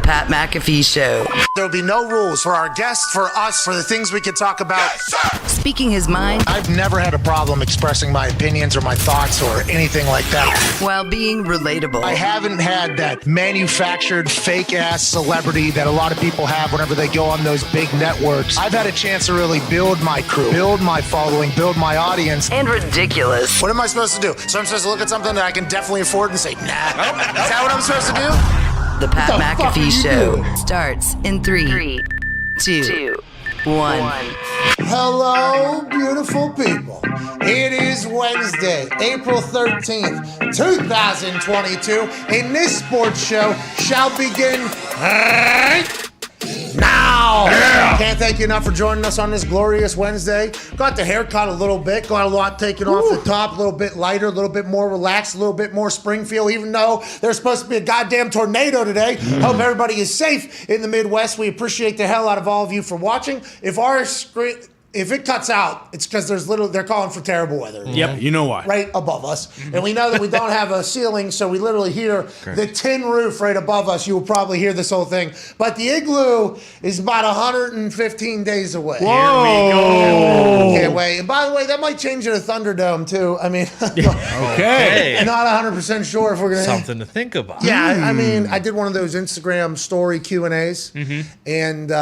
The Pat McAfee Show. There'll be no rules for our guests, for us, for the things we can talk about. Yes, speaking his mind. I've never had a problem expressing my opinions or my thoughts or anything like that. While being relatable. I haven't had that manufactured fake-ass celebrity that a lot of people have whenever they go on those big networks. I've had a chance to really build my crew, build my following, build my audience. And ridiculous. What am I supposed to do? So I'm supposed to look at something that I can definitely afford and say, nah. Is that what I'm supposed to do? The Pat McAfee Show starts in 3, 2, 1. Hello, beautiful people. It is Wednesday, April 13th, 2022, and this sports show shall begin right now. Yeah. Can't thank you enough for joining us on this glorious Wednesday. Got the haircut a little bit, got a lot taken off the top, a little bit lighter, a little bit more relaxed, a little bit more spring feel, even though there's supposed to be a goddamn tornado today. Hope everybody is safe in the Midwest. We appreciate the hell out of all of you for watching. If it cuts out, it's because they're calling for terrible weather. Yep, you know why. Right above us. And we know that we don't have a ceiling, so we literally hear the tin roof right above us. You will probably hear this whole thing. But the igloo is about 115 days away. Whoa. Here we go. Can't wait. And by the way, that might change to the Thunderdome, too. I mean, Okay. I'm not 100% sure if we're going to... Something to think about. Yeah, I mean, I did one of those Instagram story Q&As, and...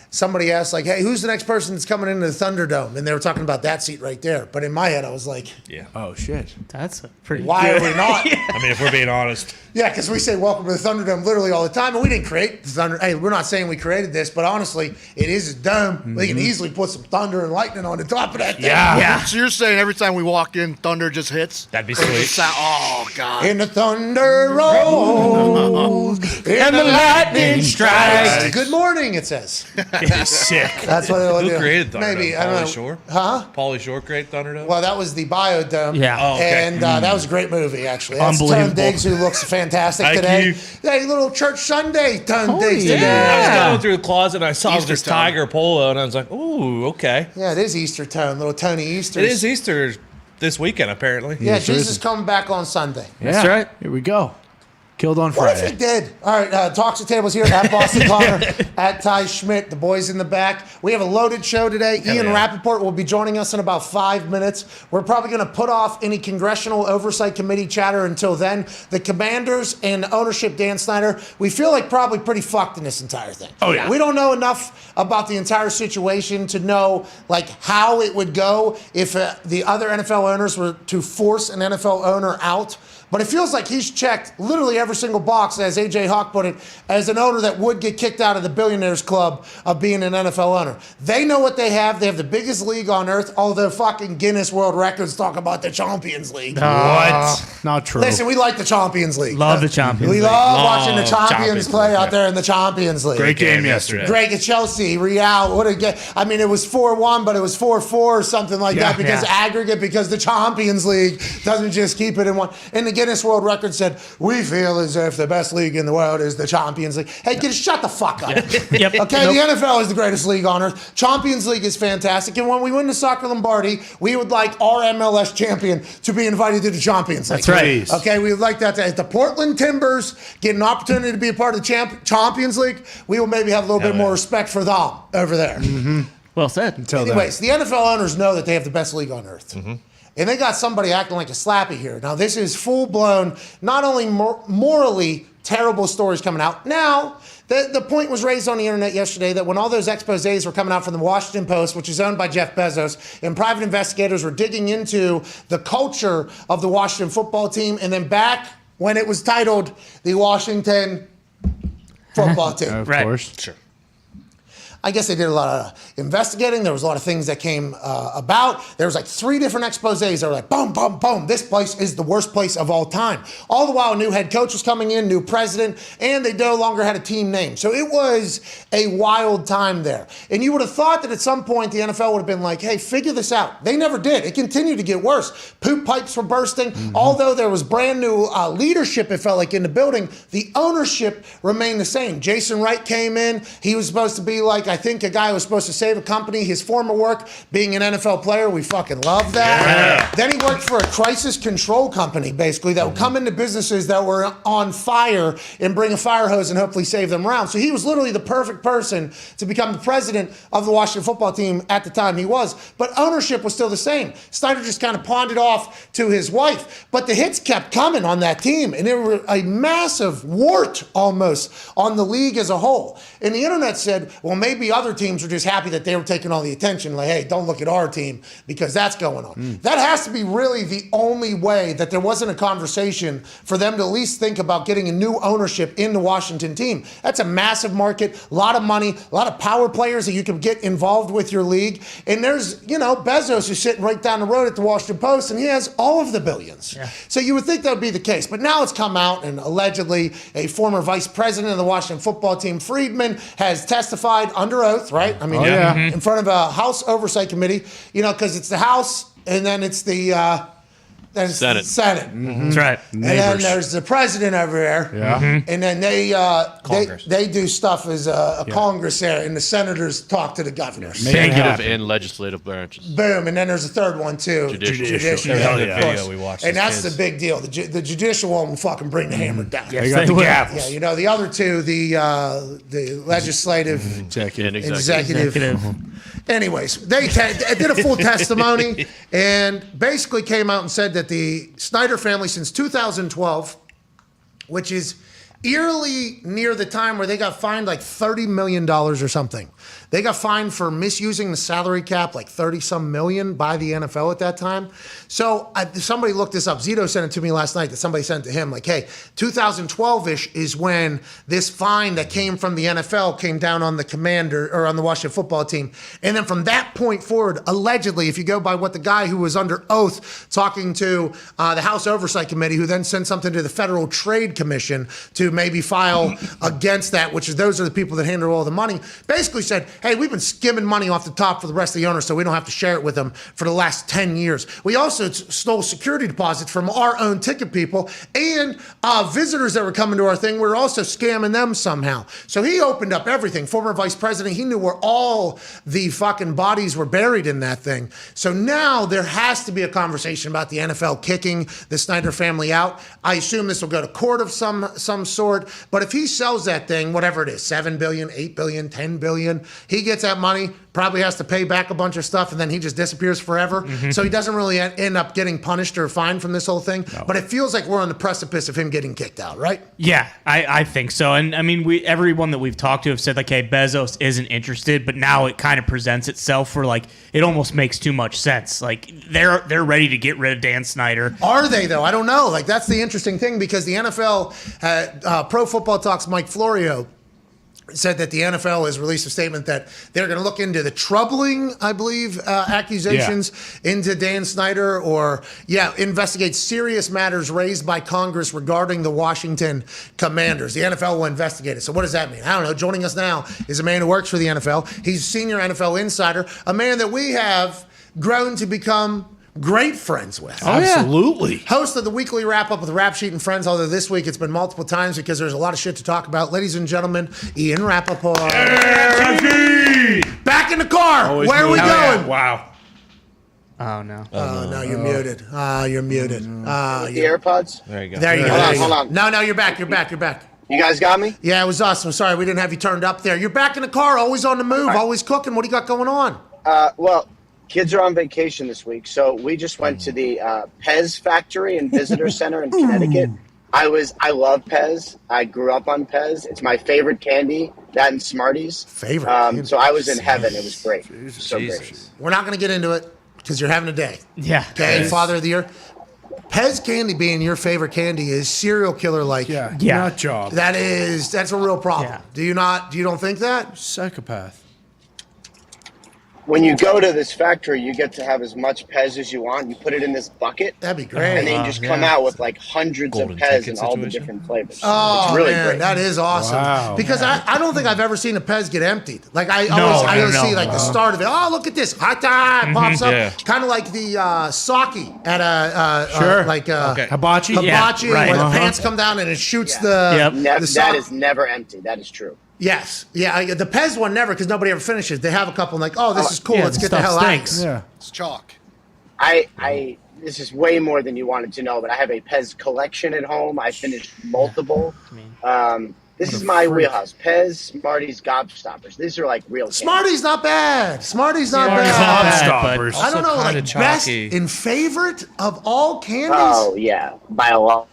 somebody asked, like, hey, who's the next person that's coming into the Thunderdome? And they were talking about that seat right there. But in my head, I was like, Yeah. Oh, shit. That's a pretty why good. are we not? I mean, if we're being honest. Yeah, because we say welcome to the Thunderdome literally all the time. And we didn't create the Thunder. Hey, we're not saying we created this, but honestly, it is a dome. We can easily put some thunder and lightning on the top of that thing. Yeah. So you're saying every time we walk in, thunder just hits? That'd be sweet. Oh, God. And the thunder rolls, and the lightning strikes. Good morning, it says. Sick. That's what it'll do. Who created Thunderdome? Maybe, I don't know. Pauly Shore? Huh? Pauly Shore created Thunderdome? Well, that was the Biodome. Yeah. Oh, okay. And that was a great movie, actually. That's Tone Unbelievable. Diggs, who looks fantastic Thank today. you. Hey, little church Sunday, Tone Diggs yeah. today. I was going through the closet and I saw Easter this tone. tiger polo and I was like, ooh, okay. Yeah, it is Easter Tone, little Tony Easter. It is Easter this weekend, apparently. Yeah, Yes, it Jesus is. coming back on Sunday. That's Yeah. right. Here we go. Killed on What if Friday. he did? All right, Talks to Tables here at Boston Connor, at Ty Schmidt, the boys in the back. We have a loaded show today. Ian yeah. Rapoport will be joining us in about 5 minutes. We're probably going to put off any Congressional Oversight Committee chatter until then. The Commanders and ownership, Dan Snyder, we feel like probably pretty fucked in this entire thing. Oh, yeah. We don't know enough about the entire situation to know like how it would go if the other NFL owners were to force an NFL owner out. But it feels like he's checked literally every single box, as A.J. Hawk put it, as an owner that would get kicked out of the billionaires club of being an NFL owner. They know what they have. They have the biggest league on earth, although fucking Guinness World Records talk about the Champions League. What? Not true. Listen, we like the Champions League. Love the Champions We League. love watching the Love Champions Champions play League, out yeah. there in the Champions League. Great game yesterday. Great at Chelsea, Real. What a game. I mean, it was 4-1, but it was 4-4 or something like that because aggregate, because the Champions League doesn't just keep it in one. And the Guinness World Records said, we feel as if the best league in the world is the Champions League. Hey, just shut the fuck up. Yep. Okay, the NFL is the greatest league on earth. Champions League is fantastic. And when we win the Soccer Lombardi, we would like our MLS champion to be invited to the Champions League. That's right. Please. Okay, we would like that. If the Portland Timbers get an opportunity to be a part of the Champions League, we will maybe have a little bit more respect for them over there. Well said. Until then. Anyways, the NFL owners know that they have the best league on earth. And they got somebody acting like a slappy here. Now, this is full-blown, not only morally terrible stories coming out. Now, the point was raised on the internet yesterday that when all those exposés were coming out from the Washington Post, which is owned by Jeff Bezos, and private investigators were digging into the culture of the Washington football team, and then back when it was titled the Washington football team. Of Right. course. Sure. I guess they did a lot of investigating. There was a lot of things that came about. There was like 3 different exposés that were like, boom, boom, boom. This place is the worst place of all time. All the while, a new head coach was coming in, new president, and they no longer had a team name. So it was a wild time there. And you would have thought that at some point the NFL would have been like, hey, figure this out. They never did. It continued to get worse. Poop pipes were bursting. Although there was brand new leadership, it felt like, in the building, the ownership remained the same. Jason Wright came in. He was supposed to be like like, I think, a guy who was supposed to save a company. His former work, being an NFL player, we fucking love that. Then he worked for a crisis control company, basically, that would come into businesses that were on fire and bring a fire hose and hopefully save them around. So he was literally the perfect person to become the president of the Washington football team at the time he was. But ownership was still the same. Snyder just kind of pawned it off to his wife. But the hits kept coming on that team, and there were a massive wart almost on the league as a whole. And the internet said, well, maybe other teams were just happy that they were taking all the attention. Like, hey, don't look at our team because that's going on. That has to be really the only way that there wasn't a conversation for them to at least think about getting a new ownership in the Washington team. That's a massive market, a lot of money, a lot of power players that you can get involved with your league. And there's, Bezos is sitting right down the road at the Washington Post, and he has all of the billions. Yeah. So you would think that would be the case. But now it's come out, and allegedly a former vice president of the Washington football team, Friedman, has testified under oath, right? I mean, in front of a House Oversight Committee, because it's the House, and then it's the Senate. That's right. And then there's the president over there. Yeah. And then they do stuff as a Congress there, and the senators talk to the governors. Executive and legislative branches. Boom. And then there's a third one, too. Judicial. Video we watched. And that's the big deal. The judicial one will fucking bring the hammer down. They got the gavel. Yeah, the other two, the legislative, executive. Anyways, they did a full testimony and basically came out and said that the Snyder family since 2012, which is eerily near the time where they got fined like $30 million or something. They got fined for misusing the salary cap, like 30-some million by the NFL at that time. So somebody looked this up. Zito sent it to me last night that somebody sent it to him. Like, hey, 2012-ish is when this fine that came from the NFL came down on the commander or on the Washington football team. And then from that point forward, allegedly, if you go by what the guy who was under oath talking to the House Oversight Committee, who then sent something to the Federal Trade Commission to maybe file against that, which is those are the people that handle all the money, basically said, hey, we've been skimming money off the top for the rest of the owners so we don't have to share it with them for the last 10 years. We also stole security deposits from our own ticket people, and visitors that were coming to our thing, we were also scamming them somehow. So he opened up everything. Former vice president, he knew where all the fucking bodies were buried in that thing. So now there has to be a conversation about the NFL kicking the Snyder family out. I assume this will go to court of some sort, but if he sells that thing, whatever it is, $7 billion, $8 billion, $10 billion, he gets that money, probably has to pay back a bunch of stuff, and then he just disappears forever. So he doesn't really end up getting punished or fined from this whole thing. No. But it feels like we're on the precipice of him getting kicked out, right? Yeah, I think so. And I mean, everyone that we've talked to have said, like, hey, Bezos isn't interested, but now it kind of presents itself for, like, it almost makes too much sense. Like, they're ready to get rid of Dan Snyder. Are they, though? I don't know. Like, that's the interesting thing, because the NFL, Pro Football Talk's Mike Florio said that the NFL has released a statement that they're going to look into the troubling, I believe, accusations into Dan Snyder, or, investigate serious matters raised by Congress regarding the Washington Commanders. The NFL will investigate it. So what does that mean? I don't know. Joining us now is a man who works for the NFL. He's a senior NFL insider, a man that we have grown to become great friends with. Oh, absolutely. Host of the weekly wrap-up with Rap Sheet and Friends, although this week it's been multiple times because there's a lot of shit to talk about. Ladies and gentlemen, Ian Rapoport. Back in the car. Always Where are we moving. going? Wow. Oh, no. Oh, no, you're muted. You're muted. The AirPods? There you go. There you go. Hold on. No, you're back. You're back. You're back. You guys got me? Yeah, it was us. I'm sorry we didn't have you turned up there. You're back in the car, always on the move, always cooking. What do you got going on? Well, kids are on vacation this week, so we just went to the Pez factory and visitor center in Connecticut. I love Pez. I grew up on Pez. It's my favorite candy. That and Smarties. Favorite candy. So I was in heaven. It was great. So great. We're not going to get into it because you're having a day. Yeah. Okay, Father of the Year. Pez candy being your favorite candy is serial killer like. Yeah. Yeah. Nut job. That's a real problem. Yeah. You don't think that? Psychopath. When you go to this factory, you get to have as much Pez as you want. You put it in this bucket. That'd be great. And then you just come out with like hundreds Golden of Pez ticket in all the situation. different flavors. Oh, it's really man, great. that is awesome. Wow. Because I don't think I've ever seen a Pez get emptied. Like I always see like the start of it. Oh, look at this. Hot time pops up. Yeah. Kind of like the sake at a Hibachi. hibachi Yeah, right. where the pants come down and it shoots the Yep. the that sake. is never empty. That is true. Yes. Yeah, the Pez one never, because nobody ever finishes. They have a couple like, oh, this is cool. Yeah, Let's the get the stuff hell stinks. out. Yeah. It's chalk. This is way more than you wanted to know, but I have a Pez collection at home. I finished multiple. This is my wheelhouse. Pez, Smarties, Gobstoppers. These are like real candies. Smarties not bad. Smarties not Smarties bad. not bad, Gobstoppers. I don't know, Also like kinda best chalky. and favorite of all candies. Oh, yeah. By a lot.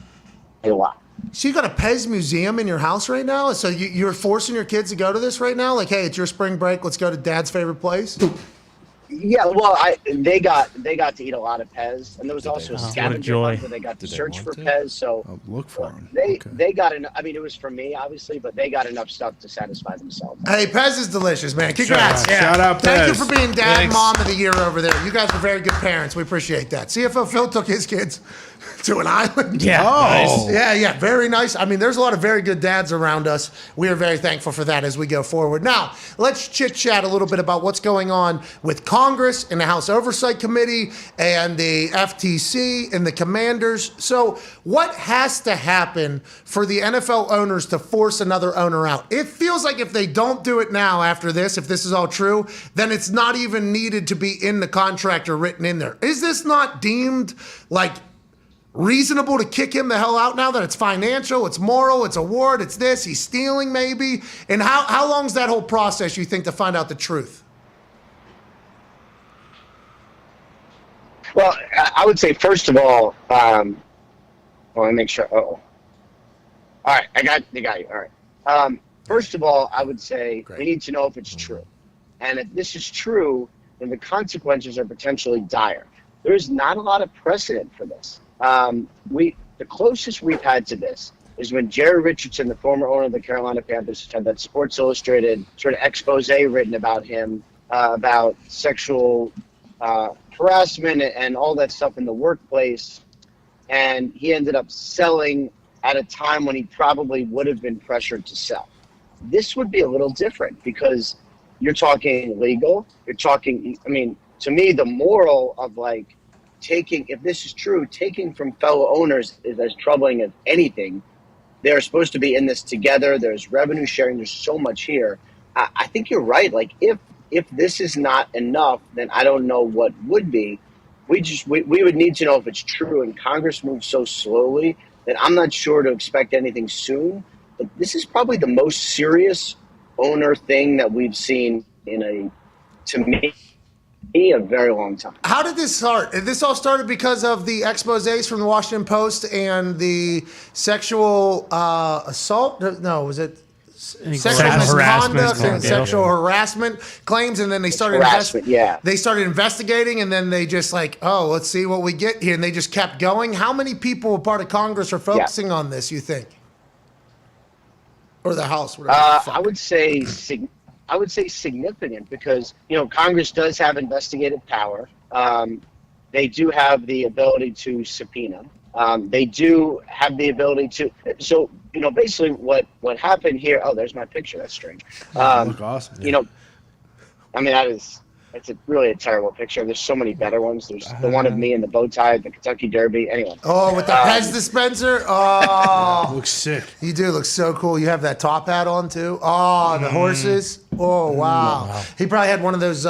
A lot. So you got a Pez museum in your house right now? So you're forcing your kids to go to this right now? Like, hey, it's your spring break. Let's go to Dad's favorite place. Yeah, well, they got to eat a lot of Pez, and there was also a What a scavenger joy. hunt where they got to search for want it? Pez. So I'll look for them. they got enough. I mean, it was for me, obviously, but they got enough stuff to satisfy themselves. Hey, Pez is delicious, man. Congrats. Shout out Thank you Pez. for being Dad and Thanks. Mom of the Year over there. You guys were very good parents. We appreciate that. CFO Phil took his kids to an island. Yeah. Oh. Yeah, very nice. I mean, there's a lot of very good dads around us. We are very thankful for that as we go forward. Now, let's chit-chat a little bit about what's going on with Congress and the House Oversight Committee and the FTC and the commanders. So what has to happen for the NFL owners to force another owner out? It feels like if they don't do it now after this, if this is all true, then it's not even needed to be in the contract or written in there. Is this not deemed like reasonable to kick him the hell out now that it's financial, it's moral, it's a ward, it's this, he's stealing maybe? And how long is that whole process, you think, to find out the truth? Well, I would say, first of all, let me make sure. All right, I got you. All right. First of all, I would say we need to know if it's true. And if this is true, then the consequences are potentially dire. There is not a lot of precedent for this. The closest we've had to this is when Jerry Richardson, the former owner of the Carolina Panthers, had that Sports Illustrated sort of expose written about him, about sexual harassment and all that stuff in the workplace. And he ended up selling at a time when he probably would have been pressured to sell. This would be a little different because you're talking legal. You're talking, I mean, to me, the moral of like taking, if this is true, taking from fellow owners is as troubling as anything. They're supposed to be in this together. There's revenue sharing. There's so much here. I think you're right. Like if this is not enough, then I don't know what would be. We would need to know if it's true. And Congress moves so slowly that I'm not sure to expect anything soon. But this is probably the most serious owner thing that we've seen to me, a very long time. How did this start? This all started because of the exposés from the Washington Post and the sexual assault? No, was it sexual harassment misconduct and claims. sexual harassment claims? And then they started Harassment, yeah. They started investigating, and then they just like, oh, let's see what we get here, and they just kept going. How many people, part of Congress, are focusing on this? You think, or the House? Whatever. I would say significant because Congress does have investigative power. They do have the ability to subpoena. They do have the ability to. So basically, what happened here? Oh, there's my picture. That's strange. Look awesome. I mean it's really a terrible picture. There's so many better ones. There's the one of me in the bow tie at the Kentucky Derby. Anyway. Oh, with the Pez dispenser. Oh, Looks sick. you do look so cool. You have that top hat on too. Oh, the horses. Oh, wow. He probably had one of those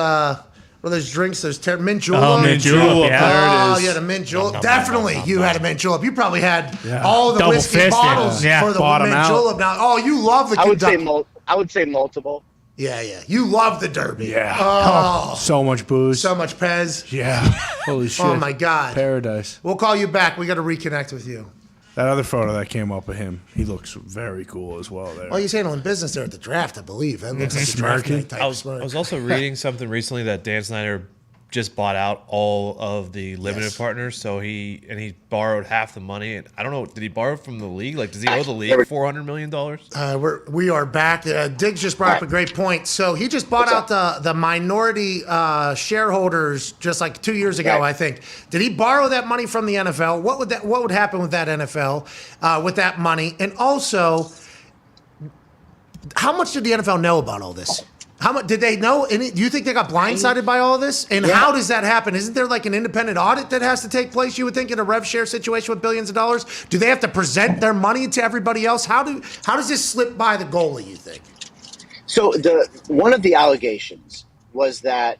drinks. Those mint julep. Oh, mint julep. Yeah. There it Oh, is. yeah, the mint julep. Definitely, you had a mint julep. You probably had all the Double whiskey fisted. bottles Yeah. for the Bought 'em mint out. julep. Now, oh, you love the I would Kentucky. say multiple. Yeah. You love the Derby. Yeah. Oh, So much booze. so much Pez. Yeah. Holy shit. Oh my God. Paradise. We'll call you back. We got to reconnect with you. That other photo that came up of him, he looks very cool as well there. Oh, he's handling business there at the draft, I believe. That looks like a draft Smirking. night type I was smirk. also reading something recently that Dan Snyder just bought out all of the limited Yes. partners, so he borrowed half the money. And I don't know, did he borrow from the league? Like, does he owe the There we- league $400 million? We are back. Diggs just brought up a great point. So he just bought out the minority shareholders just like 2 years ago, Right. I think. Did he borrow that money from the NFL? What would happen with that NFL with that money? And also, how much did the NFL know about all this? How much did they know? Do you think they got blindsided by all this? And how does that happen? Isn't there like an independent audit that has to take place? You would think in a rev share situation with billions of dollars. Do they have to present their money to everybody else? How does this slip by the goalie? You think? So one of the allegations was that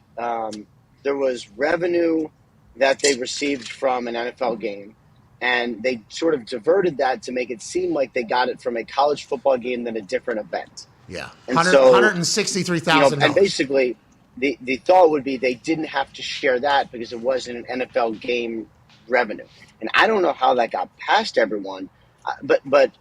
there was revenue that they received from an NFL game, and they sort of diverted that to make it seem like they got it from a college football game than a different event. Yeah, and so $163,000. And basically, the thought would be they didn't have to share that because it wasn't an NFL game revenue. And I don't know how that got past everyone, but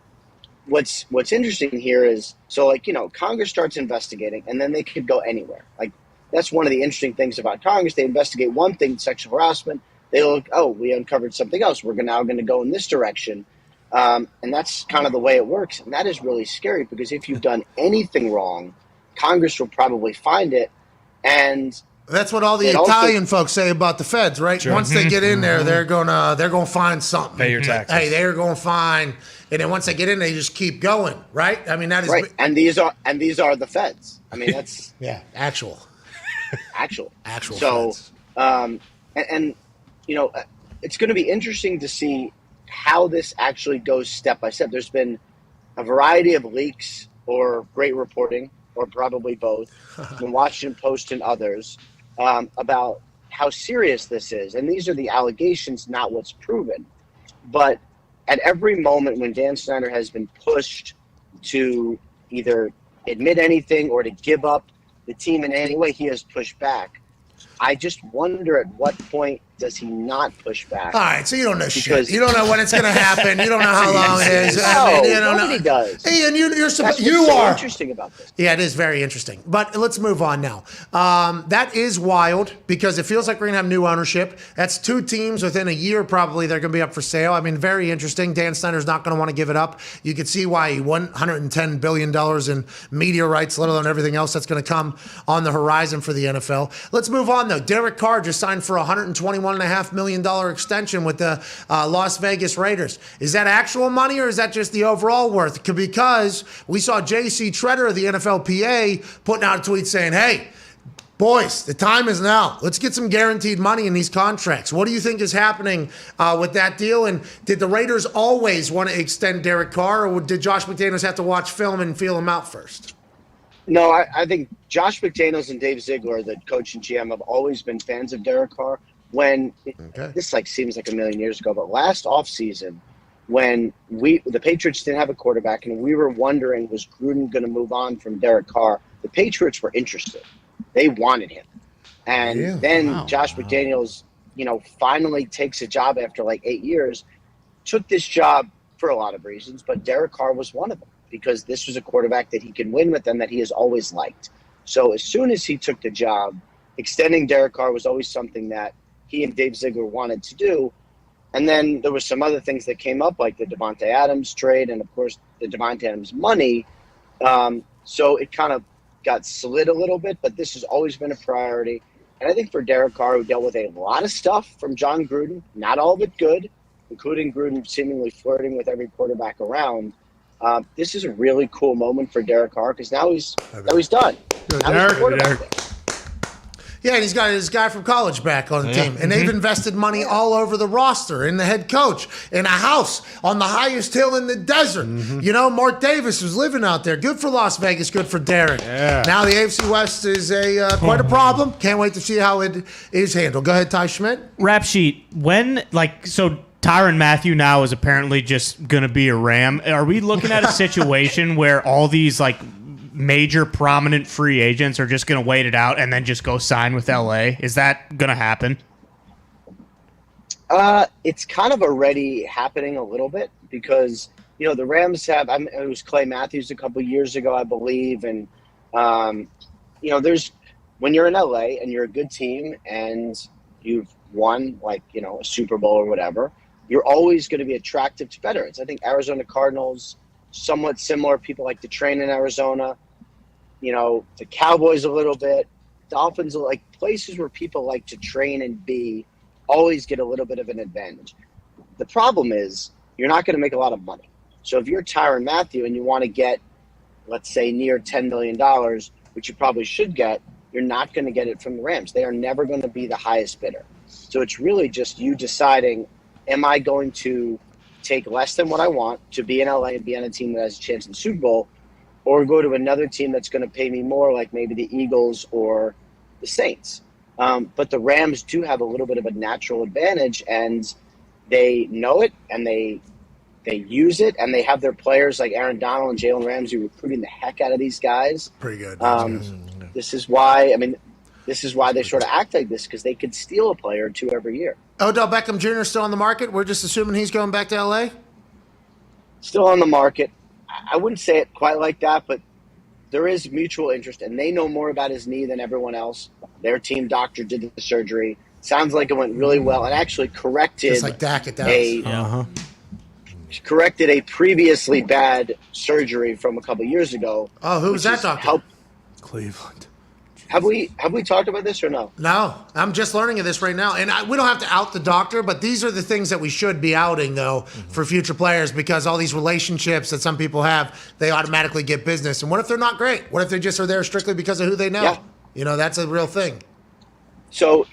what's interesting here is, so Congress starts investigating, and then they could go anywhere. Like, that's one of the interesting things about Congress. They investigate one thing, sexual harassment. They look, oh, we uncovered something else. We're now going to go in this direction. And that's kind of the way it works. And that is really scary, because if you've done anything wrong, Congress will probably find it. And that's what all the Italian folks say about the feds, right? Sure. Once they get in there, they're gonna find something. Pay your taxes. Hey, they're gonna find, and then once they get in, they just keep going, right? I mean, that is right. And these are the feds. I mean, that's yeah, actual. So, feds. And it's going to be interesting to see how this actually goes step by step. There's been a variety of leaks or great reporting, or probably both, from Washington Post and others, about how serious this is. And these are the allegations, not what's proven. But at every moment when Dan Snyder has been pushed to either admit anything or to give up the team in any way, he has pushed back. I just wonder, at what point does he not push back? All right, so you don't know shit. You don't know when it's going to happen. You don't know how long it is. Nobody does. Hey, and you're supposed. That's what's so interesting about this. Yeah, it is very interesting. But let's move on now. That is wild, because it feels like we're going to have new ownership. That's two teams within a year, probably, they're going to be up for sale. I mean, very interesting. Dan Snyder's not going to want to give it up. You can see why he won $110 billion in media rights, let alone everything else that's going to come on the horizon for the NFL. Let's move on, though. Derek Carr just signed for a $121.5 million extension with the Las Vegas Raiders. Is that actual money, or is that just the overall worth? Because we saw J.C. Treader of the NFLPA putting out a tweet saying, hey, boys, the time is now. Let's get some guaranteed money in these contracts. What do you think is happening with that deal? And did the Raiders always want to extend Derek Carr, or did Josh McDaniels have to watch film and feel him out first? No, I think Josh McDaniels and Dave Ziegler, the coach and GM, have always been fans of Derek Carr. This seems like a million years ago, but last offseason, when the Patriots didn't have a quarterback and we were wondering, was Gruden going to move on from Derek Carr, the Patriots were interested. They wanted him. And Josh McDaniels, finally takes a job after like 8 years, took this job for a lot of reasons, but Derek Carr was one of them, because this was a quarterback that he can win with and that he has always liked. So as soon as he took the job, extending Derek Carr was always something that he and Dave Ziegler wanted to do. And then there were some other things that came up, like the Davante Adams trade and, of course, the Davante Adams money. So it kind of got slid a little bit, but this has always been a priority. And I think for Derek Carr, who dealt with a lot of stuff from John Gruden, not all of it good, including Gruden seemingly flirting with every quarterback around, this is a really cool moment for Derek Carr, because now he's done. Yeah, and he's got his guy from college back on the team. And they've invested money all over the roster, in the head coach, in a house on the highest hill in the desert. Mark Davis was living out there. Good for Las Vegas, good for Derek. Yeah. Now the AFC West is quite a problem. Can't wait to see how it is handled. Go ahead, Ty Schmidt. Rap sheet, Tyrann Mathieu now is apparently just going to be a Ram. Are we looking at a situation where all these major prominent free agents are just going to wait it out and then just go sign with LA? Is that going to happen? It's kind of already happening a little bit, because the Rams have. It was Clay Matthews a couple years ago, I believe, and there's, when you're in LA and you're a good team and you've won a Super Bowl or whatever, you're always going to be attractive to veterans. I think Arizona Cardinals, somewhat similar. People like to train in Arizona. The Cowboys a little bit. Dolphins, places where people like to train and be, always get a little bit of an advantage. The problem is you're not going to make a lot of money. So if you're Tyrann Mathieu and you want to get, let's say, near $10 million, which you probably should get, you're not going to get it from the Rams. They are never going to be the highest bidder. So it's really just you deciding, am I going to take less than what I want to be in LA and be on a team that has a chance in the Super Bowl, or go to another team that's going to pay me more, like maybe the Eagles or the Saints. But the Rams do have a little bit of a natural advantage, and they know it, and they use it, and they have their players like Aaron Donald and Jalen Ramsey recruiting the heck out of these guys. Pretty good. This is why they sort of act like this, because they could steal a player or two every year. Odell Beckham Jr. still on the market? We're just assuming he's going back to L.A.? Still on the market. I wouldn't say it quite like that, but there is mutual interest, and they know more about his knee than everyone else. Their team doctor did the surgery. Sounds like it went really well, and actually corrected Just like Dak at Dallas. corrected a previously bad surgery from a couple years ago. Oh, who was that doctor? Cleveland. Have we talked about this or no? No, I'm just learning of this right now. And we don't have to out the doctor, but these are the things that we should be outing, though, for future players, because all these relationships that some people have, they automatically get business. And what if they're not great? What if they just are there strictly because of who they know? Yeah. You know, that's a real thing. So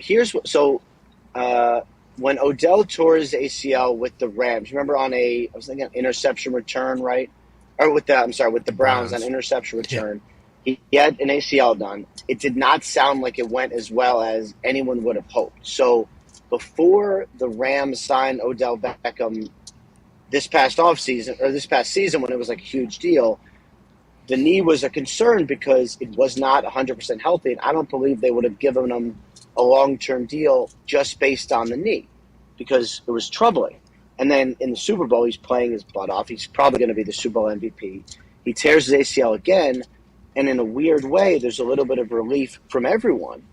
when Odell tore his ACL with the Rams, remember on I was thinking interception return, right? Or with the Browns on interception return. He had an ACL done. It did not sound like it went as well as anyone would have hoped. So before the Rams signed Odell Beckham this past season when it was like a huge deal, the knee was a concern because it was not 100% healthy, and I don't believe they would have given him a long-term deal just based on the knee because it was troubling. And then in the Super Bowl, he's playing his butt off. He's probably going to be the Super Bowl MVP. He tears his ACL again, and in a weird way, there's a little bit of relief from everyone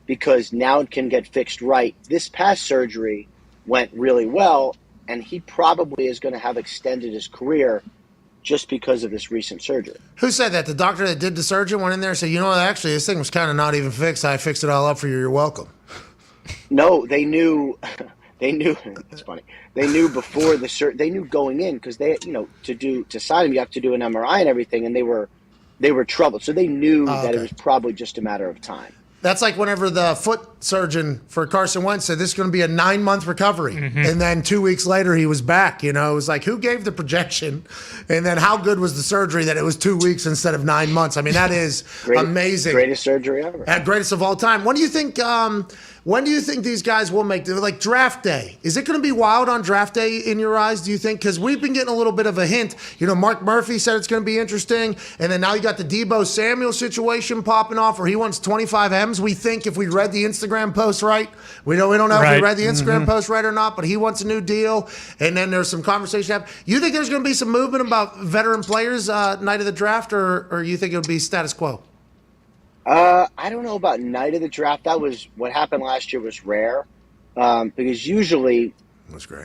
because now it can get fixed right. This past surgery went really well, and he probably is going to have extended his career just because of this recent surgery. Who said that? The doctor that did the surgery went in there and said, you know what, actually, this thing was kind of not even fixed. I fixed it all up for you. You're welcome. No, they knew. It's funny. They knew before the surgery. They knew going in because they, to sign him, you have to do an MRI and everything, and they were troubled. So they knew that it was probably just a matter of time. That's like whenever the foot surgeon for Carson Wentz said this is going to be a 9-month recovery. And then 2 weeks later, he was back. You know, it was like, who gave the projection? And then how good was the surgery that it was 2 weeks instead of 9 months? I mean, that is amazing. Greatest surgery ever. Greatest of all time. When do you think these guys will make like draft day? Is it going to be wild on draft day in your eyes, do you think? Because we've been getting a little bit of a hint. You know, Mark Murphy said it's going to be interesting. And then now you got the Deebo Samuel situation popping off where he wants 25 M's. We think if we read the Instagram post right. We don't know if we read the Instagram post right or not, but he wants a new deal. And then there's some conversation. You think there's going to be some movement about veteran players night of the draft, or you think it'll be status quo? I don't know about night of the draft. That was what happened last year was rare because usually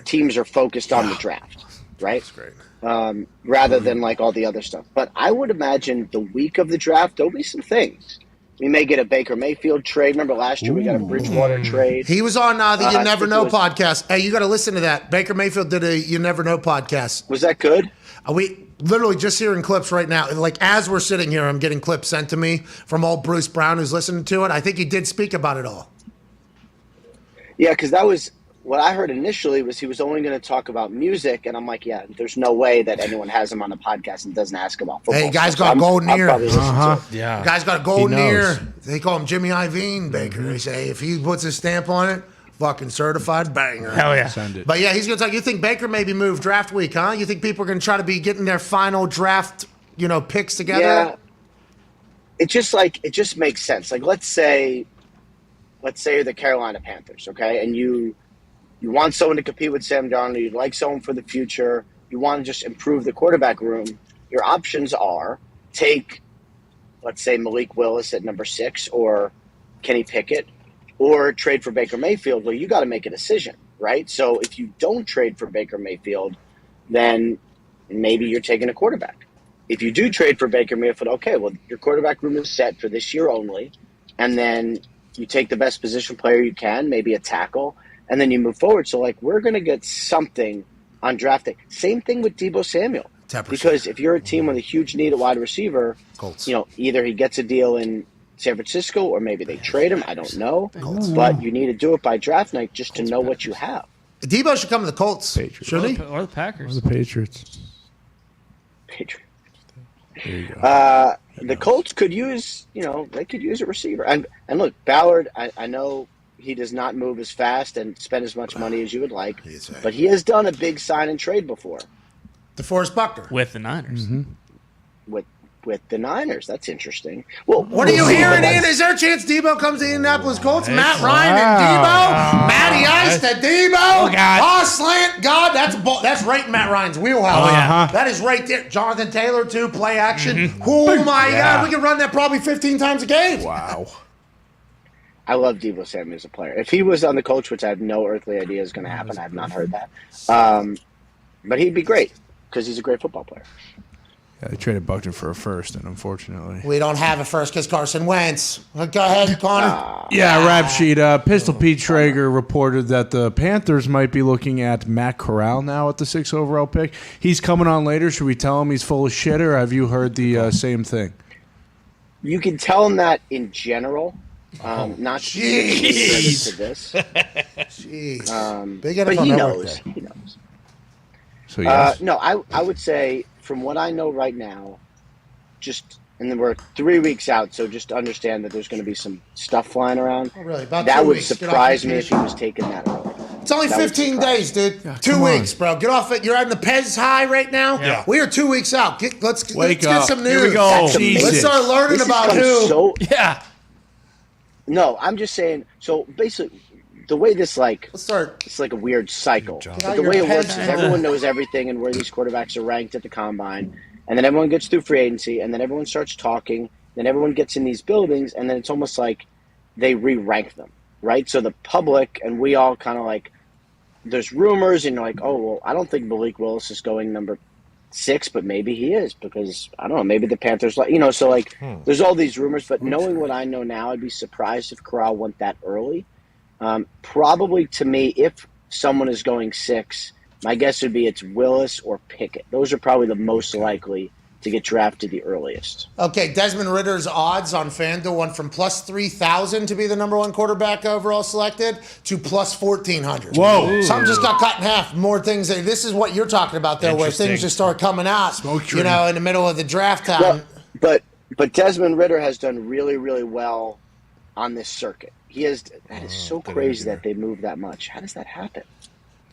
teams are focused on the draft, right? That's great. Rather than like all the other stuff. But I would imagine the week of the draft, there'll be some things. We may get a Baker Mayfield trade. Remember last year we got a Bridgewater trade. He was on the You Never Know podcast. Hey, you got to listen to that. Baker Mayfield did a You Never Know podcast. Was that good? We literally just hearing clips right now. Like as we're sitting here, I'm getting clips sent to me from old Bruce Brown who's listening to it. I think he did speak about it all. Yeah, because that was what I heard initially was he was only going to talk about music, and I'm like, yeah, there's no way that anyone has him on the podcast and doesn't ask about football. Hey, guy's got a golden ear. Yeah. Guy's got a golden ear. They call him Jimmy Iovine Baker. They say if he puts his stamp on it, fucking certified banger. Hell yeah. Send it. But yeah, he's going to talk. You think Baker maybe moved draft week, huh? You think people are going to try to be getting their final draft, picks together? Yeah. It just makes sense. Like let's say you're the Carolina Panthers, okay, and you want someone to compete with Sam Darnold. You'd like someone for the future. You want to just improve the quarterback room. Your options are take, let's say, Malik Willis at number 6 or Kenny Pickett, or trade for Baker Mayfield. Well, you got to make a decision, right? So if you don't trade for Baker Mayfield, then maybe you're taking a quarterback. If you do trade for Baker Mayfield, okay, well, your quarterback room is set for this year only, and then you take the best position player you can, maybe a tackle, and then you move forward. So, we're going to get something on draft day. Same thing with Deebo Samuel. 10%. Because if you're a team with a huge need at wide receiver, Colts. Either he gets a deal in San Francisco or maybe they trade him. I don't know. But you need to do it by draft night just to know what you have. Deebo should come to the Colts, shouldn't he? Or the Packers. Or the Patriots. Patriot. The Colts could use, they could use a receiver. And look, Ballard, I know he does not move as fast and spend as much money as you would like, but he has done a big sign and trade before. DeForest Buckner. With the Niners. With the Niners. That's interesting. Well, What are you hearing, Ian? Is there a chance Debo comes to Indianapolis Colts? Matt Ryan and Debo? Matty Ice to Debo? Oh, God. Slant. God, that's right in Matt Ryan's wheelhouse. Oh, yeah. That is right there. Jonathan Taylor, too, play action. Oh, my God. We can run that probably 15 times a game. Wow. I love Deebo Samuel as a player. If he was on the Colts, which I have no earthly idea is going to happen, I have not heard that. But he'd be great because he's a great football player. Yeah, they traded Buckner for a first, and unfortunately. We don't have a first because Carson Wentz. Go ahead, Connor. Yeah, rap sheet. Pistol Pete Schrager reported that the Panthers might be looking at Matt Corral now at the 6th overall pick. He's coming on later. Should we tell him he's full of shit, or have you heard the same thing? You can tell him that in general, not specific to this. Jeez. Big But NFL he Network knows. Day. He knows. So yes. No, I would say from what I know right now, and then we're 3 weeks out, so just understand that there's going to be some stuff flying around. Oh, really? About That 2 would weeks. Get off surprise your me if he vacation. was taking that early. It's only That would 15 surprise days, dude. 2 come weeks, on. bro. Get off it. You're on the Pez high right now. Yeah. We are 2 weeks out. Let's Wake get up. some news. Here we go. That's Jesus. Let's start learning This about has come who. so- Yeah. No, I'm just saying. So basically, the way this Let's start. it's like a weird cycle. out But the your way it Pez works is hat. everyone knows everything and where these quarterbacks are ranked at the combine, and then everyone gets through free agency, and then everyone starts talking, then everyone gets in these buildings, and then it's almost like they re-rank them, right? So the public and we all kind of like, there's rumors, and you're like, oh, well, I don't think Malik Willis is going number 6, but maybe he is because, I don't know, maybe the Panthers, so like there's all these rumors, but knowing what I know now, I'd be surprised if Corral went that early. Probably to me, if someone is going 6, my guess would be it's Willis or Pickett. Those are probably the most likely to get drafted the earliest. Okay, Desmond Ritter's odds on FanDuel went from plus 3,000 to be the number 1 quarterback overall selected to plus 1,400. Whoa. Some just got cut in half. More things. This is what you're talking about there, where Interesting. things just start coming out, Smoke in the middle of the draft time. Well, but Desmond Ritter has done really, really well on this circuit. That is so crazy that they moved that much. How does that happen?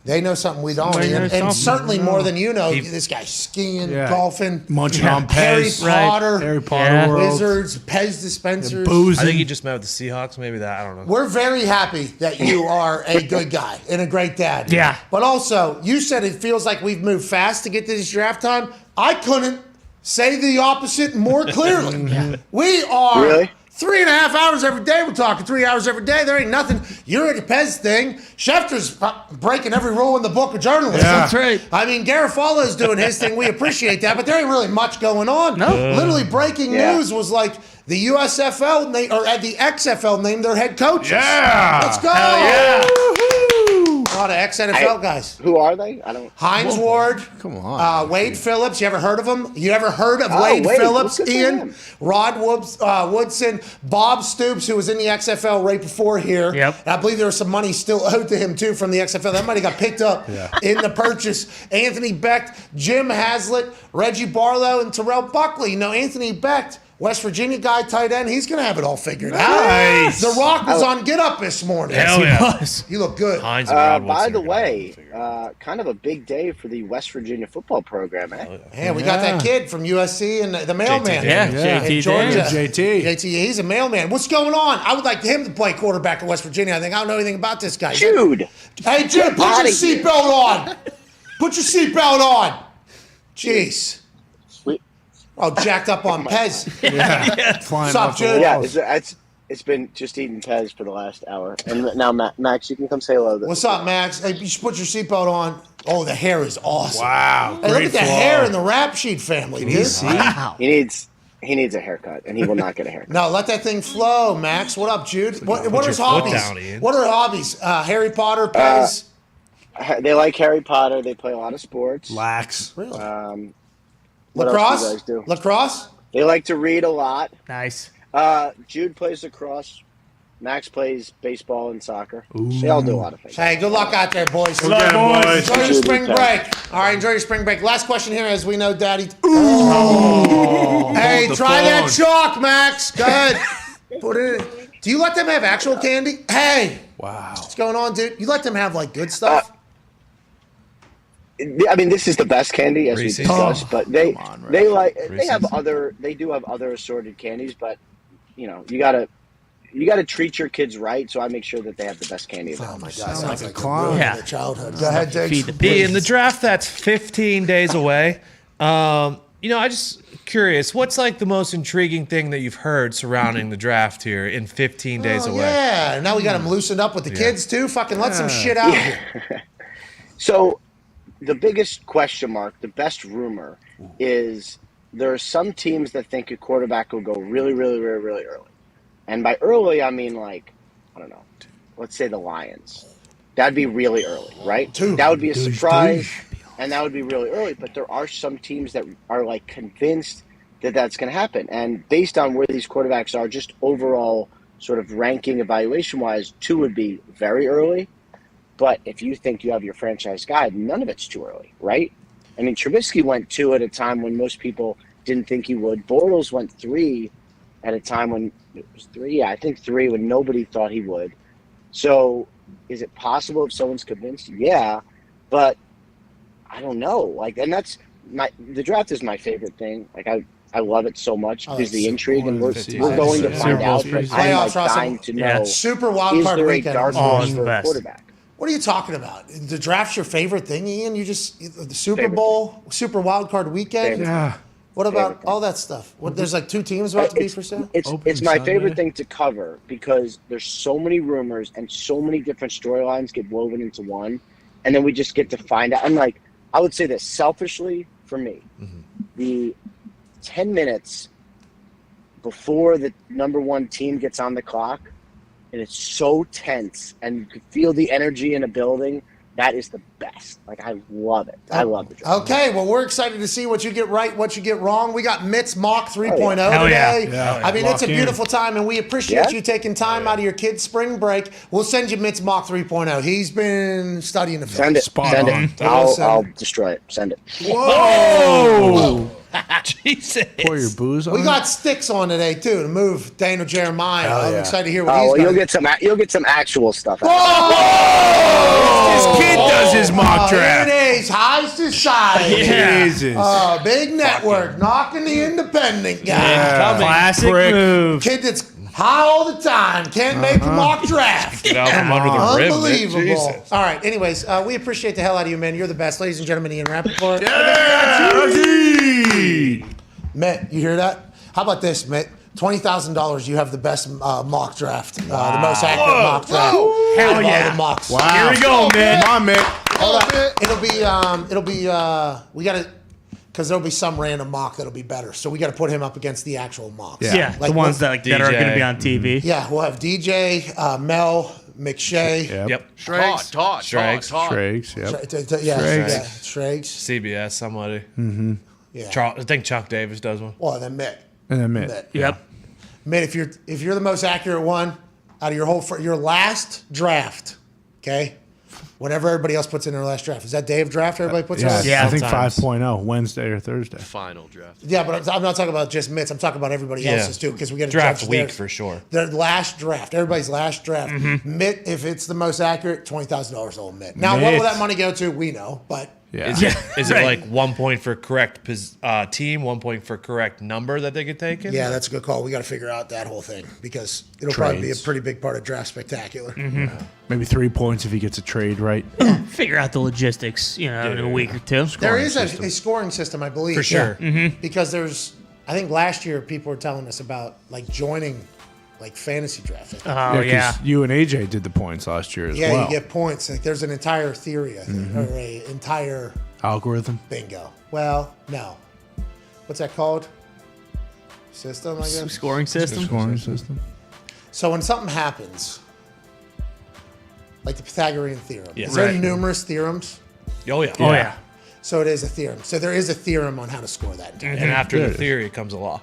They know something we don't, Somebody and, knows and something. certainly more than you know. This guy's skiing, Yeah. golfing, Munching on Harry Pez. Potter, Harry Potter Yeah. world. Wizards, Pez dispensers. Boozing. I think he just met with the Seahawks. Maybe that. I don't know. We're very happy that you are a good guy and a great dad. Yeah. But also, you said it feels like we've moved fast to get to this draft time. I couldn't say the opposite more clearly. We are Really? 3.5 hours every day. We're talking 3 hours every day. There ain't nothing. You're at the Pez thing. Schefter's breaking every rule in the book of journalism. Yeah. That's right. I mean, Garofalo is doing his thing. We appreciate that, but there ain't really much going on. No. Literally, breaking Yeah. news was like the USFL or at the XFL named their head coaches. Yeah. Let's go. Hell yeah. Woo-hoo. A lot of ex-NFL guys. Who are they? I don't. Hines Ward. Come on. Wade Phillips. You ever heard of him? You ever heard of Oh, Wade Wade. Phillips, Good for Ian? him. Rod Woodson. Bob Stoops, who was in the XFL right before here. Yep. And I believe there was some money still owed to him, too, from the XFL. That money got picked up in the purchase. Anthony Becht, Jim Haslett, Reggie Barlow, and Terrell Buckley. You know, Anthony Becht, West Virginia guy, tight end, he's going to have it all figured out. Nice. The Rock was on Get Up this morning. Yes, he was. He looked good. Hines and Rod By Woodson the are gonna way, figure it out. kind of a big day for the West Virginia football program, eh? Yeah, we got that kid from USC and the mailman. Yeah, Yeah. JT In Georgia. Daniels. JT. JT, he's a mailman. What's going on? I would like him to play quarterback at West Virginia. I think I don't know anything about this guy. Jude, Hey, Jude, put your outta here. seatbelt on. Put your seatbelt on. Jeez. we, Oh, jacked up on Pez. Flying What's up, off the Jude? yeah, walls. it's been just eating Pez for the last hour, and now Max, you can come say hello. What's up, Max? Hey, you should put your seatbelt on. Oh, the hair is awesome. Wow. Hey, look Great at the flow. hair in the rap sheet family, dude. Wow. He needs a haircut, and he will not get a haircut. No, let that thing flow, Max. What up, Jude? What are your his foot hobbies? down, Ian. What are hobbies? Harry Potter, Pez. They like Harry Potter. They play a lot of sports. Lax. What else do Lacrosse? you guys do? Lacrosse? They like to read a lot. Nice. Jude plays lacrosse Max plays baseball and soccer. They all do a lot of things. Hey, good luck out there, boys. Good luck, boys. Enjoy your spring break. All right, enjoy your spring break. Last question here, as we know, Daddy. Hey, try that chalk, Max. Go ahead. Put it in. Do you let them have actual candy? Hey. Wow. What's going on, dude? You let them have, like, good stuff? I mean, this is the best candy, as Reese's. we discussed, but they do have Reese's. other assorted candies, but you know, you gotta treat your kids right. So I make sure that they have the best candy available. Oh, my God. Sounds Sounds like a like clown. Yeah. their childhood. Go ahead, Diggs. Feed the Be pigs. in the draft that's 15 days away. I just curious, what's like the most intriguing thing that you've heard surrounding the draft here in 15 days away? Yeah, now we got them loosened up with the kids, too. Fucking let some shit out here. So the biggest question mark, the best rumor, is there are some teams that think a quarterback will go really, really, really, really early. And by early, I mean, like, I don't know, let's say the Lions. That'd be really early, right? That would be a surprise, and that would be really early. But there are some teams that are, like, convinced that that's going to happen. And based on where these quarterbacks are, just overall sort of ranking evaluation-wise, 2 would be very early. But if you think you have your franchise guy, none of it's too early, right? I mean, Trubisky went 2 at a time when most people didn't think he would. Bortles went 3 at a time when it was 3. Yeah, I think 3 when nobody thought he would. So is it possible if someone's convinced? Yeah, but I don't know. Like, and that's the draft is my favorite thing. Like, I love it so much because the intrigue, and we're going to find out. But I'm like dying to know. Super wild Is card there a weekend. dark Oh, horse it's for the a best. quarterback? What are you talking about? The draft's your favorite thing, Ian? You just the Super Favorite Bowl, Super Wild Card Weekend. Favorite. Yeah. What about Favorite thing. all that stuff? What, there's like 2 teams about to be for sale. It's Opening my Sunday. favorite thing to cover because there's so many rumors and so many different storylines get woven into one, and then we just get to find out. And like, I would say this selfishly for me, the 10 minutes before the number 1 team gets on the clock, and it's so tense, and you can feel the energy in a building. That is the best. Like, I love it. I love the draft. Okay, well, we're excited to see what you get right, what you get wrong. We got Mitt's Mock 3.0 Hell yeah. today. Yeah. I mean, it's a Lock in. beautiful time, and we appreciate Yeah? you taking time out of your kid's spring break. We'll send you Mitt's Mock 3.0. He's been studying the film. Send it. Spot Send on. it. I'll destroy it. Send it. Whoa! Jesus. Pour your booze on We it? got sticks on today, too, to move Daniel Jeremiah. Hell I'm yeah. excited to hear what Oh, he's well, got. you'll get some actual stuff. Out This kid does his mock Here draft. it is, high society. Jesus. Big network, knocking the independent guy. Yeah. Classic Prick. move. Kid that's high all the time, can't make a mock draft. Get out from under the rim. Unbelievable. Jesus. All right, anyways, we appreciate the hell out of you, man. You're the best. Ladies and gentlemen, Ian Rapoport. Mitt, you hear that? How about this, Mitt? $20,000, you have the best mock draft, the most accurate mock draft. Hell Out of all yeah. the mocks. Wow. Here we go, man. Come on, man. Hold up. It'll be, we got to, because there'll be some random mock that'll be better. So we got to put him up against the actual mocks. Yeah, Like the ones what- that are going to DJ. be on TV. Yeah, we'll have DJ, Mel, McShay. Yep. Todd. Schrags. Shrakes, yep. Yeah, Schrags. yeah, Schrags. CBS, somebody. Yeah. I think Chuck Davis does one. Well, then Mitt. And then Mitt. Mitt. Yep. Mitt, if you're the most accurate one out of your your last draft, okay? Whatever everybody else puts in their last draft. Is that Dave draft everybody puts in? Yeah, Yeah, I think sometimes. 5.0, Wednesday or Thursday. Final draft. Yeah, but I'm not talking about just Mitt's. I'm talking about everybody else's too, because we got to Draft judge week theirs. for sure. Their last draft, everybody's last draft. Mitt, if it's the most accurate, $20,000 old Mitt. Now, what will Mitt. that money go to? We know, but Yeah. Is it Right. like 1 point for correct team, 1 point for correct number that they could take in? yeah, that's a good call. We got to figure out that whole thing because it'll probably be a Trades. pretty big part of Draft Spectacular. Maybe 3 points if he gets a trade right. Figure out the logistics, in a week or two. There is a scoring system, I believe. For sure. Because I think last year people were telling us about like joining like fantasy drafts. Oh, yeah. 'cause you and AJ did the points last year as Yeah, well. you get points. Like there's an entire theory, I think, or a entire Algorithm. bingo. Well, no. What's that called? System, I guess. Scoring system. Scoring system. So when something happens, like the Pythagorean theorem, Yeah. is there Right. numerous theorems? Oh, yeah. Oh, yeah. So it is a theorem. So there is a theorem on how to score that entire. And after There the it is. theory comes a law.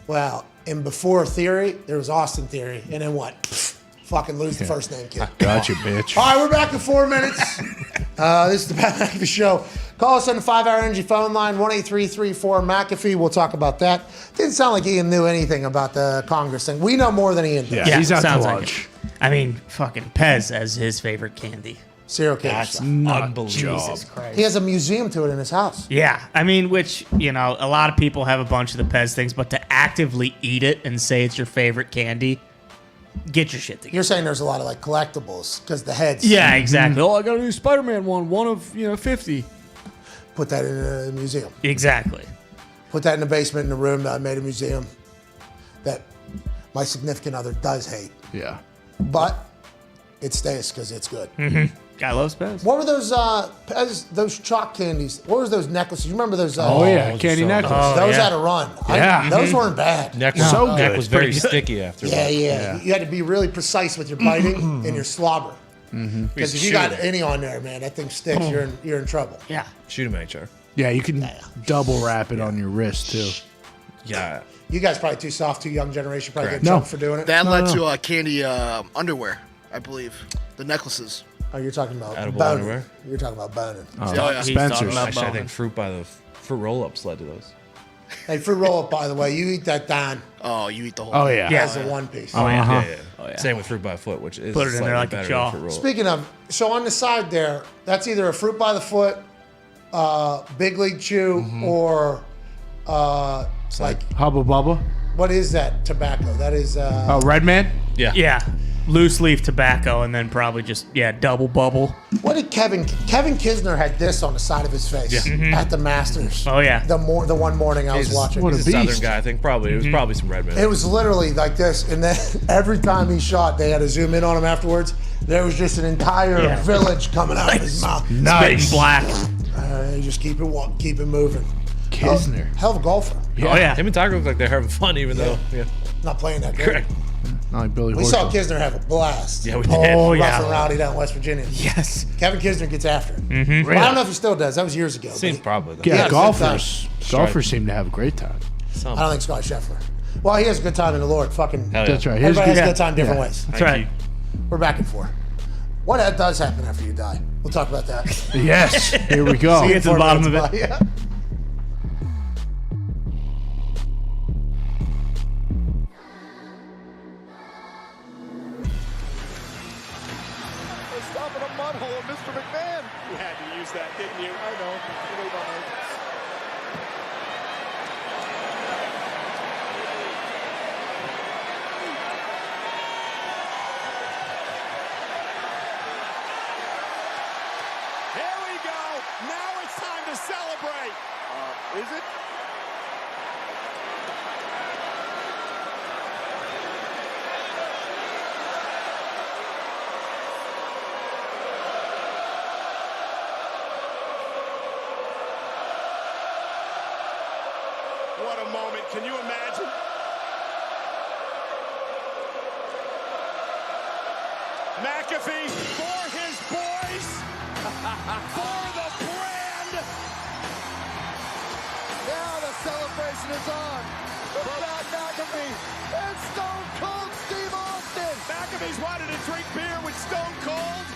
Well, and before theory, there was Austin theory, and then what? Fucking lose the first name, kid. Gotcha, bitch. All right, we're back in 4 minutes. This is the McAfee Show. Call us on the 5-Hour Energy phone line, 1-833-4-McAfee. We'll talk about that. Didn't sound like Ian knew anything about the Congress thing. We know more than Ian does. Yeah, he's out to sounds like lunch. it. I mean, fucking Pez as his favorite candy. Serial killer That's stuff. unbelievable. Jesus Christ. He has a museum to it in his house. Yeah, I mean, which, you know, a lot of people have a bunch of the Pez things, but to actively eat it and say it's your favorite candy, get your shit together. You're saying there's a lot of like collectibles because the heads. Yeah, exactly. Oh, I got a new Spider-Man one of 50. Put that in a museum. Exactly. Put that in the basement in a room that I made a museum that my significant other does hate. Yeah. But it stays because it's good. Guy loves Pez. What were those those chalk candies? What was those necklaces? You remember those? Oh, yeah, those candy are so necklace. good. Those yeah. had a run. Yeah. Those weren't bad. Neck was, So neck good. was very Pretty good. sticky after. Yeah. You had to be really precise with your biting and your slobber. Because if you got any on there, man, that thing sticks. You're in trouble. Yeah. Shoot him, HR. Yeah, you can double wrap it on your wrist, too. Yeah. You guys probably too soft, too young generation. Probably Correct. get No. jumped for doing it. That led to candy underwear, I believe. The necklaces. Oh, you're talking about Edible boning. underwear? You're talking about boning. Oh, yeah. He's talking Spencer's. about Actually, I boning. think fruit roll-ups led to those. Hey, fruit roll up, by the way. You eat that Dahn. Oh, you eat the whole Oh, thing. yeah. Yeah. As a one piece. Oh, yeah. Yeah. Oh, yeah. Same with fruit by foot, which is Put it in there slightly like a better jaw. than fruit roll. Speaking of, so on the side there, that's either a fruit by the foot, Big League Chew, or like, Hubba Bubba. what is that tobacco? That is, Oh, Red Man? Yeah. Yeah. Loose leaf tobacco and then probably just, double bubble. what did Kevin Kisner had this on the side of his face at the Masters. Oh, yeah. The one morning I was watching. what He's a a Southern beast. guy, I think. Probably. It was probably some red man. It was literally like this, and then every time he shot, they had to zoom in on him afterwards. There was just an entire village coming out of his mouth. Spitting black. You just keep it moving. Kisner. Hell of a golfer. Oh, yeah. Him and Tiger look like they're having fun, even though. Yeah. Not playing that good. Correct. Not like Billy We Horschel. saw Kisner have a blast. Yeah, we did. Oh, Rough yeah. and rowdy down in West Virginia. Yes. Kevin Kisner gets after it. Well, I don't know if he still does. That was years ago. but Seems he- probably. Yeah, Yeah, golfers. good Golfers seem to have a great time. I don't think Scott Scheffler. Well, he has a good time in the Lord. Fucking Hell yeah. That's right. everybody has a Yeah. good time different Yeah. ways. That's right. We're back and forth. What does happen after you die? We'll talk about that. Yes. Here we go. Get to the bottom of it. Yeah. Stopping a mud hole, Mr. McMahon. You had to use that, didn't you? I know. Way behind. Here we go. Now it's time to celebrate. Is it? What a moment. Can you imagine? McAfee for his boys. For the brand. Now the celebration is on. Brad McAfee and Stone Cold Steve Austin. McAfee's wanted to drink beer with Stone Cold.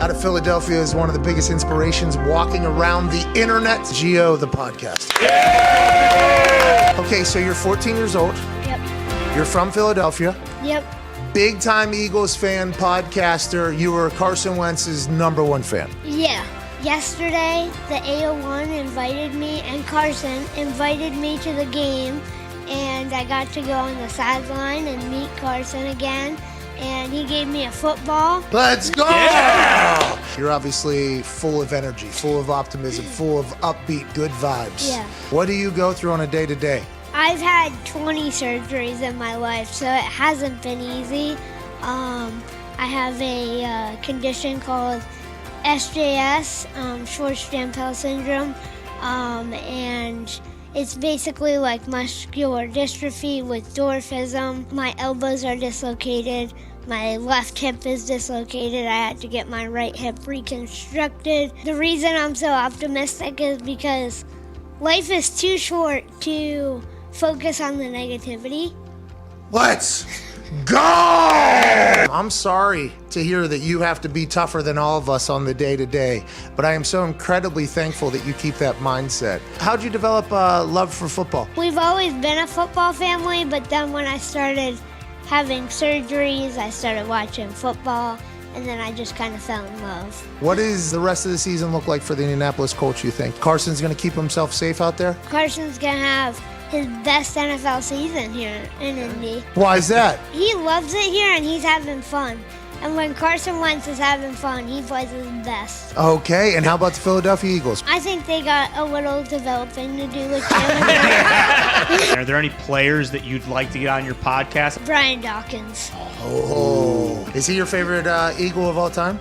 Out of Philadelphia is one of the biggest inspirations walking around the internet. Gio, the podcast. Okay, so you're 14 years old. Yep. You're from Philadelphia. Yep. Big time Eagles fan, podcaster. You were Carson Wentz's #1 fan. Yeah. Yesterday, the AO1 invited me, and Carson invited me to the game, and I got to go on the sideline and meet Carson again, and he gave me a football. Let's go! You're obviously full of energy, full of optimism, full of upbeat, good vibes. Yeah. What do you go through on a day-to-day? I've had 20 surgeries in my life, so it hasn't been easy. I have a condition called SJS, short stem cell syndrome, and it's basically like muscular dystrophy with dwarfism. My elbows are dislocated. My left hip is dislocated. I had to get my right hip reconstructed. The reason I'm so optimistic is because life is too short to focus on the negativity. Let's Go! I'm sorry to hear that you have to be tougher than all of us on the day-to-day, but I am so incredibly thankful that you keep that mindset. How'd you develop a love for football? We've always been a football family, but then when I started having surgeries, I started watching football, and then I just kind of fell in love. What does the rest of the season look like for the Indianapolis Colts, you think? Carson's going to keep himself safe out there? Carson's going to have his best NFL season here in Indy. Why is that? He loves it here, and he's having fun. And when Carson Wentz is having fun, he plays his best. Okay, and how about the Philadelphia Eagles? I think they got a little developing to do with him. Are there any players that you'd like to get on your podcast? Brian Dawkins. Oh. Is he your favorite Eagle of all time?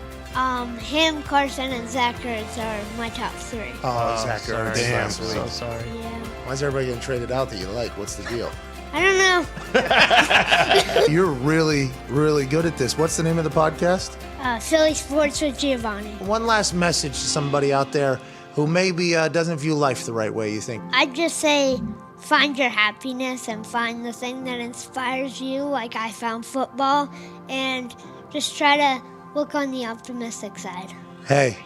Him, Carson, and Zach Ertz are my top three. Oh, Zach Ertz. Damn, Last week. So sorry. Yeah. Why's everybody getting traded out that you like? What's the deal? I don't know. You're really, really good at this. What's the name of the podcast? Philly Sports with Giovanni. One last message to somebody out there who maybe doesn't view life the right way, you think. I'd just say find your happiness and find the thing that inspires you, like I found football, and just try to look on the optimistic side. Hey,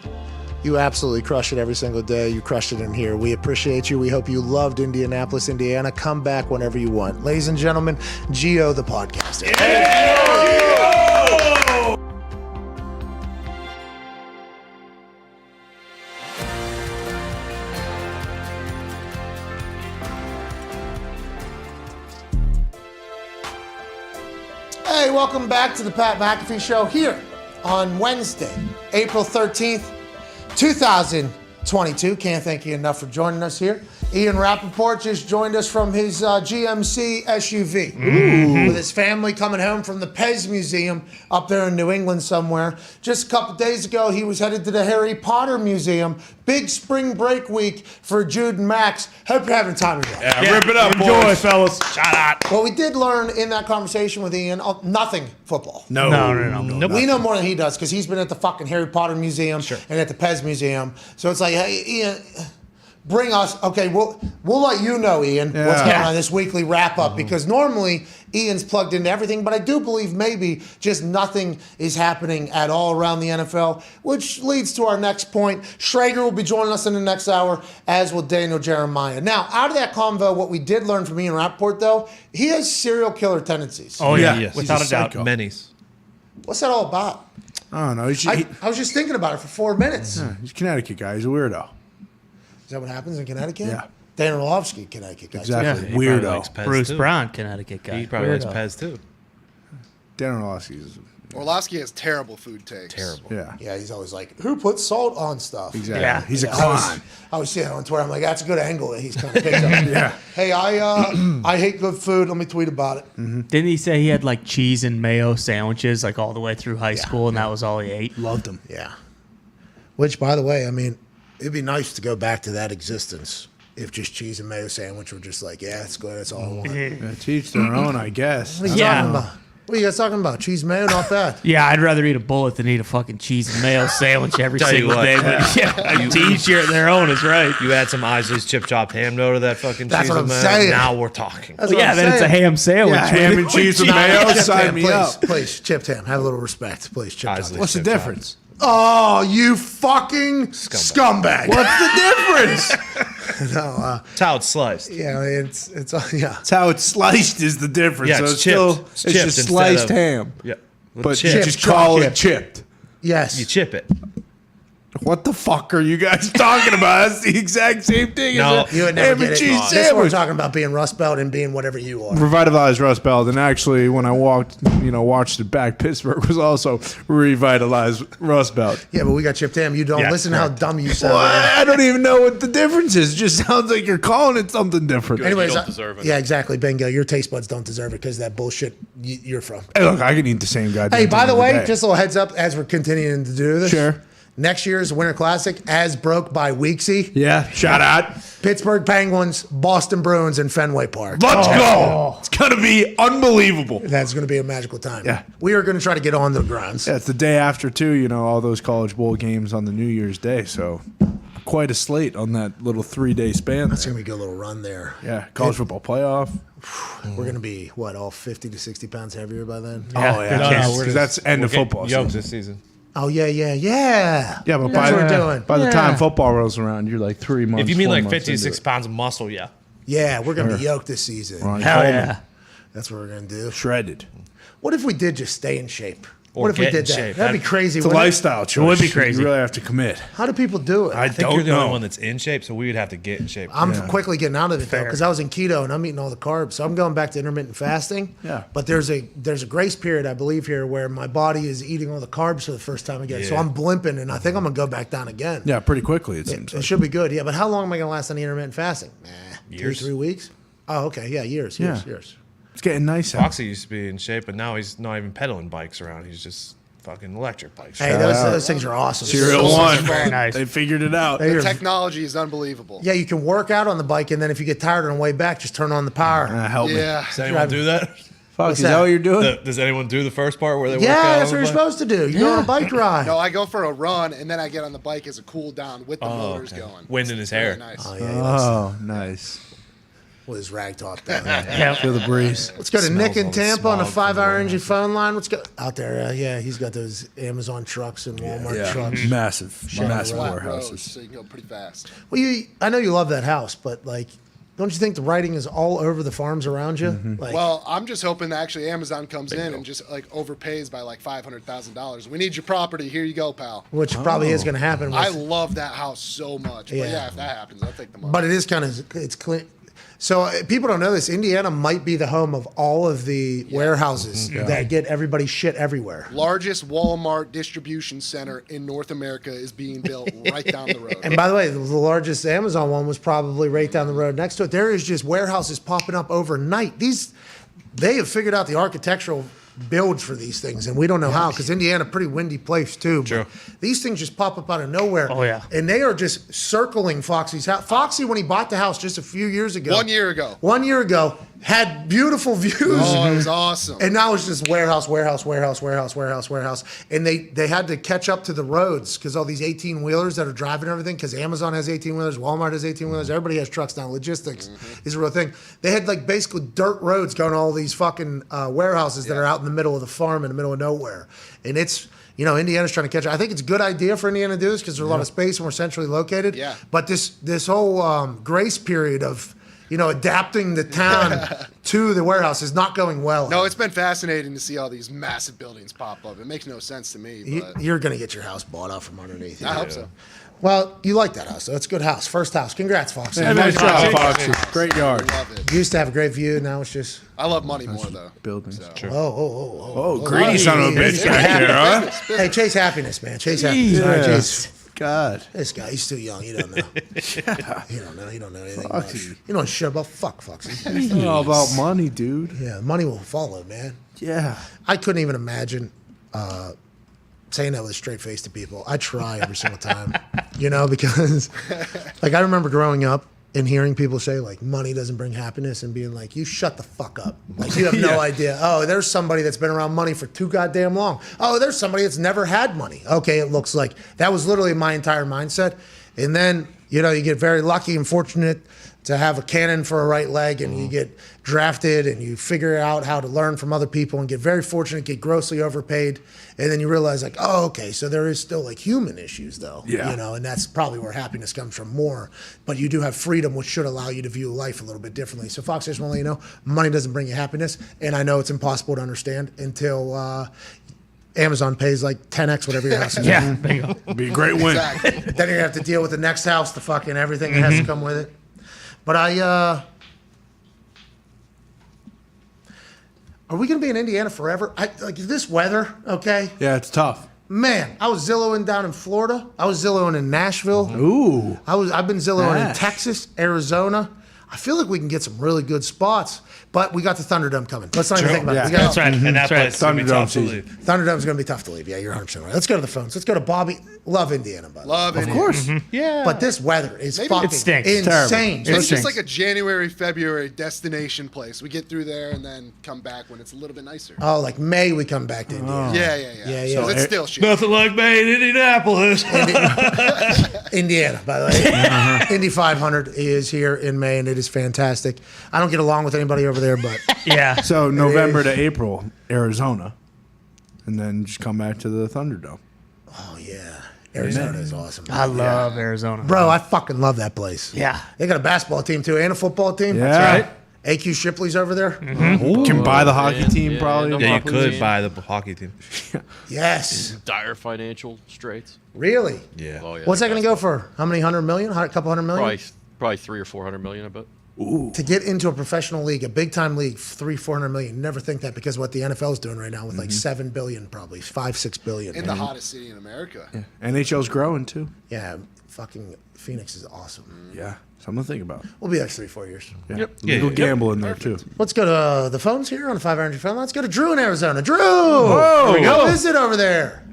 you absolutely crush it every single day. You crushed it in here. We appreciate you. We hope you loved Indianapolis, Indiana. Come back whenever you want. Ladies and gentlemen, Gio the podcaster. Hey, welcome back to the Pat McAfee Show here on Wednesday, April 13th, 2022. Can't thank you enough for joining us here. Ian Rapoport just joined us from his GMC SUV with his family coming home from the Pez Museum up there in New England somewhere. Just a couple days ago, he was headed to the Harry Potter Museum. Big spring break week for Jude and Max. Hope you're having time today. Yeah, rip it up, enjoy, boys. fellas. Shout out. Well, we did learn in that conversation with Ian, nothing football. No. Nope. We know more than he does because he's been at the fucking Harry Potter Museum and at the Pez Museum. So it's like, hey, Ian, bring us. Okay, we'll let you know, Ian, what's going on this weekly wrap up because normally Ian's plugged into everything, but I do believe maybe just nothing is happening at all around the NFL, which leads to our next point. Schrager will be joining us in the next hour, as will Daniel Jeremiah. Now, out of that convo, what we did learn from Ian Rapoport, though, he has serial killer tendencies. Oh, yeah. Yes. Without a doubt. Many's. What's that all about? I don't know. I was just thinking about it for 4 minutes. He's a Connecticut guy. He's a weirdo. Is that what happens in Connecticut? Yeah. Dan Orlovsky, Connecticut guy. Exactly. He probably Weirdo. likes Pez, Bruce too. Brown, Connecticut guy. He probably Weirdo. likes Pez too. Dan Orlovsky's Orlovsky has terrible food takes. Terrible. yeah. Yeah, he's always like, who puts salt on stuff? Exactly. Yeah. He's a Yeah, con. I was seeing it on Twitter. I'm like, that's a good angle that he's kind of picked up. Yeah. Hey, I hate good food. Let me tweet about it. Didn't he say he had like cheese and mayo sandwiches like all the way through high school and that was all he ate? Loved him. Yeah. Which, by the way, I mean, it'd be nice to go back to that existence if just cheese and mayo sandwich were just like, yeah, it's good. That's all I want. Yeah, to each their own, I guess. What are you talking about? What are you guys talking about? Cheese and mayo, not bad. Yeah, I'd rather eat a bullet than eat a fucking cheese and mayo sandwich every Tell you single what, day. But yeah, to each their own is right. You add some Isley's chip chopped ham dough to that fucking That's cheese what and I'm mayo. saying. Now we're talking. That's what Yeah, I'm then it's a saying. ham sandwich. Yeah, ham and cheese with mayo. Chipped Sign ham, me please, up. please, chipped ham. Have a little respect, please. Chipped ham. Isley's What's the chip difference? Oh, you fucking scumbag! What's the difference? No, That's how it's sliced. yeah, it's yeah. It's how it's sliced is the difference. Yeah, so it's it's still chipped. It's it's chipped just instead sliced of- ham. Yeah. But chip. you just call it chipped. Yes. You chip it. What the fuck are you guys talking about? That's the exact same thing No, as a You would never ham get and it. cheese This we're sandwich. talking about being Rust Belt and being whatever you are. Revitalized Rust Belt, and actually, when I watched it back, Pittsburgh was also revitalized Rust Belt. Yeah, but we got chipped ham. You don't. Yeah, Listen how dumb you sound. Well, I don't even know what the difference is. It just sounds like you're calling it something different. Anyways, You don't deserve it. yeah, exactly, bingo. Your taste buds don't deserve it because of that bullshit you're from. Hey, look, I can eat the same goddamn Hey, by thing the every way, day. just a little heads up as we're continuing to do this. Sure. Next year's Winter Classic, as broke by Weeksy, Yeah, shout out. Pittsburgh Penguins, Boston Bruins, and Fenway Park. Let's go. It's going to be unbelievable. That's going to be a magical time. Yeah. We are going to try to get on the grounds. Yeah, it's the day after, too, all those college bowl games on the New Year's Day. So quite a slate on that little 3-day span. That's there. going to be a good little run there. Yeah, college football playoff. We're going to be, all 50 to 60 pounds heavier by then? Oh, yeah. Because that's end of football yoked season. this season. Oh, yeah. Yeah, but That's what we're doing. by the time football rolls around, you're like 3 months. If you mean 4 like months 56 into pounds of muscle, yeah. Yeah, we're going to be yoked this season. Ronnie Hell Coleman, yeah. That's what we're going to do. shredded. What if we did just stay in shape? Or What if we get in did that? shape. That'd be crazy. It's a wouldn't it? lifestyle choice. would be crazy. You really have to commit. How do people do it? I I think don't you're the know. only one that's in shape, so we would have to get in shape. I'm quickly getting out of it though, Fair. because I was in keto and I'm eating all the carbs, so I'm going back to intermittent fasting. Yeah. But there's a grace period, I believe, here where my body is eating all the carbs for the first time again. So Yeah. I'm blimping, and I think I'm gonna go back down again. Yeah, pretty quickly, it seems It like. should be good. Yeah, but how long am I gonna last on the intermittent fasting? Years. 2-3 weeks. Oh, okay. Yeah, years. Yeah. Years. It's getting nice out. Foxy used to be in shape, but now he's not even pedaling bikes around. He's just fucking electric bikes. Hey, those things are awesome. Serial So one. Very nice. They figured it out. Hey, The you're- technology is unbelievable. Yeah, you can work out on the bike, and then if you get tired on the way back, just turn on the power. Help me. Yeah. Does anyone do that? Fuck, What's is that that? what you're doing? Does anyone do the first part where they work out? Yeah, that's on what you're the bike? supposed to do. You go on a bike ride. No, I go for a run and then I get on the bike as a cool down with the motors okay. going. Wind in his Very hair. Nice. Oh, yeah, he likes Oh, nice. with his rag top down. Feel the breeze. Let's go to Smells Nick in all the Tampa on a smog from 5-hour the engine phone line. Let's go out there. Yeah, he's got those Amazon trucks and Walmart trucks. Massive Massive Flat roads, warehouses. so you can go pretty fast. Well, I know you love that house, but like, don't you think the writing is all over the farms around you? Like, Well, I'm just hoping that actually Amazon comes in and just like overpays by like $500,000. We need your property. Here you go, pal. which probably is going to happen. I With, love that house so much. But Yeah. yeah, if that happens, I'll take the money. but it is kind of it's clean. So people don't know this. Indiana might be the home of all of the warehouses that get everybody's shit everywhere. Largest Walmart distribution center in North America is being built right down the road. And by the way, the largest Amazon one was probably right down the road next to it. There is just warehouses popping up overnight. They have figured out the architectural builds for these things, and we don't know how, because Indiana, pretty windy place too. But True. these things just pop up out of nowhere. Oh, yeah. And they are just circling Foxy's house. Foxy, when he bought the house just a few years ago. 1 year ago. 1 year ago, had beautiful views. Oh, it was awesome. And now it's just warehouse. And they had to catch up to the roads because all these 18-wheelers that are driving everything, because Amazon has 18-wheelers, Walmart has 18-wheelers, everybody has trucks now. Logistics is a real thing. They had like basically dirt roads going to all these fucking warehouses that are out in the middle of the farm in the middle of nowhere. And it's, Indiana's trying to catch up. I think it's a good idea for Indiana to do this because there's a lot of space and we're centrally located. Yeah. But this whole grace period of adapting the town to the warehouse is not going well. No, it's been fascinating to see all these massive buildings pop up. It makes no sense to me, but You're going to get your house bought out from underneath you. I hope so. Well, you like that house, so it's a good house. First house. Congrats, Foxy. Yeah, nice job, Foxy. Great yard. Love it. You used to have a great view, now it's just... I love money more, though. Buildings. So. Oh, Greedy son of a bitch back there, huh? Hey, chase happiness, man. Chase happiness. All right, chase. God. This guy, he's too young. You don't know. You don't know anything much. Foxy. You don't shit about fuck, Foxy. It's not all about money, dude. Yeah, money will follow, man. Yeah. I couldn't even imagine saying that with a straight face to people. I try every single time, because like I remember growing up and hearing people say like money doesn't bring happiness and being like, you shut the fuck up. Like you have no idea. Oh, there's somebody that's been around money for too goddamn long. Oh, there's somebody that's never had money. Okay, it looks like that was literally my entire mindset. And then, you get very lucky and fortunate to have a cannon for a right leg and you get drafted and you figure out how to learn from other people and get very fortunate, get grossly overpaid. And then you realize like, oh, okay, so there is still like human issues though, and that's probably where happiness comes from more. But you do have freedom, which should allow you to view life a little bit differently. So Fox, I just want to let you know, money doesn't bring you happiness. And I know it's impossible to understand until Amazon pays like 10x whatever your house is. Yeah, bingo. It'd be a great win. Exactly. Then you're gonna have to deal with the next house, the fucking everything that has to come with it. But are we gonna be in Indiana forever? Like this weather, okay? Yeah, it's tough. Man, I was Zillowing down in Florida. I was Zillowing in Nashville. Ooh. I've been Zillowing in Nash. Texas, Arizona. I feel like we can get some really good spots. But we got the Thunderdome coming. Let's not even think about it. We got That's right. And that place is going to be Thunderdome tough to season. leave. Thunderdome's going to be tough to leave. Yeah, you're 100% right. Let's go to the phones. Let's go to Bobby. Love Indiana, by the way. Love it. Of course. Yeah. But this weather is Maybe fucking it stinks. insane. Terrible. It's just like a January, February destination place. We get through there and then come back when it's a little bit nicer. Oh, like May we come back to Indiana. Yeah. So it's still shit. Nothing like May in Indianapolis. Indiana, by the way. Indy 500 is here in May, and It is fantastic. I don't get along with anybody over there, but Yeah. So November to April, Arizona, and then just come back to the Thunderdome. oh yeah, Arizona is awesome. I love Arizona. Bro, I fucking love that place. Yeah. They got a basketball team too and a football team. Yeah. That's right. AQ Shipley's over there. Can buy the hockey team probably. Yeah, you could buy the hockey team. Yes. Dire financial straits. Really? Yeah. Oh, yeah. What's that going to go for? How many $100 million? A couple $100 million? Probably 300 or 400 million, I bet. To get into a professional league, a big time league, $400 million. You never think that because of what the NFL is doing right now with like $7 billion, probably $5-6 billion. In the hottest city in America. Yeah. NHL's growing too. Yeah, fucking Phoenix is awesome. Yeah, something to think about. We'll be there 3-4 years. Yeah. Yep. Legal Yeah. gamble in there too. Let's go to the phones here on the 5 Energy phone. Let's go to Drew in Arizona. Drew! Whoa! Here we go. Visit over there.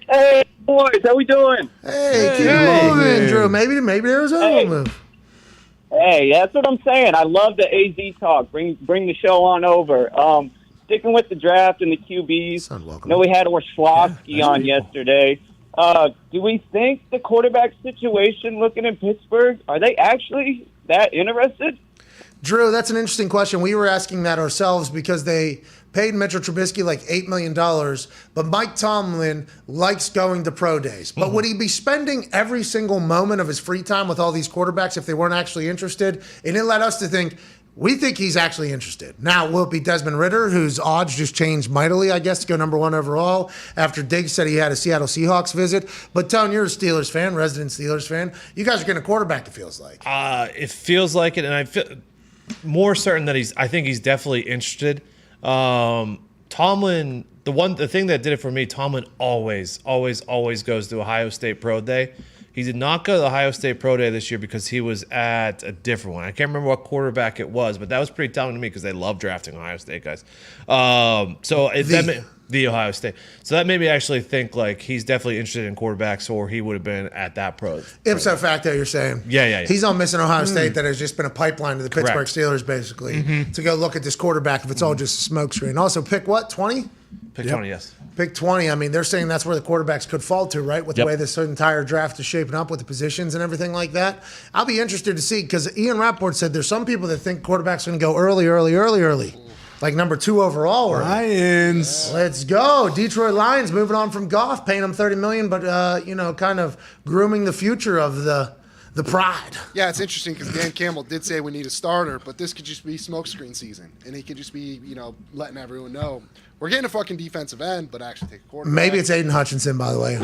Hey, boys, how we doing? Hey, keep moving, Drew. Maybe Arizona will move. Hey, that's what I'm saying. I love the AZ talk. Bring the show on over. Sticking with the draft and the QBs. Welcome. We had Orslowski on yesterday. Do we think the quarterback situation looking in Pittsburgh, are they actually that interested? Drew, that's an interesting question. We were asking that ourselves because they paid Mitchell Trubisky like $8 million, but Mike Tomlin likes going to pro days. But would he be spending every single moment of his free time with all these quarterbacks if they weren't actually interested? And it led us to think, we think he's actually interested. Now, will it be Desmond Ridder, whose odds just changed mightily, I guess, to go number 1 overall after Diggs said he had a Seattle Seahawks visit? But, Tone, you're a Steelers fan, resident Steelers fan. You guys are getting a quarterback, it feels like. It feels like it, and I feel more certain that I think he's definitely interested. Tomlin, the thing that did it for me, Tomlin always goes to Ohio State Pro Day. He did not go to the Ohio State Pro Day this year because he was at a different one. I can't remember what quarterback it was, but that was pretty telling to me because they love drafting Ohio State guys. The Ohio State. So that made me actually think like he's definitely interested in quarterbacks, or he would have been at that pro. Ipso facto, you're saying. Yeah. He's all missing Ohio State that has just been a pipeline to the Pittsburgh Steelers, basically, to go look at this quarterback if it's all just a smokescreen. Also, pick what, 20? Pick 20, yes. Pick 20. I mean, they're saying that's where the quarterbacks could fall to, right? With the way this entire draft is shaping up with the positions and everything like that. I'll be interested to see because Ian Rapoport said there's some people that think quarterbacks are going to go early. Like number 2 overall. Lions. Let's go. Detroit Lions moving on from Goff, paying him $30 million, but, kind of grooming the future of the pride. Yeah, it's interesting because Dan Campbell did say we need a starter, but this could just be smokescreen season. And he could just be, letting everyone know we're getting a fucking defensive end, but actually take a quarterback. Maybe it's Aiden Hutchinson, by the way.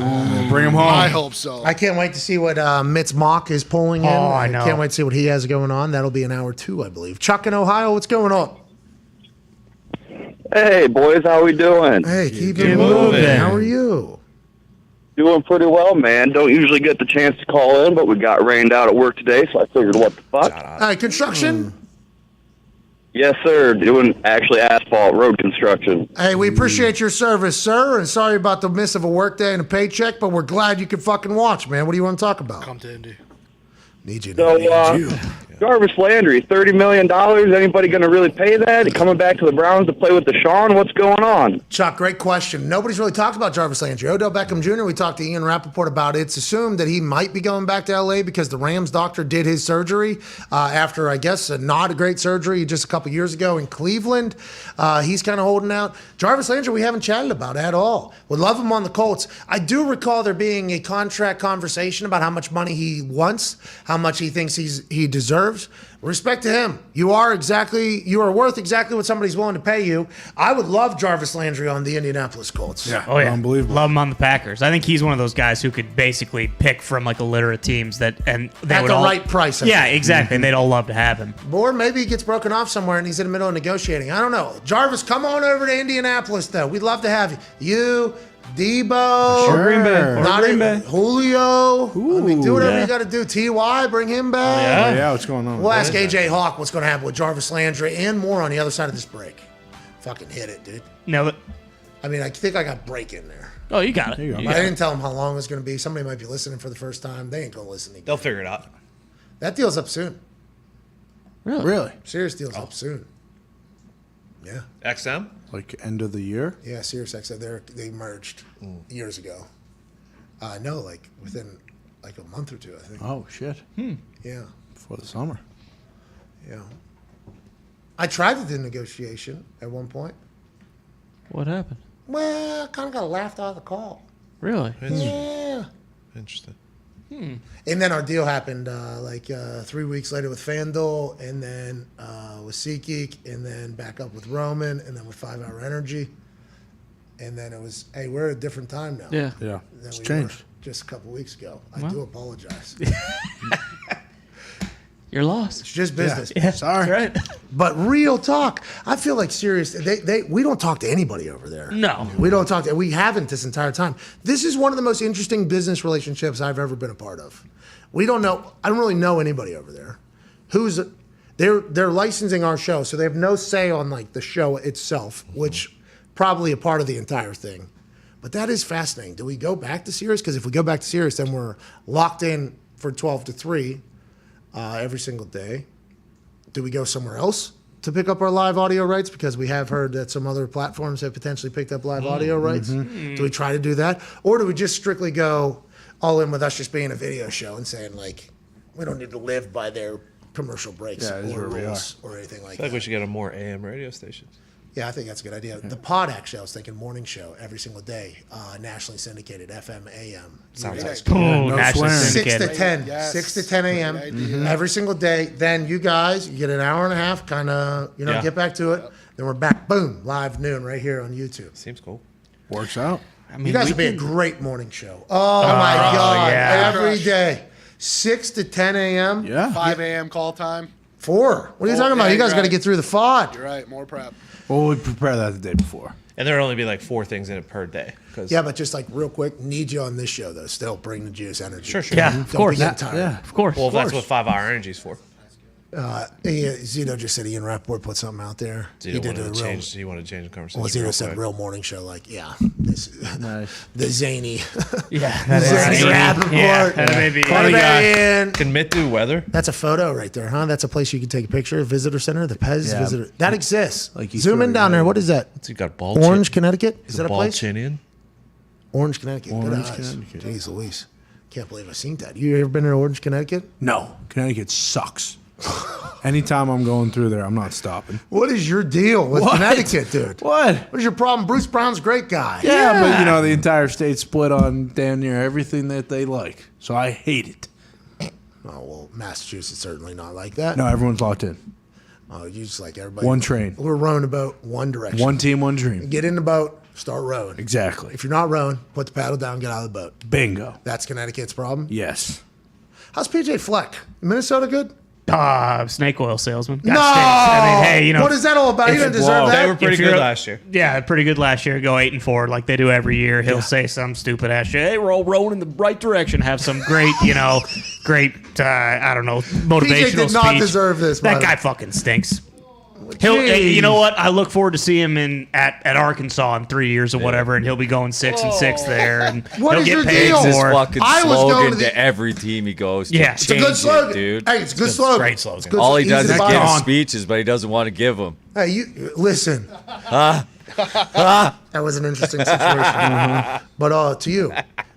Bring him home. I hope so. I can't wait to see what Mitz Mock is pulling in. I know. Can't wait to see what he has going on. That'll be in hour 2, I believe. Chuck in Ohio, what's going on? Hey, boys, how we doing? Hey, keep it moving. How are you? Doing pretty well, man. Don't usually get the chance to call in, but we got rained out at work today, so I figured what the fuck. All right, construction? Yes, sir. Doing actually asphalt road construction. Hey, we appreciate your service, sir, and sorry about the miss of a workday and a paycheck, but we're glad you could fucking watch, man. What do you want to talk about? Come to Indy. Need you. Jarvis Landry, $30 million. Anybody going to really pay that? Coming back to the Browns to play with Deshaun? What's going on? Chuck, great question. Nobody's really talked about Jarvis Landry. Odell Beckham Jr., we talked to Ian Rapoport about it. It's assumed that he might be going back to L.A. because the Rams doctor did his surgery after, I guess, not a great surgery just a couple years ago in Cleveland. He's kind of holding out. Jarvis Landry, we haven't chatted about at all. Would love him on the Colts. I do recall there being a contract conversation about how much money he wants, how much he thinks he deserves. Respect to him. You are worth exactly what somebody's willing to pay you. I would love Jarvis Landry on the Indianapolis Colts. Yeah. Oh, yeah. Unbelievable. Love him on the Packers. I think he's one of those guys who could basically pick from like a litter of teams and they at would the all, right price. Yeah, exactly. And they'd all love to have him. Or maybe he gets broken off somewhere and he's in the middle of negotiating. I don't know. Jarvis, come on over to Indianapolis, though. We'd love to have you. Debo, Or Green Bay. Julio. Do whatever you got to do. Ty, bring him back. Yeah, what's going on? We'll ask AJ Hawk what's going to happen with Jarvis Landry and more on the other side of this break. Fucking hit it, dude. No, I think I got break in there. Oh, you got it. You go. I didn't tell them how long it was going to be. Somebody might be listening for the first time. They ain't going to listen again. They'll figure it out. That deal's up soon. Really? Serious deal's up soon. Yeah. XM? Like end of the year? Yeah, SiriusXM. They merged years ago. No, like within like a month or two, I think. Oh shit. Yeah. Before the summer. Yeah. I tried to do negotiation at one point. What happened? Well, I kind of got laughed out of the call. Really? Yeah. Interesting. And then our deal happened 3 weeks later with FanDuel, and then with SeatGeek, and then back up with Roman, and then with 5 Hour Energy. And then it was, hey, we're at a different time now. Yeah. Than It's we changed. were just a couple weeks ago. I Well. do apologize. You're lost. It's just business. Yeah. Sorry. That's right. But real talk, I feel like serious. We don't talk to anybody over there. No. We don't talk to. We haven't this entire time. This is one of the most interesting business relationships I've ever been a part of. We don't know. I don't really know anybody over there. They're licensing our show, so they have no say on like the show itself, which probably a part of the entire thing. But that is fascinating. Do we go back to Sirius? Because if we go back to Sirius, then we're locked in for 12 to 3 every single day. Do we go somewhere else to pick up our live audio rights? Because we have heard that some other platforms have potentially picked up live audio rights. Do we try to do that? Or do we just strictly go all in with us just being a video show and saying, like, we don't need to live by their commercial breaks Yeah, it is or where we rules or anything like I feel like that? we should get a more AM radio stations. Yeah, I think that's a good idea. The pod, actually, I was thinking morning show every single day, nationally syndicated, FM, AM. Sounds nice. Oh, No nationally swearing. 6 syndicated. to 10. Yes. 6 to 10 a.m. Good idea. every single day. Then you guys, you get an hour and a half, kind of, Yeah. get back to it. Then we're back, boom, live noon right here on YouTube. Seems cool. Works out. I mean, You guys we would be a can- great morning show. Oh, my God. yeah. Every day. 6 to 10 a.m. Yeah. 5 a.m. call time. 4. What are you Four, talking about? yeah, You guys you're got to right. get through the FOD. You're right. More prep. Well, we prepare that the day before. And there'll only be like 4 things in it per day. Yeah, but just like real quick, need you on this show, though. Still bring the juice energy. Sure. Yeah, Don't of course. be getting tired. Yeah. Of course. Well, of that's course. what 5 Hour Energy's for. Zito just said Ian Rapoport put something out there. So you wanted to change the conversation. Well, Zito real said quick. real morning show, like, yeah, this Nice. the zany. Yeah, that is Zany zany. Rapoport. Yeah, that may be- Funny man. Can Mitt do weather? That's a photo right there, huh? That's a place you can take a picture. Visitor Center, the Pez Yeah. Visitor. That exists. Like you Zoom in threw it down there. in. What is that? What's he got? Ball Orange, chin? Connecticut? Is that a ball place? Chinian? Orange, Connecticut. Good Orange, eyes. Connecticut. Jeez Louise. Can't believe I've seen that. You ever been to Orange, Connecticut? No, Connecticut sucks. Anytime I'm going through there, I'm not stopping. What is your deal with What? Connecticut, dude? What? What is your problem? Bruce Brown's a great guy. Yeah, but the entire state's split on damn near everything that they like. So I hate it. Oh, well, Massachusetts certainly not like that. No, everyone's locked in. Oh, you just like everybody. One train. We're rowing a boat one direction. One team, one dream. Get in the boat, start rowing. Exactly. If you're not rowing, put the paddle down, get out of the boat. Bingo. That's Connecticut's problem. Yes. How's PJ Fleck? Minnesota good? Snake oil salesman. No! I mean, hey, what is that all about? He didn't deserve They that. were pretty If you're good a- last year. Yeah, pretty good last year. Go 8-4 like they do every year. He'll say some stupid ass shit. Hey, we're all rowing in the right direction. Have some great, great, I don't know, motivational PJ did not speech. deserve this. That by the guy way. fucking stinks. Hey, you know what? I look forward to see him at Arkansas in 3 years or whatever, and he'll be going 6-6 there, and What he'll is get your paid deal? His more. fucking I was going slogan to to, the- every team he goes to. Yeah. It's a good Change it, slogan. dude. Hey, it's a good slogan. Great slogan. It's good All he easy does to is buy. give speeches, but he doesn't want to give them. Hey, you listen. That was an interesting situation. But to you,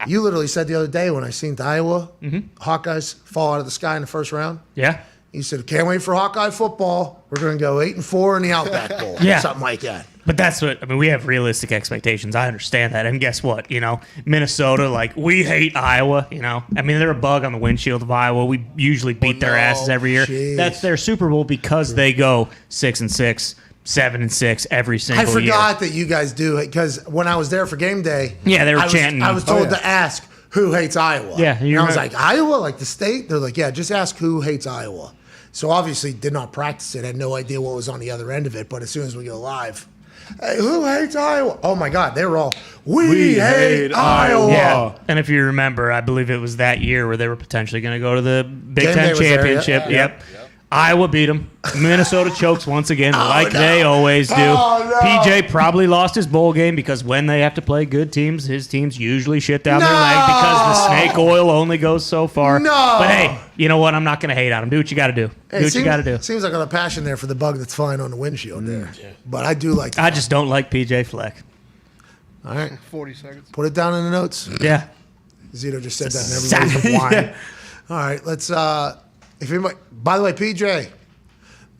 you literally said the other day when I seen the Iowa Hawkeyes fall out of the sky in the first round. Yeah. You said, "Can't wait for Hawkeye football. We're going to go 8-4 in the Outback Bowl." Yeah. Something like that. But that's what I mean. We have realistic expectations. I understand that. And guess what? Minnesota, like, we hate Iowa. I mean, they're a bug on the windshield of Iowa. We usually beat their asses every year. Jeez. That's their Super Bowl because they go 6-6, 7-6 every single I year. forgot that you guys do it because when I was there for game day, Yeah, they were I was, chanting. I was told to ask who hates Iowa. Yeah, and you I was remember- like, Iowa, like the state. They're like, yeah, just ask who hates Iowa. So obviously did not practice it. Had no idea what was on the other end of it. But as soon as we go live, hey, who hates Iowa? Oh my God, they were all, we hate Iowa. Yeah. And if you remember, I believe it was that year where they were potentially going to go to the Big Game day Ten was there, yeah. championship. Yeah. Yep. Iowa beat them. Minnesota chokes once again, like no. they always do. Oh, no. PJ probably lost his bowl game because when they have to play good teams, his teams usually shit down their No. leg because the snake oil only goes so far. No. But hey, you know what? I'm not going to hate on him. Do what you got to do. Hey, Do what you got to do. Seems like I got a passion there for the bug that's flying on the windshield there. But I do like. I just don't like PJ Fleck. All right, 40 seconds. put it down in the notes. Yeah. Zito just said that, and everybody's whine. All right, let's. If anybody, by the way, PJ,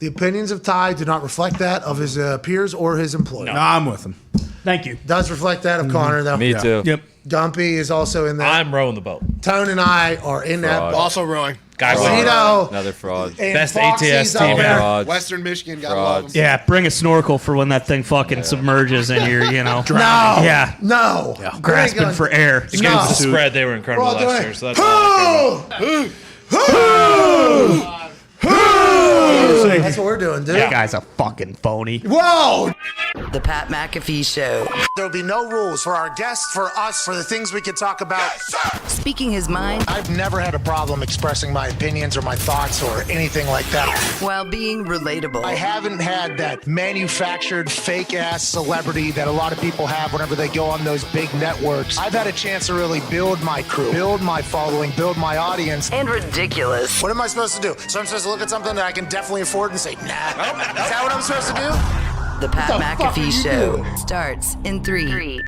The opinions of Ty do not reflect that of his peers or his employer. No, I'm with him. Thank you. Does reflect that of Connor, though. Me too. Yep. Dumpy is also in that. I'm rowing the boat. Tone and I are in that Fraud. boat. Also rowing. Guy Zito. Another fraud. And Best Foxy's ATS up team there. ever. Fraud. Western Michigan got Fraud. love. Yeah, bring a snorkel for when that thing fucking submerges and you're, No. Yeah. No. Grasping for air. Against No. the spread, they were incredible We're all last doing year. it. So that's all I care about. That's what we're doing, dude. That guy's a fucking phony. Whoa! The Pat McAfee Show. There'll be no rules for our guests, for us, for the things we can talk about. Speaking his mind I've never had a problem expressing my opinions or my thoughts or anything like that. while being relatable. I haven't had that manufactured fake-ass celebrity that a lot of people have whenever they go on those big networks. I've had a chance to really build my crew, build my following, build my audience. And ridiculous. What am I supposed to do? So I'm supposed to look at something that I can definitely afford and say, nah. Is that what I'm supposed to do? The Pat What the fuck are McAfee you Show doing? starts in 3,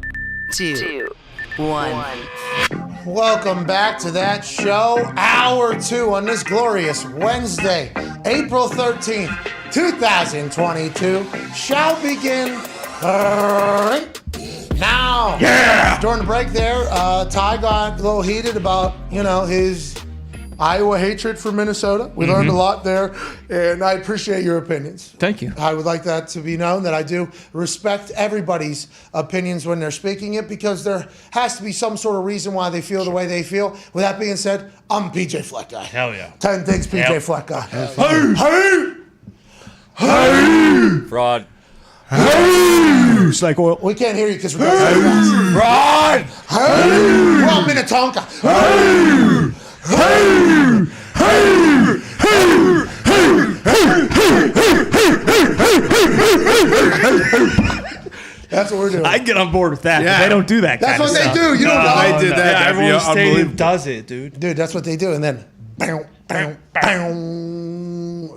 2, 1. Welcome back to that show. Hour 2 on this glorious Wednesday, April 13th, 2022, shall begin right now. Yeah! During the break there, Ty got a little heated about, his Iowa hatred for Minnesota. We learned a lot there, and I appreciate your opinions. Thank you. I would like that to be known that I do respect everybody's opinions when they're speaking it, because there has to be some sort of reason why they feel the way they feel. With that being said, I'm a PJ Fleck guy. Hell yeah. 10 things PJ Yep. Fleck guy. Fraud. It's like oil. We can't hear you because we're going so fast. We're all Minnetonka. That's what we're doing. I get on board with that. 'Cause Yeah. They don't do that. That's kind what of they stuff. do. You don't know. They did that. Yeah, That'd be everyone in the stadium unbelievable. does it, dude. Dude, that's what they do. And then, bow, bow, bow.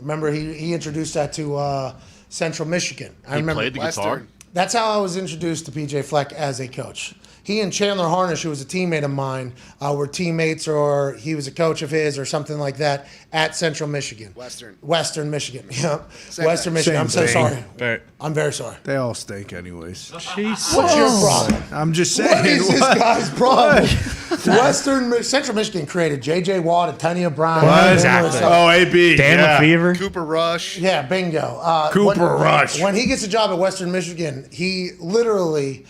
Remember, he introduced that to Central Michigan. I remember. Played the guitar. Western. That's how I was introduced to PJ Fleck as a coach. He and Chandler Harnish, who was a teammate of mine, were teammates, or he was a coach of his or something like that at Central Michigan. Western Michigan. Yeah. Western Michigan. I'm so thing. sorry. Very- I'm very sorry. They all stink anyways. What's your problem? I'm just saying. What is this guy's problem? Central Michigan created J.J. Watt and Tanya Brown. Exactly. Oh, AB. Dan yeah. Lefevre. Cooper Rush. Yeah, bingo. Cooper Rush. When he gets a job at Western Michigan, he literally,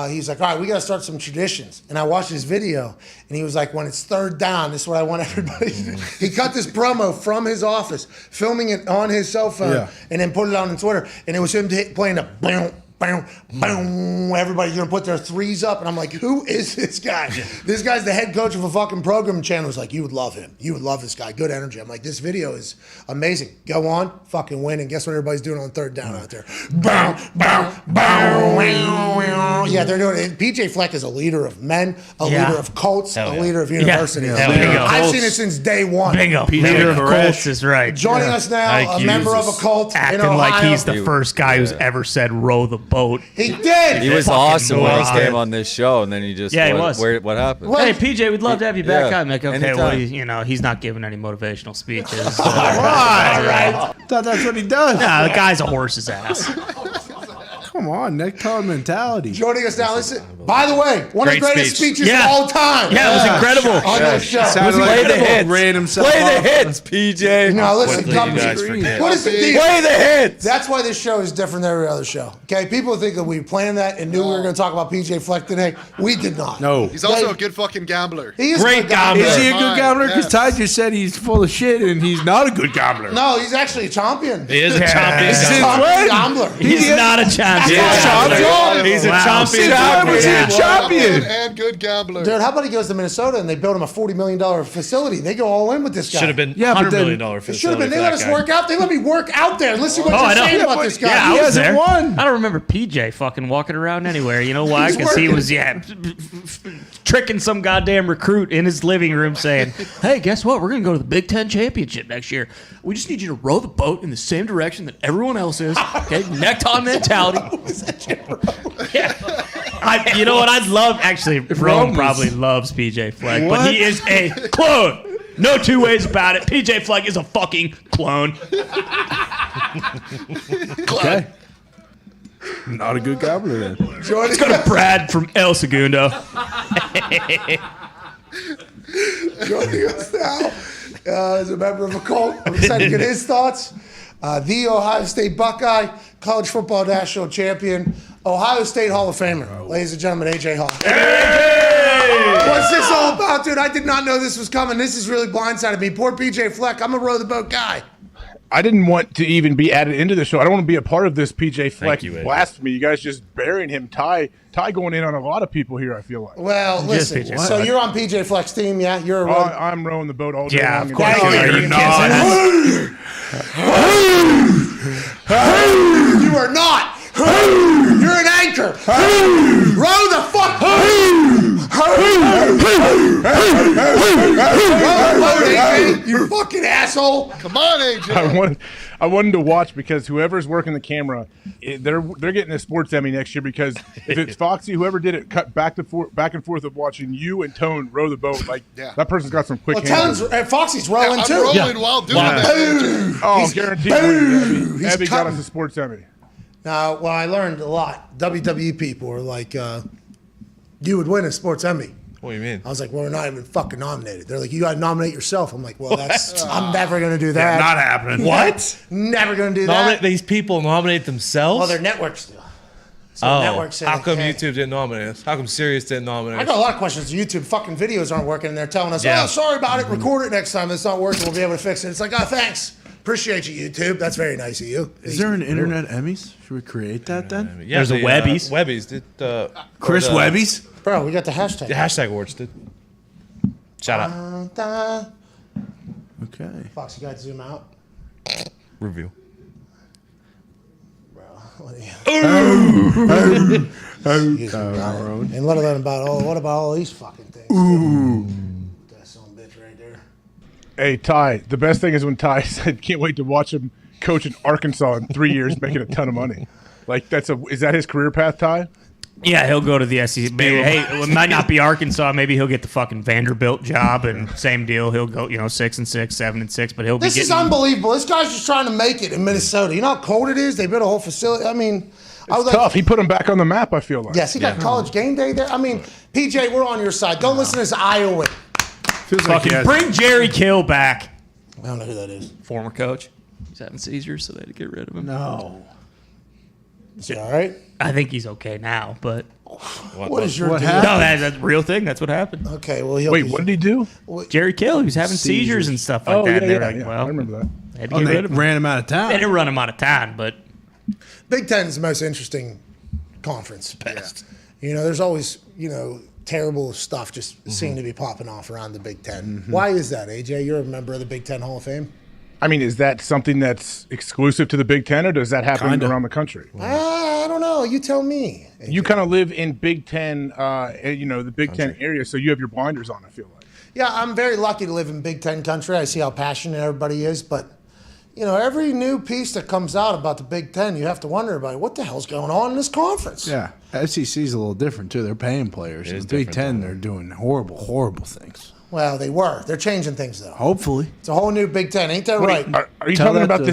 he's like, all right, we got to start some traditions. And I watched his video, and he was like, when it's third down, this is what I want everybody to do. He cut this promo from his office, filming it on his cell phone, and then put it on Twitter. And it was him playing a boom, boom, boom. Everybody's going to put their threes up. And I'm like, who is this guy? This guy's the head coach of a fucking program channel. He's like, you would love him. You would love this guy. Good energy. I'm like, this video is amazing. Go on, fucking win. And guess what everybody's doing on third down out there? Bow, bow, bow. Yeah, they're doing it. PJ Fleck is a leader of men, a leader of cults, a leader of universities. Bingo. I've seen it since day one. Bingo. Leader of cults is right. Joining us now, a member of a cult Acting in Ohio. like he's the first guy who's ever said row the boat. He did. He was Fucking awesome when he moron. came on this show, and then he just Yeah, he was. What happened? Well, Hey, PJ, we'd love to have you back Yeah, on. Like, okay, anytime. well, he's not giving any motivational speeches. Right. Thought that's what he does. Nah, the guy's a horse's ass. Come on, necktie mentality. Joining us now, listen. By the way, one of the Great greatest speech. speeches of all time. Yeah, it was incredible. On this show. Sounded Play like the he hits. ran himself Play the off. hits, PJ. No, listen, Quickly, come you guys to forget. What is the deal? Play the hits. That's why this show is different than every other show. Okay, people think that we planned that and knew we were going to talk about PJ Fleck today. We did not. No. He's also a good fucking gambler. He is Great a good gambler. Is he a good Fine, gambler? Because yes. Ty just said he's full of shit and he's not a good gambler. No, he's actually a champion. He is a champion. He's a Since champion when? gambler. He's not a champion. He's a Wow. champion. Since when was he a champion? And good gambler. Dude, how about he goes to Minnesota and they build him a $40 million facility? They go all in with this guy. Should have been Yeah, but $100 then- million It facility. should have been. They for let that us guy. work out. They let me work out there. Listen to what Oh, I you're know. saying Yeah, about but- this guy. Yeah, I He was hasn't there. won. I don't remember PJ fucking walking around anywhere. You know why? Because he was tricking some goddamn recruit in his living room saying, "Hey, guess what? We're gonna go to the Big Ten championship next year. We just need you to row the boat in the same direction that everyone else is. Okay, neck-on mentality." Yeah. You know what? I'd love actually. Rome probably loves PJ Fleck, but he is a clone. No two ways about it. PJ Fleck is a fucking clone. Okay. Not a good gobbler then. Let's go to Brad from El Segundo. Joining us now as a member of a cult. I'm excited to get his thoughts. The Ohio State Buckeye, college football national champion, Ohio State Hall of Famer. Ladies and gentlemen, AJ Hall. Hey! What's this all about, dude? I did not know this was coming. This has really blindsided me. Poor PJ Fleck. I'm a row the boat guy. I didn't want to even be added into the show. I don't want to be a part of this PJ Fleck blasphemy. You guys just burying him. Ty going in on a lot of people here, I feel like. Well, listen. So you're on PJ Fleck's team, yeah? You're I'm rowing the boat all day long. Yeah, of course you're not. You are not. You're an anchor. Row the fuck. You fucking asshole. Come on, AJ. I wanted to watch because whoever's working the camera, they're getting a sports Emmy next year because if it's Foxy, whoever did it, cut back and forth of watching you and Tone row the boat. Like that person's got some quick. Well, Foxy's rolling too. I'm rolling while doing that. Oh, guaranteed. Abby got us a sports Emmy. Well, I learned a lot. WWE people were like, you would win a sports Emmy. What do you mean? I was like, well, we're not even fucking nominated. They're like, you got to nominate yourself. I'm like, well, I'm never going to do that. Yeah, not happening. What? Never going to do that. These people nominate themselves? Well, their networks do. So networks how come YouTube didn't nominate us? How come Sirius didn't nominate us? I got a lot of questions. YouTube fucking videos aren't working, and they're telling us, Yeah. oh, sorry about it. Record it next time. It's not working. We'll be able to fix it. It's like, oh, thanks. Appreciate you, YouTube. That's very nice of you. Is there an Internet Emmys? Should we create that then? Yeah, There's a Webbies. Webbies. Chris Webbies? Bro, we got the hashtag. The hashtag awards, dude. Shout out. Okay. Fox, you got to zoom out. Review. Bro, what are you? And let alone what about all these fucking things? Ooh. That's some bitch right there. Hey, Ty, the best thing is when Ty said, can't wait to watch him coach in Arkansas in 3 years, making a ton of money. Like, is that his career path, Ty? Yeah, he'll go to the SEC. Maybe, it might not be Arkansas. Maybe he'll get the fucking Vanderbilt job, and same deal. He'll go, 6-6, 7-6, but he'll be. This is unbelievable. This guy's just trying to make it in Minnesota. You know how cold it is? They built a whole facility. I mean, It's tough. He put him back on the map, I feel like. Yes, he got college game day there. I mean, PJ, we're on your side. Don't listen to this Iowa. Fucking bring Jerry Kill back. I don't know who that is. Former coach. He's having seizures, so they had to get rid of him. No. Is he all right? I think he's okay now, but What is your no, deal? that's a real thing. That's what happened. Okay, well, Wait, what did he do? Jerry Kill, he was having seizures and stuff like that. And they were like, well, I remember that. they had to get rid of him. Ran him out of town. They didn't run him out of town, but Big Ten is the most interesting conference. Best. There's always, terrible stuff just seem to be popping off around the Big Ten. Why is that, AJ? You're a member of the Big Ten Hall of Fame. I mean, is that something that's exclusive to the Big Ten, or does that happen around the country? I don't know. You tell me. AJ. You kind of live in Big Ten, the Big Ten area, so you have your blinders on, I feel like. Yeah, I'm very lucky to live in Big Ten country. I see how passionate everybody is, but every new piece that comes out about the Big Ten, you have to wonder about what the hell's going on in this conference. Yeah, SEC's a little different too. They're paying players. In the Big Ten, they're doing horrible, horrible things. Well, they were. They're changing things though. Hopefully, it's a whole new Big Ten. Ain't that right? Are you talking about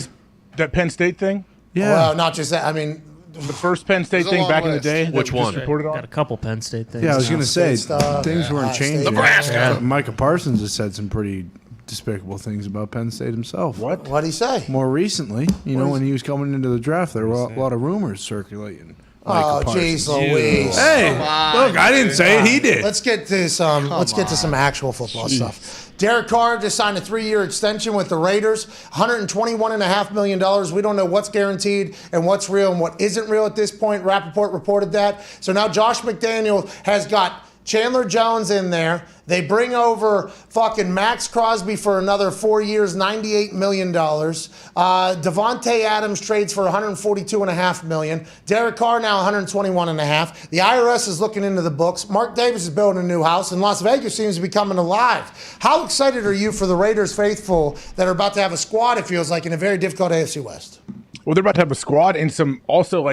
that Penn State thing? Yeah. Well, not just that. I mean, the first Penn State thing back in the day. Which one? Reported on? got a couple Penn State things. Yeah, I was going to say stuff, things weren't changing. Nebraska. Micah Parsons has said some pretty despicable things about Penn State himself. What'd he say? More recently, when he was coming into the draft, there were a lot of rumors circulating. Oh, jeez Louise. Hey, look, I didn't say it. He did. Let's get to some. Get to some actual football stuff. Derek Carr just signed a 3-year extension with the Raiders, $121.5 million. We don't know what's guaranteed and what's real and what isn't real at this point. Rapoport reported that. So now Josh McDaniel has got Chandler Jones in there. They bring over fucking Max Crosby for another 4 years, $98 million. Devontae Adams trades for $142.5 million. Derek Carr now $121.5. The IRS is looking into the books. Mark Davis is building a new house, and Las Vegas seems to be coming alive. How excited are you for the Raiders faithful that are about to have a squad, it feels like, in a very difficult AFC West? Well, they're about to have a squad and some also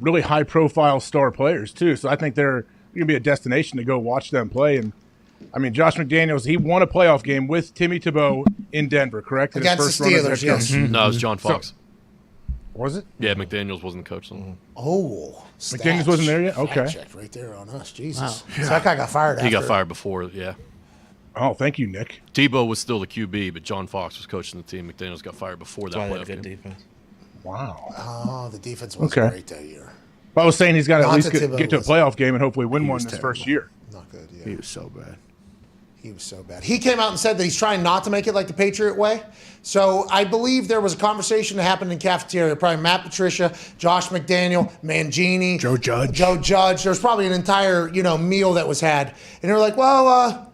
really high-profile star players too. So I think they're going to be a destination to go watch them play. And I mean, Josh McDaniels, he won a playoff game with Timmy Tebow in Denver, correct? In his Against the first run as Steelers, head coach. yes. No, it was John Fox. Was it? Yeah, McDaniels wasn't the coach. Then. Oh, McDaniels wasn't there yet? Okay. Checked right there on us. Jesus. So that guy got fired He got after. fired before, yeah. Oh, thank you, Nick. Tebow was still the QB, but John Fox was coaching the team. McDaniels got fired before that playoff game. Defense. Wow. Oh, the defense was Okay. great that year. But I was saying he's got to at Not least that get Tebow to a was- playoff game and hopefully win He one was this terrible. first year. Not good, yeah. He was so bad. He was so bad. He came out and said that he's trying not to make it like the Patriot way. So I believe there was a conversation that happened in cafeteria. Probably Matt Patricia, Josh McDaniel, Mangini, Joe Judge. Joe Judge. There was probably an entire meal that was had, and they were like, "Well,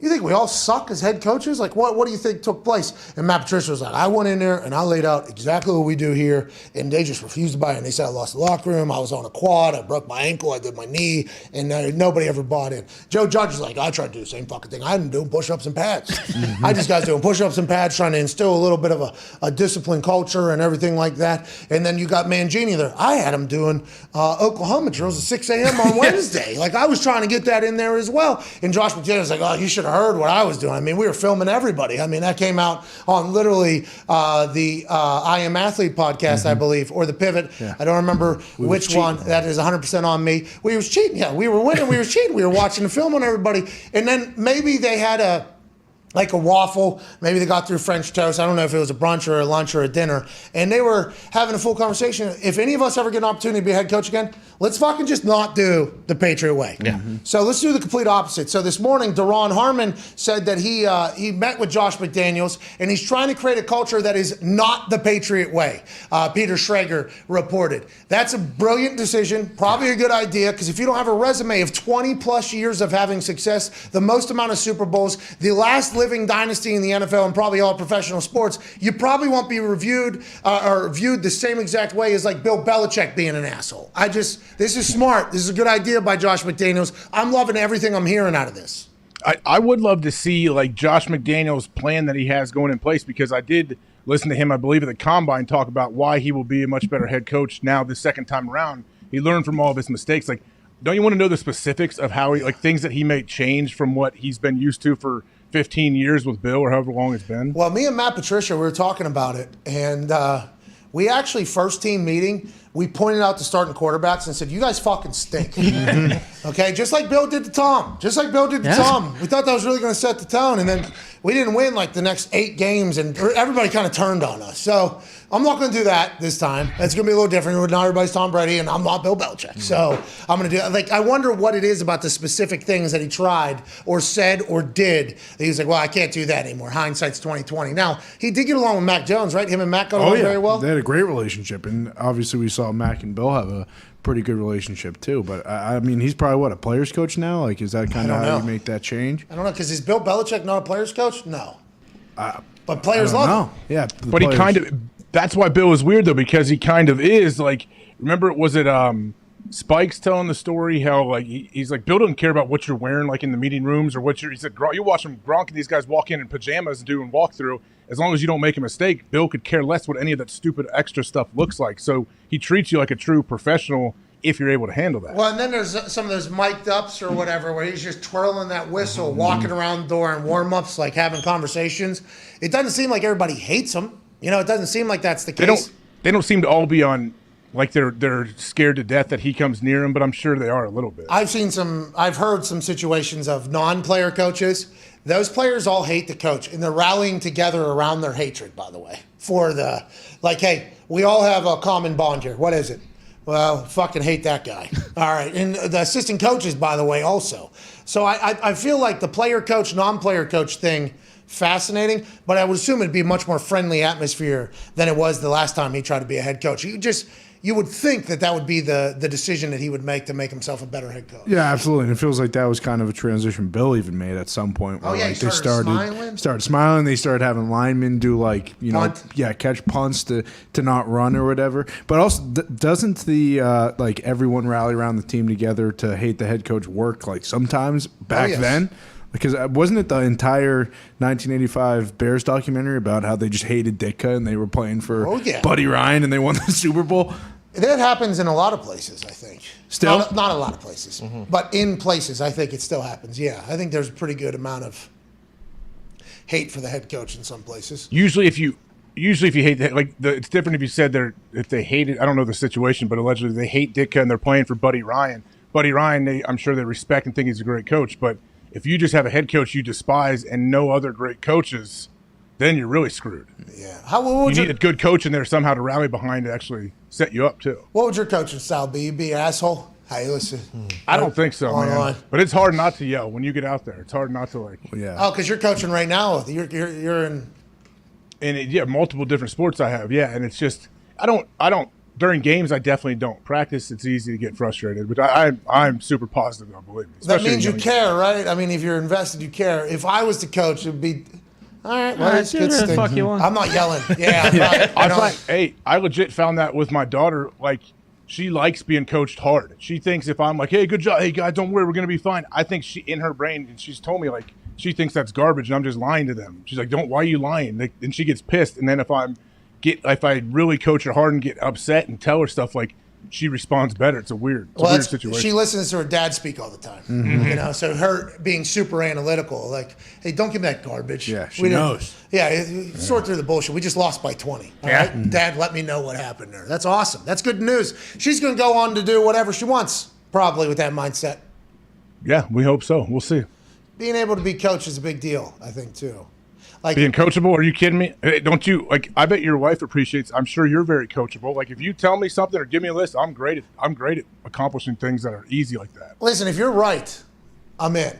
you think we all suck as head coaches? Like, what do you think took place?" And Matt Patricia was like, "I went in there and I laid out exactly what we do here, and they just refused to buy it. And they said I lost the locker room, I was on a quad, I broke my ankle, I did my knee, and nobody ever bought in." Joe Judge is like, "I tried to do the same fucking thing. I didn't do push-ups and pads. I just got doing push-ups and pads, trying to instill a little bit of a disciplined culture and everything like that." And then you got Mangini there. I had him doing Oklahoma drills at 6 a.m. on Wednesday. Like, I was trying to get that in there as well. And Josh McDaniels was like, "Oh, you should have heard what I was doing." I mean, we were filming everybody. I mean, that came out on literally the I Am Athlete podcast, I believe, or the Pivot. Yeah. I don't remember We which was one. cheating. That is 100% on me. We was cheating. Yeah, we were winning. We were cheating. We were watching the film on everybody. And then maybe they had a waffle. Maybe they got through French toast. I don't know if it was a brunch or a lunch or a dinner. And they were having a full conversation. If any of us ever get an opportunity to be a head coach again, let's fucking just not do the Patriot way. Yeah. So let's do the complete opposite. So this morning, Dahn Harmon said that he met with Josh McDaniels, and he's trying to create a culture that is not the Patriot way. Peter Schrager reported. That's a brilliant decision, probably a good idea, because if you don't have a resume of 20 plus years of having success, the most amount of Super Bowls, the last living dynasty in the NFL and probably all professional sports, you probably won't be reviewed or viewed the same exact way as like Bill Belichick being an asshole. This is smart. This is a good idea by Josh McDaniels. I'm loving everything I'm hearing out of this. I would love to see like Josh McDaniels' plan that he has going in place, because I did listen to him, I believe, at the Combine talk about why he will be a much better head coach now this second time around. He learned from all of his mistakes. Like, don't you want to know the specifics of how he, like, things that he may change from what he's been used to for 15 years with Bill or however long it's been? Well, me and Matt Patricia, we were talking about it, and we actually, first team meeting, we pointed out the starting quarterbacks and said, "You guys fucking stink." Okay, just like Bill did to Tom. Just like Bill did to Tom. We thought that was really going to set the tone, and then we didn't win like the next 8 games, and everybody kind of turned on us. So I'm not going to do that this time. It's going to be a little different. Now everybody's Tom Brady, and I'm not Bill Belichick. So I'm going to do it. Like, I wonder what it is about the specific things that he tried or said or did. That he was like, "Well, I can't do that anymore. Hindsight's 20/20." Now, he did get along with Mac Jones, right? Him and Mac got along very well. They had a great relationship, and obviously we saw Mac and Bill have a pretty good relationship too. But I mean, he's probably a player's coach now. Like, is that kind of how you make that change? I don't know, because is Bill Belichick not a player's coach? No. But players love him. Yeah, But he kind of, that's why Bill is weird though, because he kind of is like, remember, was it Spike's telling the story how like he's like, Bill doesn't care about what you're wearing like in the meeting rooms or what he said, you watch him, Gronk and these guys walk in pajamas and doing walkthrough. As long as you don't make a mistake, Bill could care less what any of that stupid extra stuff looks like. So he treats you like a true professional if you're able to handle that. Well, and then there's some of those mic'd ups or whatever where he's just twirling that whistle, walking around the door in warm-ups, like having conversations. It doesn't seem like everybody hates him. You know, it doesn't seem like that's the case. They don't seem to all be on, like they're scared to death that he comes near them, but I'm sure they are a little bit. I've heard some situations of non-player coaches. Those players all hate the coach, and they're rallying together around their hatred, by the way, for the, like, hey, we all have a common bond here. What is it? Well, fucking hate that guy. All right. And the assistant coaches, by the way, also. So I feel like the player coach, non-player coach thing, fascinating, but I would assume it'd be a much more friendly atmosphere than it was the last time he tried to be a head coach. You would think that would be the decision that he would make to make himself a better head coach. Yeah, absolutely. And it feels like that was kind of a transition Bill even made at some point. Where, he started smiling. They started having linemen do catch punts to not run or whatever. But also, doesn't the everyone rally around the team together to hate the head coach work like sometimes back then? Because wasn't it the entire 1985 Bears documentary about how they just hated Ditka and they were playing for Buddy Ryan and they won the Super Bowl? That happens in a lot of places, I think. Still? Not a lot of places, but in places, I think it still happens. Yeah, I think there's a pretty good amount of hate for the head coach in some places. Usually if you hate that, it's different if you said if they hate it. I don't know the situation, but allegedly they hate Ditka and they're playing for Buddy Ryan. Buddy Ryan, I'm sure they respect and think he's a great coach. But if you just have a head coach you despise and no other great coaches, then you're really screwed. Yeah. You need a good coach in there somehow to rally behind to actually set you up too. What would your coaching style be? You'd be an asshole? Hey, listen. I don't think so, man. Online. But it's hard not to yell when you get out there. It's hard not to Oh, because you're coaching right now. You're in. And multiple different sports I have. Yeah, and it's just I don't during games I definitely don't practice. It's easy to get frustrated, but I'm super positive though, believe me. That means you care, right? I mean, if you're invested, you care. If I was the coach, it'd be. All right, well, it's good stuff. Fuck you want. I'm not yelling. Yeah, I legit found that with my daughter. Like, she likes being coached hard. She thinks if I'm like, hey, good job, hey guys, don't worry, we're gonna be fine. I think she in her brain, and she's told me like she thinks that's garbage, and I'm just lying to them. She's like, why are you lying? And she gets pissed. And then if I really coach her hard and get upset and tell her stuff, like she responds better. It's a weird situation. She listens to her dad speak all the time. Mm-hmm. You know, so her being super analytical, like, hey, don't give me that garbage. Yeah, she knows. Yeah, sort through the bullshit. We just lost by 20. All right? Dad, let me know what happened there. That's awesome. That's good news. She's going to go on to do whatever she wants, probably with that mindset. Yeah, we hope so. We'll see. Being able to be coached is a big deal, I think, too. Like being coachable? Are you kidding me? Hey, don't you like? I bet your wife appreciates. I'm sure you're very coachable. Like if you tell me something or give me a list, I'm great at accomplishing things that are easy like that. Listen, if you're right, I'm in.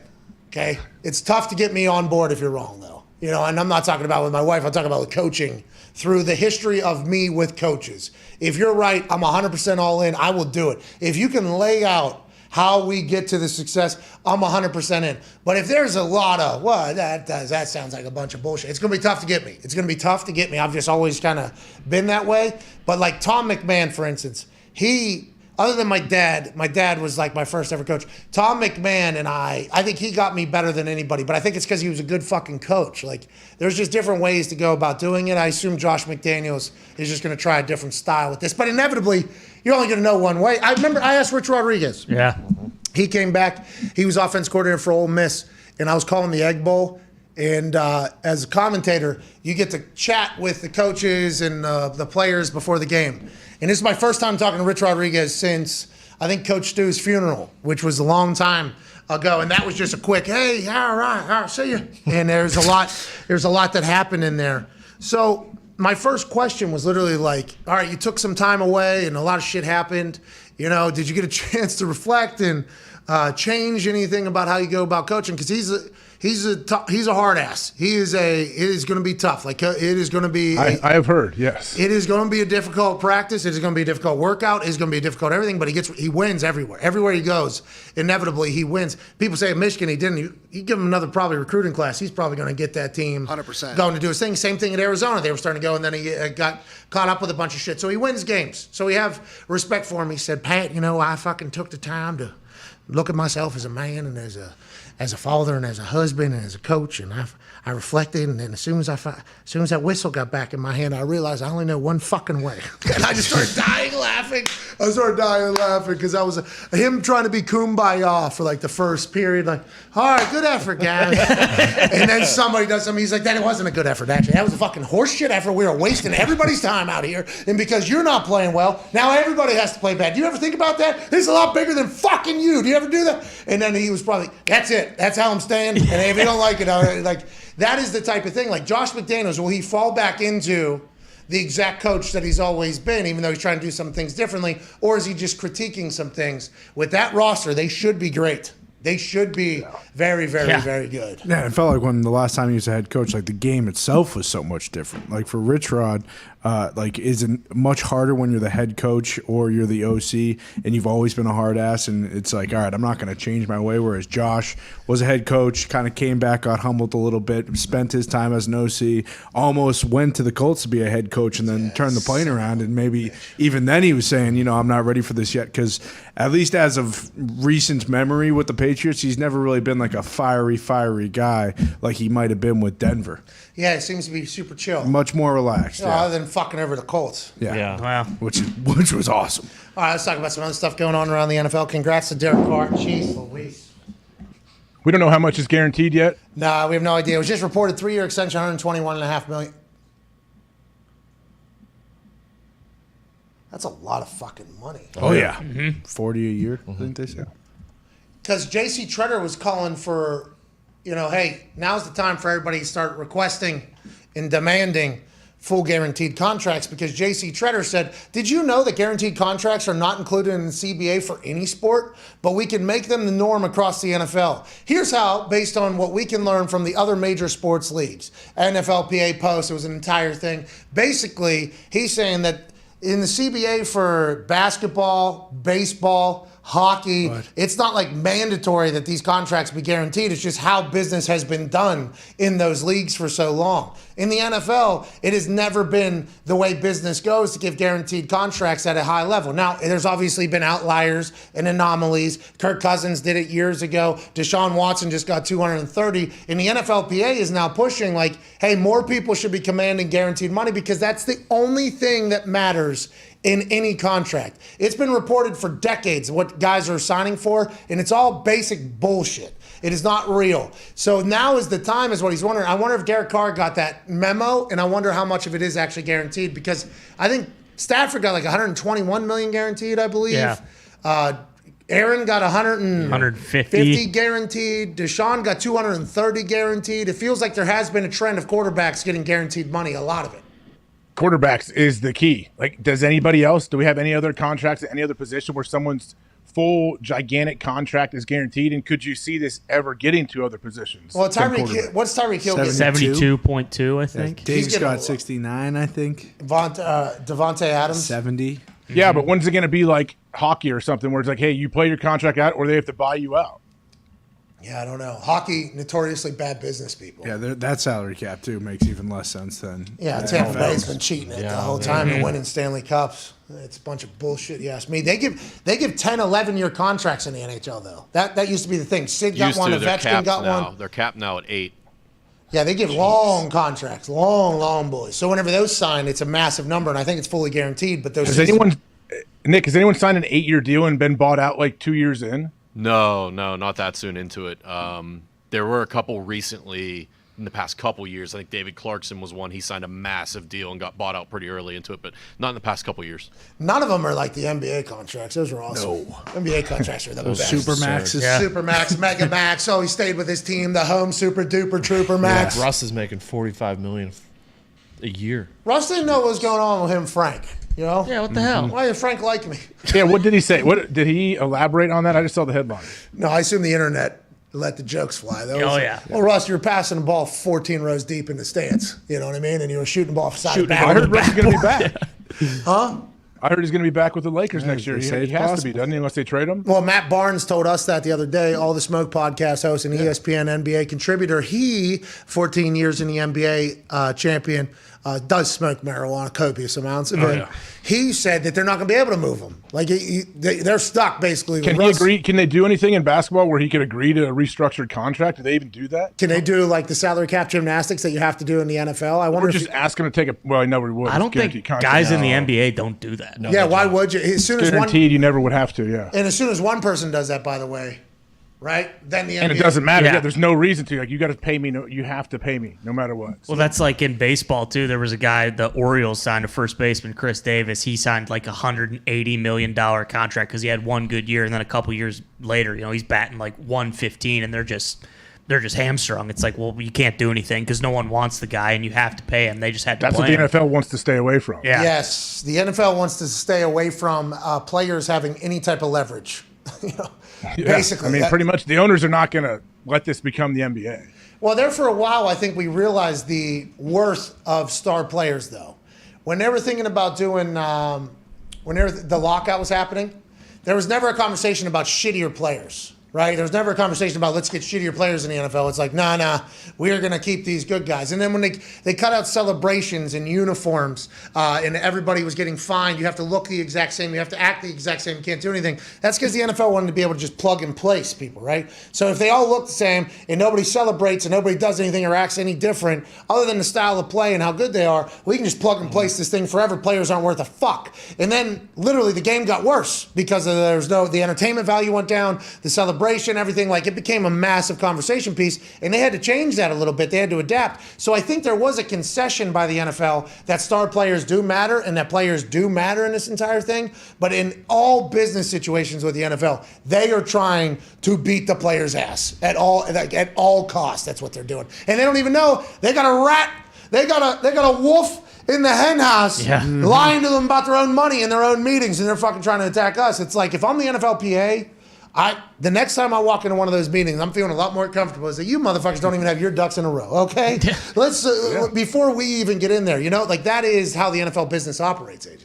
Okay, it's tough to get me on board if you're wrong, though. You know, and I'm not talking about with my wife. I'm talking about with coaching through the history of me with coaches. If you're right, I'm 100% all in. I will do it. If you can lay out how we get to the success, I'm 100% in. But if there's a lot of, that sounds like a bunch of bullshit. It's going to be tough to get me. It's going to be tough to get me. I've just always kind of been that way. But like Tom McMahon, for instance, other than my dad was like my first ever coach. Tom McMahon and I think he got me better than anybody, but I think it's because he was a good fucking coach. Like, there's just different ways to go about doing it. I assume Josh McDaniels is just going to try a different style with this, but inevitably, you're only going to know one way. I remember I asked Rich Rodriguez. Yeah. He came back. He was offense coordinator for Ole Miss, and I was calling the Egg Bowl. And as a commentator, you get to chat with the coaches and the players before the game. And this is my first time talking to Rich Rodriguez since, I think, Coach Stu's funeral, which was a long time ago. And that was just a quick, hey, all right, see you. And there's a lot that happened in there. So my first question was literally like, all right, you took some time away and a lot of shit happened. You know, did you get a chance to reflect and change anything about how you go about coaching? Because he's a hard ass. It is going to be tough. Like it is going to be. I have heard, yes. It is going to be a difficult practice. It is going to be a difficult workout. It is going to be a difficult everything. But he wins everywhere. Everywhere he goes, inevitably he wins. People say at Michigan he didn't. You give him another probably recruiting class. He's probably going to get that team 100% going to do his thing. Same thing at Arizona. They were starting to go, and then he got caught up with a bunch of shit. So he wins games. So we have respect for him. He said, Pat, I fucking took the time to look at myself as a man and as a father and as a husband and as a coach, and I reflected, and then as soon as that whistle got back in my hand, I realized I only know one fucking way, and I just started dying laughing. Because I was him trying to be kumbaya for like the first period, like, all right, good effort, guys, and then somebody does something. He's like, that wasn't a good effort, actually. That was a fucking horseshit effort. We were wasting everybody's time out here, and because you're not playing well, now everybody has to play bad. Do you ever think about that? This is a lot bigger than fucking you. Do you ever do that? And then he was probably, that's it. That's how I'm staying. And if you don't like it, that is the type of thing. Like Josh McDaniels, will he fall back into the exact coach that he's always been, even though he's trying to do some things differently? Or is he just critiquing some things? With that roster, they should be great. They should be very, very, very good. Yeah, it felt like when the last time he was a head coach, like the game itself was so much different. Like for Rich Rod, is it much harder when you're the head coach or you're the OC and you've always been a hard ass, and it's like, all right, I'm not going to change my way. Whereas Josh was a head coach, kind of came back, got humbled a little bit, spent his time as an OC, almost went to the Colts to be a head coach, and then turned the plane around. And maybe even then he was saying, I'm not ready for this yet, because at least as of recent memory with the Patriots, he's never really been like a fiery guy like he might have been with Denver. Yeah, it seems to be super chill. Much more relaxed. Yeah. Other than fucking over the Colts. Yeah. Wow. Which was awesome. All right, let's talk about some other stuff going on around the NFL. Congrats to Derek Carr. Jeez Louise. We don't know how much is guaranteed yet. Nah, we have no idea. It was just reported 3-year extension, $121.5 million. That's a lot of fucking money. Oh, yeah. 40 a year, I think they said. Because J.C. Treader was calling for, hey, now's the time for everybody to start requesting and demanding full guaranteed contracts, because J.C. Treader said, did you know that guaranteed contracts are not included in the CBA for any sport, but we can make them the norm across the NFL? Here's how, based on what we can learn from the other major sports leagues. NFLPA Post, it was an entire thing. Basically, he's saying that in the CBA for basketball, baseball, hockey, it's not like mandatory that these contracts be guaranteed. It's just how business has been done in those leagues for so long. In the NFL, it has never been the way business goes to give guaranteed contracts at a high level. Now, there's obviously been outliers and anomalies. Kirk Cousins did it years ago. Deshaun Watson just got 230. And the NFLPA is now pushing like, hey, more people should be commanding guaranteed money, because that's the only thing that matters in any contract. It's been reported for decades what guys are signing for, and it's all basic bullshit. It is not real. So now is the time, is what he's wondering. I wonder if Derek Carr got that memo, and I wonder how much of it is actually guaranteed, because I think Stafford got like 121 million guaranteed, I believe. Yeah. Aaron got 150 50 guaranteed. Deshaun got 230 guaranteed. It feels like there has been a trend of quarterbacks getting guaranteed money, a lot of it. Quarterbacks is the key. Like, do we have any other contracts at any other position where someone's full gigantic contract is guaranteed? And could you see this ever getting to other positions? Well, what's Tyreek Hill getting? 72.2, I think. Diggs got 69, I think. Devontae Adams? 70. Yeah, but when's it going to be like hockey or something where it's like, hey, you play your contract out or they have to buy you out? Yeah, I don't know. Hockey, notoriously bad business people. Yeah, that salary cap, too, makes even less sense than... Yeah, Tampa Bay's been cheating it the whole time and winning Stanley Cups. It's a bunch of bullshit, you ask me. They give 10, 11-year contracts in the NHL, though. That used to be the thing. Sid got one, Ovechkin got one. They're capped now at 8. Yeah, they give long contracts, long boys. So whenever those sign, it's a massive number, and I think it's fully guaranteed. But has anyone signed an 8-year deal and been bought out like 2 years in? No, not that soon into it. There were a couple recently in the past couple years. I think David Clarkson was one. He signed a massive deal and got bought out pretty early into it, but not in the past couple years. None of them are like the NBA contracts. Those are awesome. No. NBA contracts are the best. Supermaxes. Yeah. Supermax, Mega Max. Oh, he stayed with his team. The home super duper trooper max. Yeah. Russ is making $45 million a year. Russ didn't know what was going on with him, Frank. Yeah, what the hell? Why did Frank like me? Yeah, what did he say? What did he elaborate on that? I just saw the headline. No, I assume the internet let the jokes fly. Yeah. Well, Russ, you're passing the ball 14 rows deep in the stands. You know what I mean? And you were shooting the ball off the side of the I heard Russ is going to be back. Huh? I heard he's going to be back with the Lakers next year. He has to be, doesn't he, unless they trade him? Well, Matt Barnes told us that the other day, All the Smoke podcast host and ESPN NBA contributor. He, 14 years in the NBA champion, does smoke marijuana, copious amounts of it. He said that they're not going to be able to move him. Like they're stuck basically. Can he agree? Can they do anything in basketball where he could agree to a restructured contract? Do they even do that? Can they do like the salary cap gymnastics that you have to do in the NFL? I wonder. Or just ask him to take a. Well, I never would. I don't think guys in the NBA don't do that. No, why would you? As soon as guaranteed, you never would have to. Yeah. And as soon as one person does that, by the way. Right? Then the NBA. And it doesn't matter. Yeah, there's no reason to. Like, you got to pay me. You have to pay me no matter what. Well, that's like in baseball, too. There was a guy, the Orioles signed a first baseman, Chris Davis. He signed like a $180 million contract because he had one good year. And then a couple years later, he's batting like 115 and they're just hamstrung. It's like, well, you can't do anything because no one wants the guy and you have to pay him. They just had to That's play what the NFL wants to stay away from. Yeah. Yes. The NFL wants to stay away from players having any type of leverage. Basically. I mean, pretty much the owners are not going to let this become the NBA. Well, there for a while, I think we realized the worth of star players, though. When they were thinking about doing, the lockout was happening, there was never a conversation about shittier players, right? There's never a conversation about let's get shittier players in the NFL. It's like, nah, we're going to keep these good guys. And then when they cut out celebrations and uniforms and everybody was getting fined, you have to look the exact same, you have to act the exact same, you can't do anything. That's because the NFL wanted to be able to just plug and place people, right? So if they all look the same and nobody celebrates and nobody does anything or acts any different other than the style of play and how good they are, we can just plug and place this thing forever. Players aren't worth a fuck. And then literally the game got worse because the entertainment value went down, the celebration, everything. Like, it became a massive conversation piece, and they had to change that a little bit. They had to adapt. So I think there was a concession by the NFL that star players do matter and that players do matter in this entire thing. But in all business situations with the NFL, they are trying to beat the player's ass at all costs. That's what they're doing. And they don't even know they got a rat, they got a wolf in the hen house lying to them about their own money in their own meetings, and they're fucking trying to attack us. It's like, if I'm the NFLPA, the next time I walk into one of those meetings, I'm feeling a lot more comfortable. Is that you motherfuckers don't even have your ducks in a row, okay? Let's before we even get in there, like, that is how the NFL business operates, AJ.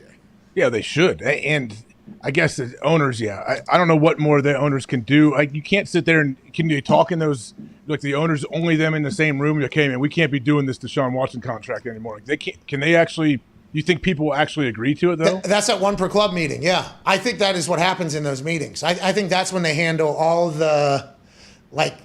Yeah, they should. And I guess the owners, I don't know what more the owners can do. Like, you can't sit there and can you talk in those, like, the owners, only them in the same room? Like, hey, man, we can't be doing this Deshaun Watson contract anymore. Like, they can't. Can they actually? You think people will actually agree to it, though? That's at one per club meeting, yeah. I think that is what happens in those meetings. I think that's when they handle all the, like,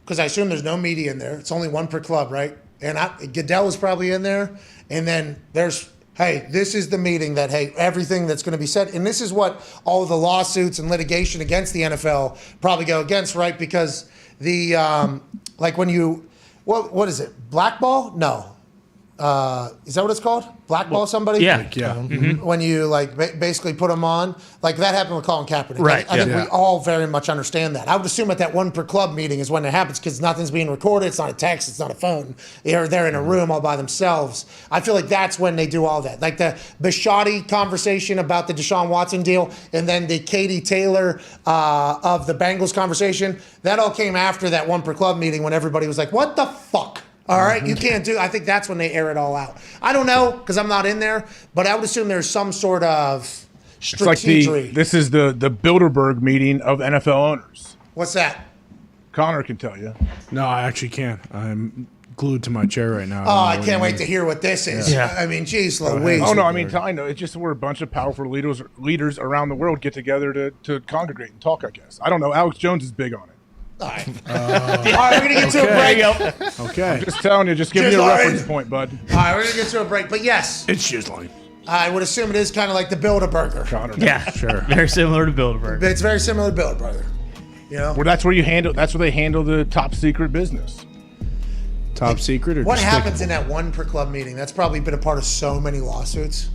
because I assume there's no media in there. It's only one per club, right? And Goodell was probably in there. And then there's, hey, this is the meeting that, hey, everything that's going to be said. And this is what all of the lawsuits and litigation against the NFL probably go against, right? Because the, like, when you, what is it? Blackball? No. Is that what it's called? Blackball somebody? Yeah. Mm-hmm. When you, like, basically put them on. Like, that happened with Colin Kaepernick. Right. I think we all very much understand that. I would assume at that one per club meeting is when it happens, because nothing's being recorded. It's not a text. It's not a phone. They're in a room all by themselves. I feel like that's when they do all that. Like the Bisciotti conversation about the Deshaun Watson deal, and then the Katie Taylor of the Bengals conversation, that all came after that one per club meeting when everybody was like, what the fuck? All right, you can't do. I think that's when they air it all out. I don't know, because I'm not in there, but I would assume there's some sort of strategy. It's like this is the Bilderberg meeting of NFL owners. What's that? Connor can tell you. No, I actually can't. I'm glued to my chair right now. I can't wait to hear what this is. Yeah. I mean, geez, Louise. Oh no, I mean, I know. It's just where a bunch of powerful leaders around the world get together to congregate and talk. I guess. I don't know. Alex Jones is big on it. All right. All right, we're going to get to a break. Okay. I'm just telling you, just give me a reference point, bud. All right, we're going to get to a break. But yes. It's just like. I would assume it is kind of like the Build-A-Burger. Yeah, sure. Very similar to Build-A-Burger. It's very similar to Build-A-Burger. You know? Well, that's where they handle the top secret business. Top secret or what happens in that one per club meeting? That's probably been a part of so many lawsuits.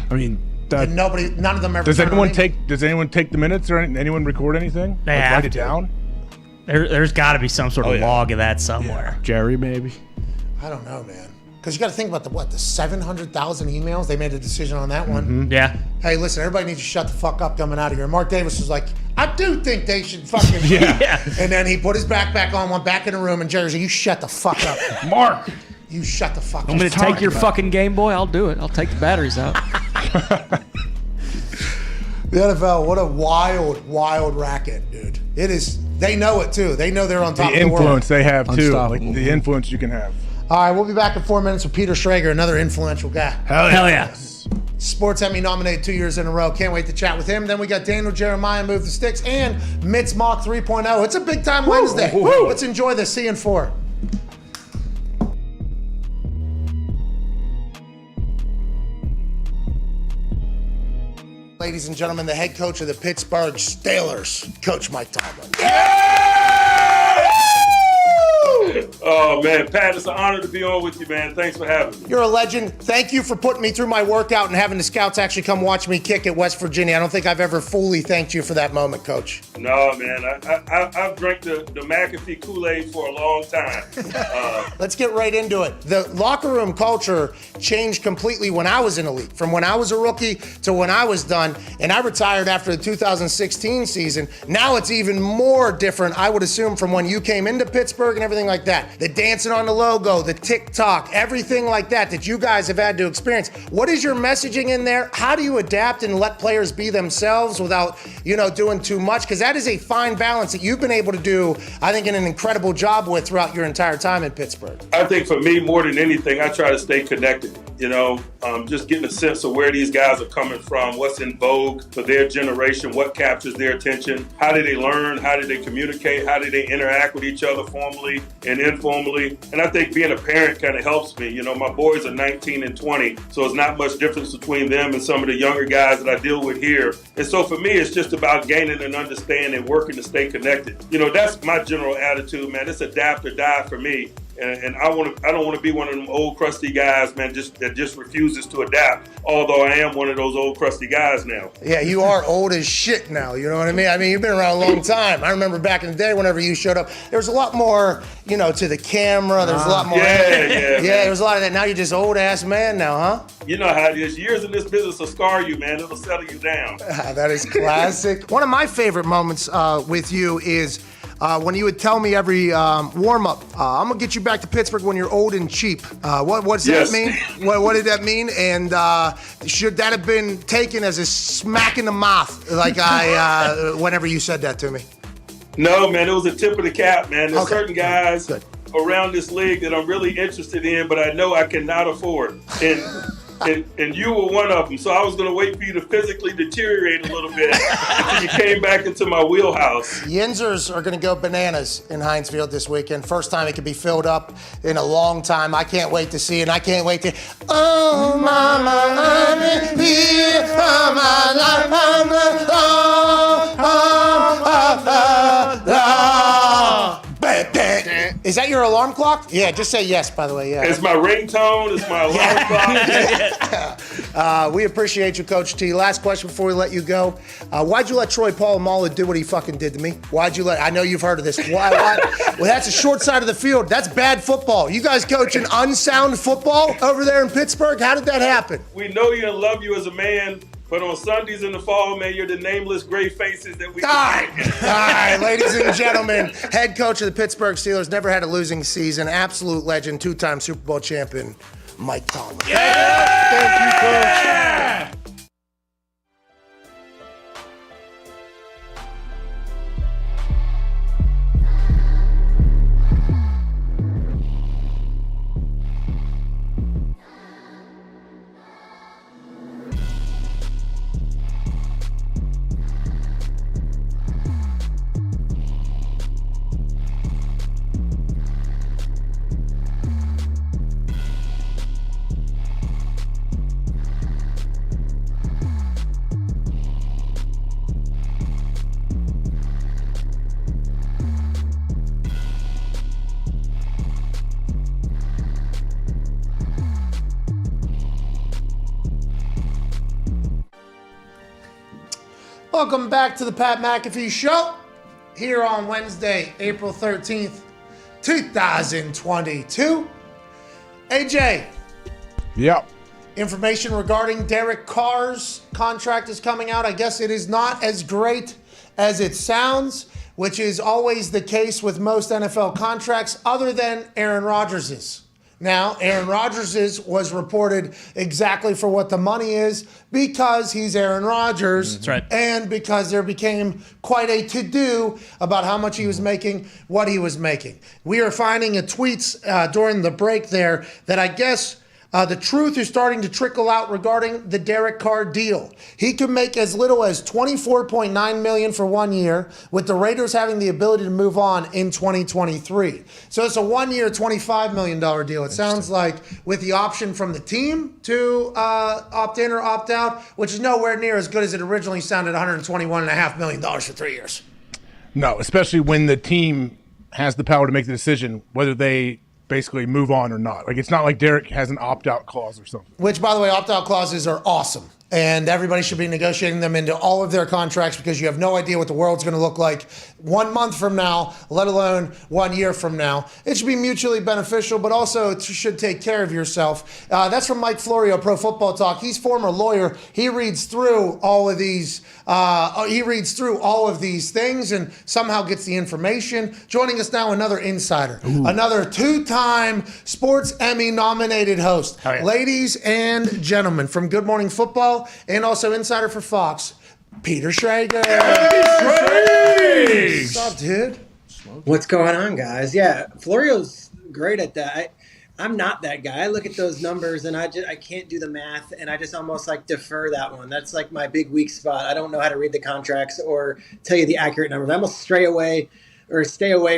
I mean, and none of them ever. Does anyone take the minutes or anyone record anything? They have write it down. There's got to be some sort of log of that somewhere. Yeah. Jerry, maybe. I don't know, man. Because you got to think about the 700,000 emails. They made a decision on that one. Mm-hmm. Yeah. Hey, listen, everybody needs to shut the fuck up coming out of here. Mark Davis was like, I do think they should fucking. Yeah. And then he put his backpack on, went back in the room, and Jerry said, "You shut the fuck up, Mark. You shut the fuck up." I'm going to take your fucking Game Boy. I'll do it. I'll take the batteries out. The NFL, what a wild racket, dude. It is. They know it too. They know they're on top of the world. The influence they have too, like the influence you can have. All right, we'll be back in 4 minutes with Peter Schrager, another influential guy. Hell yeah. Sports Emmy nominated 2 years in a row. Can't wait to chat with him. Then we got Daniel Jeremiah, Move the Sticks, and Mitz Mock 3.0. It's a big time Wednesday. Woo. Let's enjoy this. See you in 4. Ladies and gentlemen, the head coach of the Pittsburgh Steelers, Coach Mike Tomlin. Oh, man, Pat, it's an honor to be on with you, man. Thanks for having me. You're a legend. Thank you for putting me through my workout and having the scouts actually come watch me kick at West Virginia. I don't think I've ever fully thanked you for that moment, Coach. No, man. I've drank the McAfee Kool-Aid for a long time. Let's get right into it. The locker room culture changed completely when I was in the league, from when I was a rookie to when I was done, and I retired after the 2016 season. Now it's even more different, I would assume, from when you came into Pittsburgh and everything like like that, the dancing on the logo, the TikTok, everything like that you guys have had to experience. What is your messaging in there? How do you adapt and let players be themselves without, doing too much? Because that is a fine balance that you've been able to do, I think, in an incredible job with throughout your entire time in Pittsburgh. I think for me, more than anything, I try to stay connected. Just getting a sense of where these guys are coming from, what's in vogue for their generation, what captures their attention, how do they learn, how do they communicate, how do they interact with each other formally and informally. And I think being a parent kind of helps me. My boys are 19 and 20, so it's not much difference between them and some of the younger guys that I deal with here. And so for me, it's just about gaining an understanding, working to stay connected. That's my general attitude, man. It's adapt or die for me. And I don't want to be one of them old crusty guys, man, that just refuses to adapt. Although I am one of those old crusty guys now. Yeah, you are old as shit now. You know what I mean? I mean, you've been around a long time. I remember back in the day, whenever you showed up, there was a lot more, to the camera. There's a lot more. Yeah. There was a lot of that. Now you're just old ass man now, huh? You know how it is. Years in this business will scar you, man. It'll settle you down. That is classic. One of my favorite moments with you is when you would tell me every warm-up, I'm going to get you back to Pittsburgh when you're old and cheap. What does that mean? What did that mean? And should that have been taken as a smack in the mouth, like whenever you said that to me? No, man, it was a tip of the cap, man. There's certain guys around this league that I'm really interested in, but I know I cannot afford. And you were one of them, so I was going to wait for you to physically deteriorate a little bit until you came back into my wheelhouse. Yinzers are going to go bananas in Heinz Field this weekend. First time it could be filled up in a long time. I can't wait to see it, and I can't wait to... Oh, mama, I'm here for my life. Is that your alarm clock? Yeah, just say yes, by the way. Yeah. It's my ringtone. It's my alarm clock. We appreciate you, Coach T. Last question before we let you go. Why'd you let Troy Polamalu do what he fucking did to me? Why'd you let... I know you've heard of this. Why? Well, that's a short side of the field. That's bad football. You guys coaching unsound football over there in Pittsburgh? How did that happen? We know you and love you as a man. But on Sundays in the fall, man, you're the nameless gray faces that we... All right, ladies and gentlemen, head coach of the Pittsburgh Steelers, never had a losing season, absolute legend, two-time Super Bowl champion, Mike Tomlin. Yeah! Thank you, Coach. Welcome back to the Pat McAfee Show here on Wednesday, April 13th, 2022. AJ. Yep. Information regarding Derek Carr's contract is coming out. I guess it is not as great as it sounds, which is always the case with most NFL contracts other than Aaron Rodgers's. Now, Aaron Rodgers's was reported exactly for what the money is because he's Aaron Rodgers. That's right. And because there became quite a to-do about how much he was making, what he was making. We are finding tweets during the break there that I guess the truth is starting to trickle out regarding the Derek Carr deal. He could make as little as $24.9 million for 1 year, with the Raiders having the ability to move on in 2023. So it's a 1 year, $25 million deal. It sounds like with the option from the team to opt in or opt out, which is nowhere near as good as it originally sounded, $121.5 million for 3 years. No, especially when the team has the power to make the decision whether they basically move on or not. Like, it's not like Derek has an opt-out clause or something. Which, by the way, opt-out clauses are awesome. And everybody should be negotiating them into all of their contracts because you have no idea what the world's going to look like 1 month from now, let alone 1 year from now. It should be mutually beneficial, but also it should take care of yourself. That's from Mike Florio, Pro Football Talk. He's former lawyer. He reads through all of these. Things and somehow gets the information. Joining us now, another insider, another 2-time Sports Emmy nominated host. Oh, yeah. Ladies and gentlemen, from Good Morning Football and also insider for Fox, Peter Schrager. What's up, dude? What's going on, guys? Yeah, Florio's great at that. I'm not that guy. I look at those numbers and I can't do the math, and I just almost like defer that one. That's like my big weak spot. I don't know how to read the contracts or tell you the accurate numbers. I almost stay away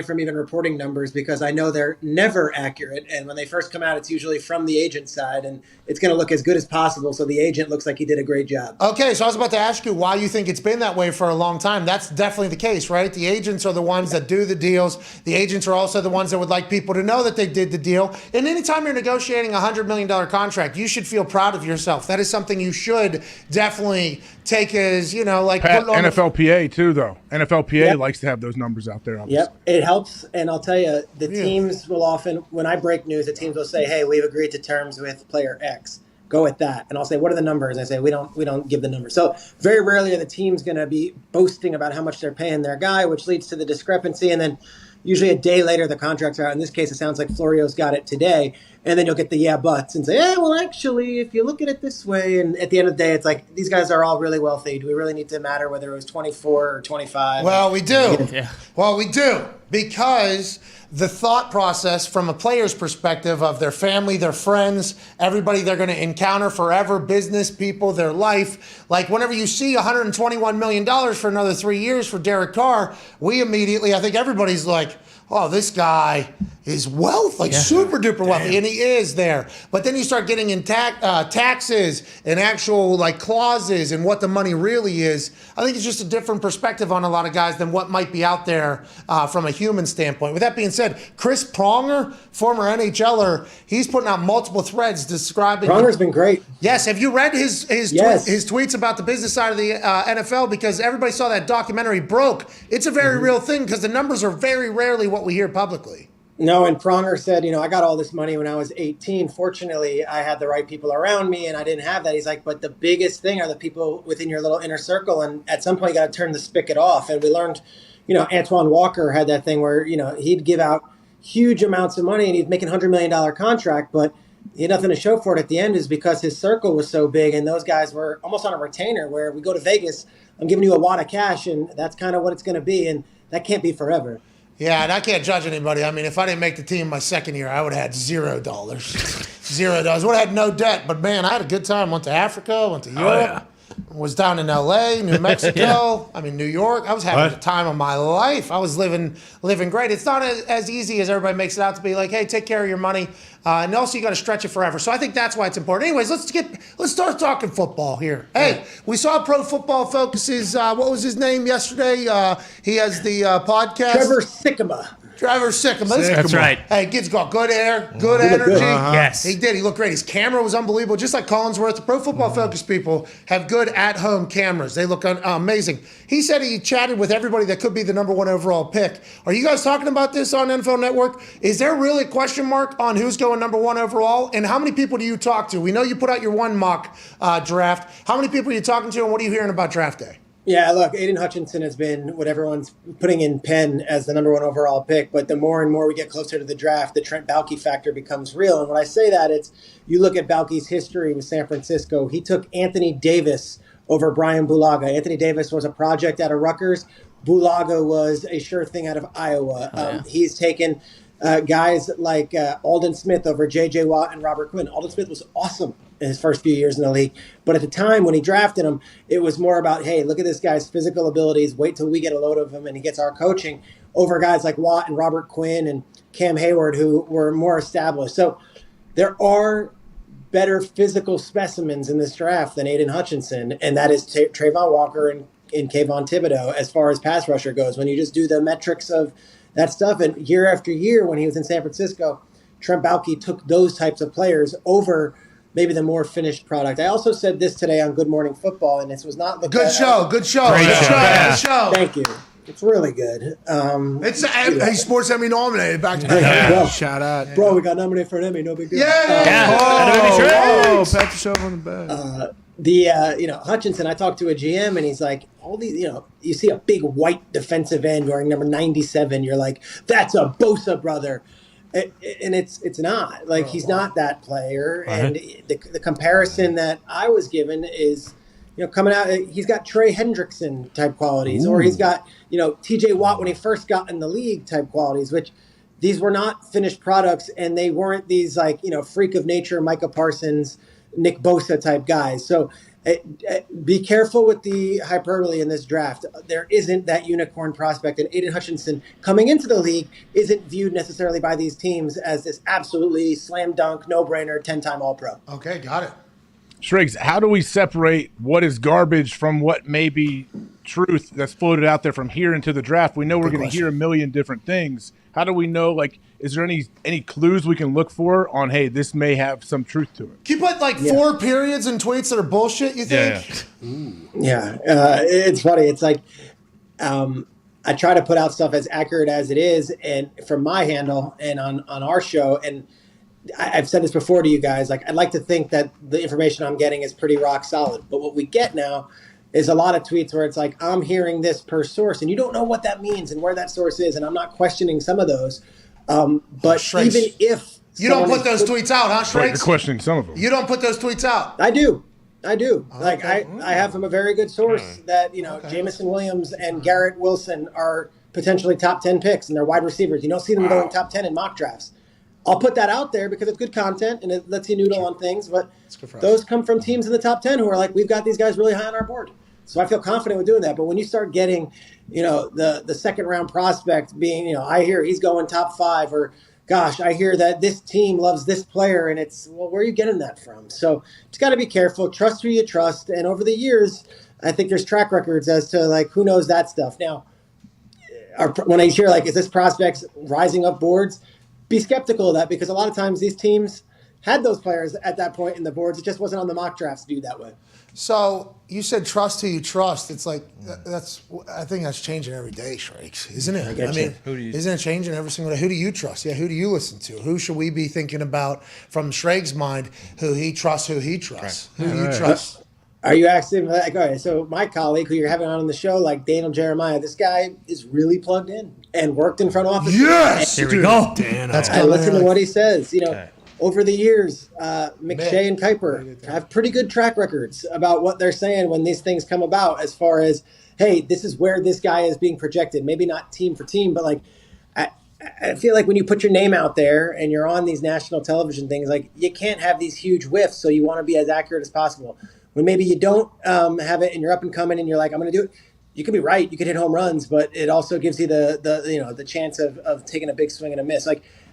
from even reporting numbers because I know they're never accurate. And when they first come out, it's usually from the agent side, and it's going to look as good as possible so the agent looks like he did a great job. Okay, so I was about to ask you why you think it's been that way for a long time. That's definitely the case, right? The agents are the ones that do the deals. The agents are also the ones that would like people to know that they did the deal. And anytime you're negotiating a $100 million contract, you should feel proud of yourself. That is something you should definitely take as, like... Pat, NFLPA too, though. NFLPA likes to have those numbers out there. Obviously. Yep, it helps. And I'll tell you, the teams will often, when I break news, the teams will say, hey, we've agreed to terms with player X. Go with that. And I'll say, what are the numbers? And I say, we don't give the numbers. So very rarely are the teams going to be boasting about how much they're paying their guy, which leads to the discrepancy. And then usually a day later, the contracts are out. In this case, it sounds like Florio's got it today. And then you'll get the yeah buts and say, well, actually, if you look at it this way. And at the end of the day, it's like, these guys are all really wealthy. Do we really need to matter whether it was 24 or 25? Well, we do. Yeah. Well, we do. Because the thought process from a player's perspective of their family, their friends, everybody they're going to encounter forever, business people, their life. Like whenever you see $121 million for another 3 years for Derek Carr, we immediately, I think everybody's like, oh, this guy is super duper wealthy, and he is there. But then you start getting in taxes and actual clauses and what the money really is. I think it's just a different perspective on a lot of guys than what might be out there from a human standpoint. With that being said, Chris Pronger, former NHLer, he's putting out multiple threads describing. Pronger's been great. Yes, have you read his tweets about the business side of the NFL? Because everybody saw that documentary Broke. It's a very real thing because the numbers are very rarely what we hear publicly. No, and Pronger said, I got all this money when I was 18. Fortunately, I had the right people around me, and I didn't have that. He's like, but the biggest thing are the people within your little inner circle, and at some point you got to turn the spigot off. And we learned, Antoine Walker had that thing where, he'd give out huge amounts of money, and he'd make a $100 million contract, but he had nothing to show for it at the end is because his circle was so big, and those guys were almost on a retainer where we go to Vegas, I'm giving you a wad of cash, and that's kind of what it's going to be, and that can't be forever. Yeah, and I can't judge anybody. I mean, if I didn't make the team my second year, I would have had $0. $0. Would have had no debt. But, man, I had a good time. Went to Africa, went to Europe, was down in L.A., New Mexico, New York. I was having the time of my life. I was living great. It's not as easy as everybody makes it out to be like, hey, take care of your money. And also, you got to stretch it forever. So I think that's why it's important. Anyways, let's start talking football here. Hey, we saw Pro Football Focus's, what was his name yesterday? He has the podcast. Trevor Sikkema. That's right. Hey, kid's got good hair, good energy. Yes. He did. He looked great. His camera was unbelievable. Just like Collinsworth, the Pro Football Focus people have good at-home cameras. They look amazing. He said he chatted with everybody that could be the number one overall pick. Are you guys talking about this on NFL Network? Is there really a question mark on who's going number one overall? And how many people do you talk to? We know you put out your one mock draft. How many people are you talking to, and what are you hearing about draft day? Yeah, look, Aiden Hutchinson has been what everyone's putting in pen as the number one overall pick, but the more and more we get closer to the draft, the Trent Baalke factor becomes real. And when I say that, it's you look at Baalke's history with San Francisco. He took Anthony Davis over Brian Bulaga. Anthony Davis was a project out of Rutgers. Bulaga was a sure thing out of Iowa. He's taken guys like Aldon Smith over J.J. Watt and Robert Quinn. Aldon Smith was awesome in his first few years in the league. But at the time when he drafted him, it was more about, hey, look at this guy's physical abilities. Wait till we get a load of him and he gets our coaching over guys like Watt and Robert Quinn and Cam Hayward who were more established. So there are better physical specimens in this draft than Aiden Hutchinson, and that is Trayvon Walker and Kayvon Thibodeau as far as pass rusher goes. When you just do the metrics of that stuff, and year after year when he was in San Francisco, Trent Baalke took those types of players over maybe the more finished product. I also said this today on Good Morning Football, and this was not the Good show. Great show. Thank you. It's really good. It's a Sports Emmy nominated back to back. Bro, Shout out. Bro, we got nominated for an Emmy. No big deal. Oh, pat yourself on the back. Hutchinson, I talked to a GM and he's like, all these, you see a big white defensive end wearing number 97. You're like, that's a Bosa brother. And it's not. Like, he's not that player. And the comparison that I was given is, coming out, he's got Trey Hendrickson type qualities, or he's got, TJ Watt when he first got in the league type qualities, which these were not finished products, and they weren't these freak of nature, Micah Parsons, Nick Bosa type guys. So be careful with the hyperbole in this draft. There isn't that unicorn prospect, and Aiden Hutchinson coming into the league isn't viewed necessarily by these teams as this absolutely slam dunk, no brainer, 10-time All-Pro. Okay, got it. Shrigs, how do we separate what is garbage from what may be truth that's floated out there from here into the draft? We know we're going to hear a million different things. How do we know, is there any clues we can look for on, hey, this may have some truth to it? Can you put 4 periods in tweets that are bullshit, you think? Yeah. It's funny. It's like I try to put out stuff as accurate as it is, and from my handle and on our show, and I've said this before to you guys, I'd like to think that the information I'm getting is pretty rock solid. But what we get now is a lot of tweets where it's like, I'm hearing this per source, and you don't know what that means and where that source is, and I'm not questioning some of those. But even if you don't put those tweets out, huh, Shrakes? You're questioning some of them. You don't put those tweets out. I do. I have from a very good source that, Jamison Williams and Garrett Wilson are potentially top 10 picks, and they're wide receivers. You don't see them going top 10 in mock drafts. I'll put that out there because it's good content and it lets you noodle on things. But those come from teams in the top 10 who are like, we've got these guys really high on our board. So I feel confident with doing that. But when you start getting, the second round prospect being, I hear he's going top 5, or gosh, I hear that this team loves this player, and it's, well, where are you getting that from? So just got to be careful. Trust who you trust. And over the years, I think there's track records as to who knows that stuff. Now, when I hear is this prospects rising up boards? Be skeptical of that, because a lot of times these teams had those players at that point in the boards. It just wasn't on the mock drafts to do that way. So you said trust who you trust. It's I think that's changing every day, Shrakes, isn't it? Isn't it changing every single day? Who do you trust? Yeah, who do you listen to? Who should we be thinking about from Shrakes' mind? Who he trusts? Who he trusts? Right. Who you trust? Are you asking, okay, so my colleague who you're having on the show, Daniel Jeremiah, this guy is really plugged in and worked in front office. Yes! Here we go. I listen to what he says. Over the years, McShay and Kuiper have pretty good track records about what they're saying when these things come about, as far as, hey, this is where this guy is being projected. Maybe not team for team, but I feel like when you put your name out there and you're on these national television things, you can't have these huge whiffs, so you want to be as accurate as possible. When maybe you don't have it and you're up and coming and you're like, I'm going to do it, you could be right. You could hit home runs, but it also gives you the chance of taking a big swing and a miss.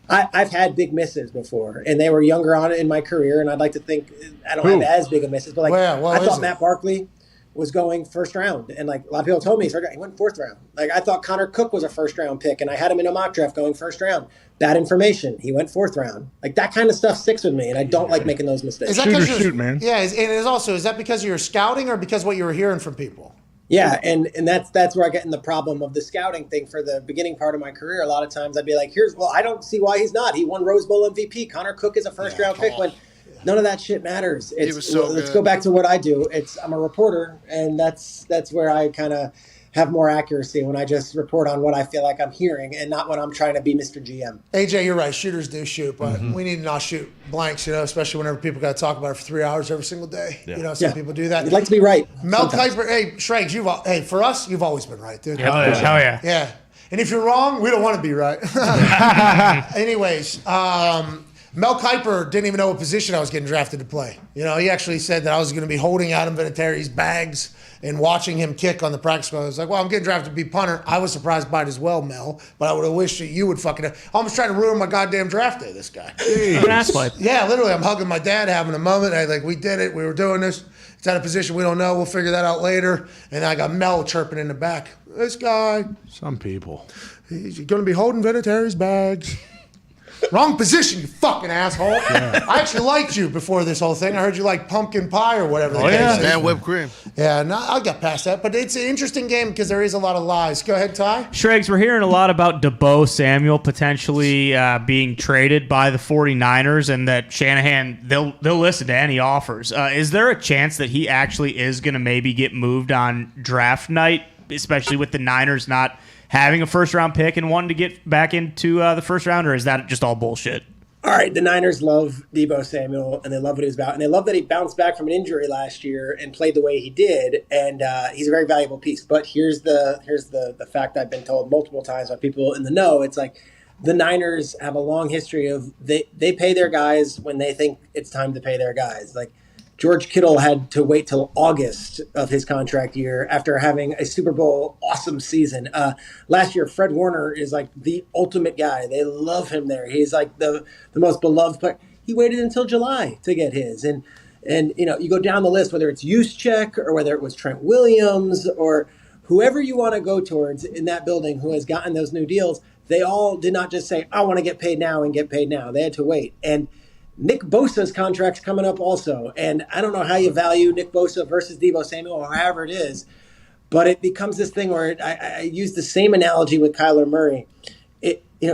I've had big misses before, and they were younger on in my career, and I'd like to think I don't have as big of misses. But I thought Matt Barkley was going first round, and a lot of people told me he went fourth round. I thought Connor Cook was a first round pick, and I had him in a mock draft going first round. Bad information. He went fourth round. That kind of stuff sticks with me, and I don't like making those mistakes. Is that shoot, man. Yeah, and it's also, is that because you're scouting or because what you were hearing from people? Yeah, and that's where I get in the problem of the scouting thing for the beginning part of my career. A lot of times I'd be like, I don't see why he's not. He won Rose Bowl MVP. Connor Cook is a first round pick. When none of that shit matters. Let's go back to what I do. I'm a reporter, and that's where I kind of have more accuracy, when I just report on what I feel like I'm hearing and not when I'm trying to be Mr. GM. AJ, you're right. Shooters do shoot, but we need to not shoot blanks, especially whenever people got to talk about it for 3 hours every single day. Yeah. Some people do that. You'd like to be right. Mel Kiper, hey, Shrakes, for us, you've always been right, dude. Hell yeah. Yeah. And if you're wrong, we don't want to be right. Anyways, Mel Kiper didn't even know what position I was getting drafted to play. He actually said that I was going to be holding Adam Vinatieri's bags and watching him kick on the practice squad. I was like, well, I'm getting drafted to be punter. I was surprised by it as well, Mel, but I would have wished that you would fucking I almost trying to ruin my goddamn draft day, this guy. Yeah, literally, I'm hugging my dad, having a moment. We did it. We were doing this. It's at a position we don't know. We'll figure that out later. And I got Mel chirping in the back. This guy. Some people. He's going to be holding Vinatieri's bags. Wrong position, you fucking asshole. I actually liked you before this whole thing. I heard you like pumpkin pie or whatever. The case is. And whipped cream. Yeah, no, I'll get past that. But it's an interesting game because there is a lot of lies. Go ahead, Ty. Shregs, we're hearing a lot about Debo Samuel potentially being traded by the 49ers and that Shanahan, they'll listen to any offers. Is there a chance that he actually is going to maybe get moved on draft night, especially with the Niners not having a first-round pick and wanting to get back into the first round, or is that just all bullshit? All right, the Niners love Debo Samuel, and they love what he was about, and they love that he bounced back from an injury last year and played the way he did, and he's a very valuable piece. But here's the fact I've been told multiple times by people in the know. It's like the Niners have a long history of they pay their guys when they think it's time to pay their guys. Like George Kittle had to wait till August of his contract year after having a Super Bowl awesome season. Last year, Fred Warner is like the ultimate guy. They love him there. He's like the most beloved player. He waited until July to get his. And you go down the list, whether it's Juszczyk or whether it was Trent Williams or whoever you want to go towards in that building who has gotten those new deals, they all did not just say, I want to get paid now and get paid now. They had to wait. And Nick Bosa's contract's coming up also. And I don't know how you value Nick Bosa versus Debo Samuel or however it is, but it becomes this thing where I use the same analogy with Kyler Murray.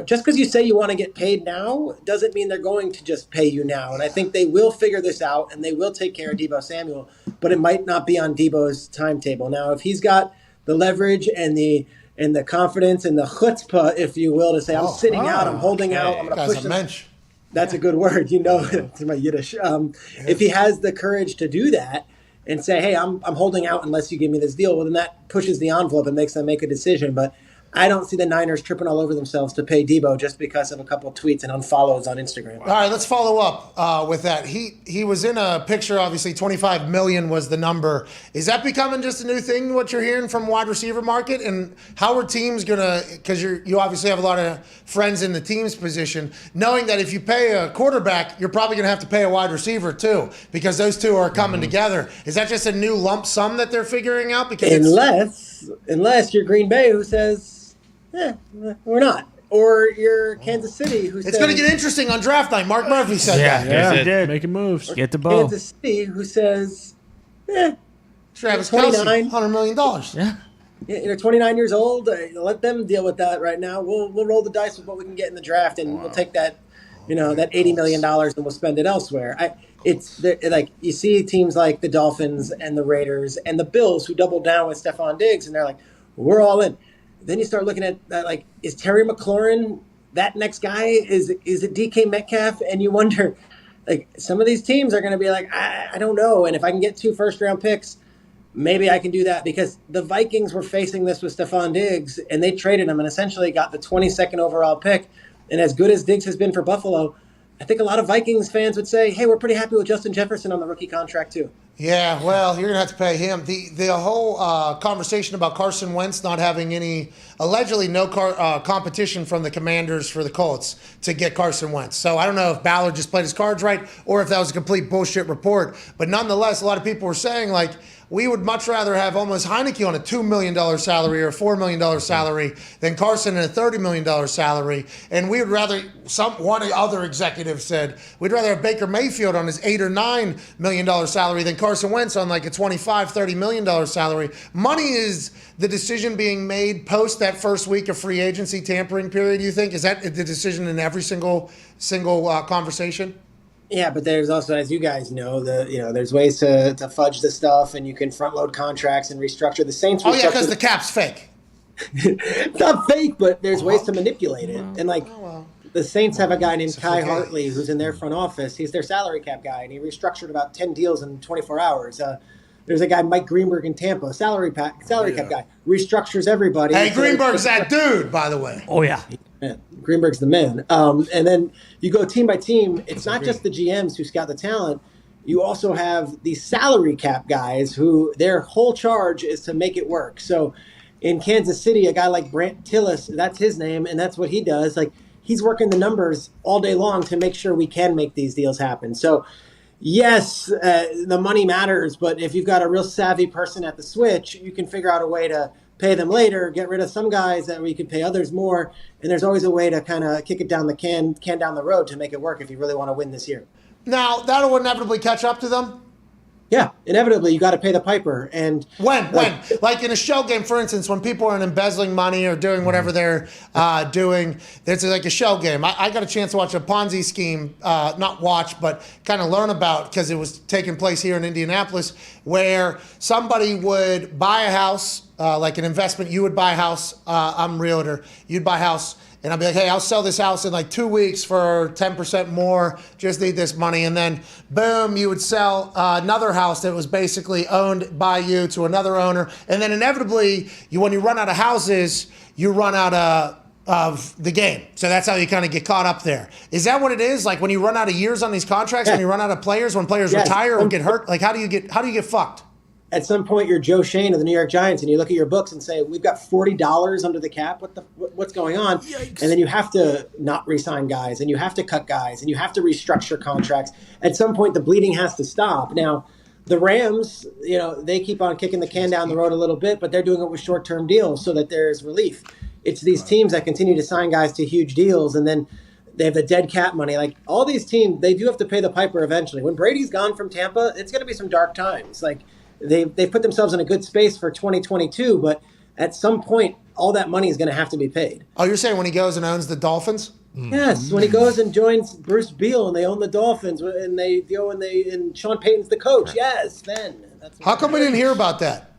Just because you say you want to get paid now doesn't mean they're going to just pay you now. And I think they will figure this out and they will take care of Debo Samuel, but it might not be on Debo's timetable. Now, if he's got the leverage and the confidence and the chutzpah, if you will, to say, I'm sitting out, I'm holding out, I'm going to push this. That's a good word, to my Yiddish. If he has the courage to do that and say, hey, I'm holding out unless you give me this deal, well, then that pushes the envelope and makes them make a decision. But I don't see the Niners tripping all over themselves to pay Debo just because of a couple of tweets and unfollows on Instagram. All right, let's follow up with that. He was in a picture, obviously, 25 million was the number. Is that becoming just a new thing, what you're hearing from wide receiver market? And how are teams going to, because you obviously have a lot of friends in the team's position, knowing that if you pay a quarterback, you're probably going to have to pay a wide receiver too, because those two are coming together. Is that just a new lump sum that they're figuring out? Because unless you're Green Bay, who says, we're not. Or you're Kansas City, who says... It's going to get interesting on draft night. Mark Murphy said that. Yeah, he did. Making moves. Get the ball. Kansas City, who says, Travis Kelce, $100 million. Yeah. You're 29 years old. Let them deal with that right now. We'll roll the dice with what we can get in the draft, and we'll take that, that $80 million and we'll spend it elsewhere. It's like you see teams like the Dolphins and the Raiders and the Bills who double down with Stephon Diggs, and they're like, we're all in. Then you start looking at that, like, is Terry McLaurin that next guy? Is it DK Metcalf? And you wonder, like, some of these teams are going to be like, I don't know. And if I can get 2 first-round picks, maybe I can do that. Because the Vikings were facing this with Stephon Diggs, and they traded him and essentially got the 22nd overall pick. And as good as Diggs has been for Buffalo, I think a lot of Vikings fans would say, hey, we're pretty happy with Justin Jefferson on the rookie contract too. Yeah, well, you're going to have to pay him. The whole conversation about Carson Wentz not having allegedly no competition from the Commanders for the Colts to get Carson Wentz. So I don't know if Ballard just played his cards right or if that was a complete bullshit report. But nonetheless, a lot of people were saying, like, we would much rather have almost Heineke on a $2 million salary or a $4 million salary than Carson in a $30 million salary. And we would rather, one other executive said, we'd rather have Baker Mayfield on his $8 or $9 million salary than Carson Wentz on like a $25, $30 million salary. Money is the decision being made post that first week of free agency tampering period, you think? Is that the decision in every single conversation? Yeah, but there's also, as you guys know, there's ways to fudge the stuff, and you can front load contracts and restructure. The Saints. Oh yeah, because the cap's fake. It's not fake, but there's ways to manipulate it. And the Saints have a guy named Kai Hartley who's in their front office. He's their salary cap guy, and he restructured about 10 deals in 24 hours. There's a guy, Mike Greenberg in Tampa, salary cap guy, restructures everybody. Hey, Greenberg's that dude, by the way. Oh yeah. Yeah, Greenberg's the man. And then you go team by team. It's not just the GMs who scout the talent. You also have the salary cap guys who their whole charge is to make it work. So in Kansas City, a guy like Brant Tillis, that's his name, and that's what he does. Like, he's working the numbers all day long to make sure we can make these deals happen. So yes, the money matters, but if you've got a real savvy person at the switch, you can figure out a way to pay them later, get rid of some guys that we could pay others more. And there's always a way to kind of kick it down the can down the road to make it work if you really want to win this year. Now, that'll inevitably catch up to them? Yeah, inevitably, you got to pay the piper. And when? Like in a shell game, for instance, when people are embezzling money or doing whatever they're doing, there's like a shell game. I got a chance to watch a Ponzi scheme, not watch, but kind of learn about, because it was taking place here in Indianapolis, where somebody would buy a house, like an investment. You would buy a house. I'm a realtor. You'd buy a house. And I'll be like, hey, I'll sell this house in like 2 weeks for 10% more. Just need this money. And then, boom, you would sell another house that was basically owned by you to another owner. And then inevitably, when you run out of houses, you run out of the game. So that's how you kind of get caught up there. Is that what it is? Like when you run out of years on these contracts, when you run out of players, when players retire or get hurt, like how do you get fucked? At some point, you're Joe Shane of the New York Giants, and you look at your books and say, "We've got $40 under the cap. What's going on?" Yikes. And then you have to not re-sign guys, and you have to cut guys, and you have to restructure contracts. At some point, the bleeding has to stop. Now, the Rams, they keep on kicking the can down the road a little bit, but they're doing it with short-term deals so that there's relief. It's these teams that continue to sign guys to huge deals, and then they have the dead cap money. Like all these teams, they do have to pay the piper eventually. When Brady's gone from Tampa, it's going to be some dark times. Like. They've put themselves in a good space for 2022, but at some point, all that money is going to have to be paid. Oh, you're saying when he goes and owns the Dolphins? Yes, when he goes and joins Bruce Beal and they own the Dolphins and they go and Sean Payton's the coach. Yes, then. How come we didn't hear about that?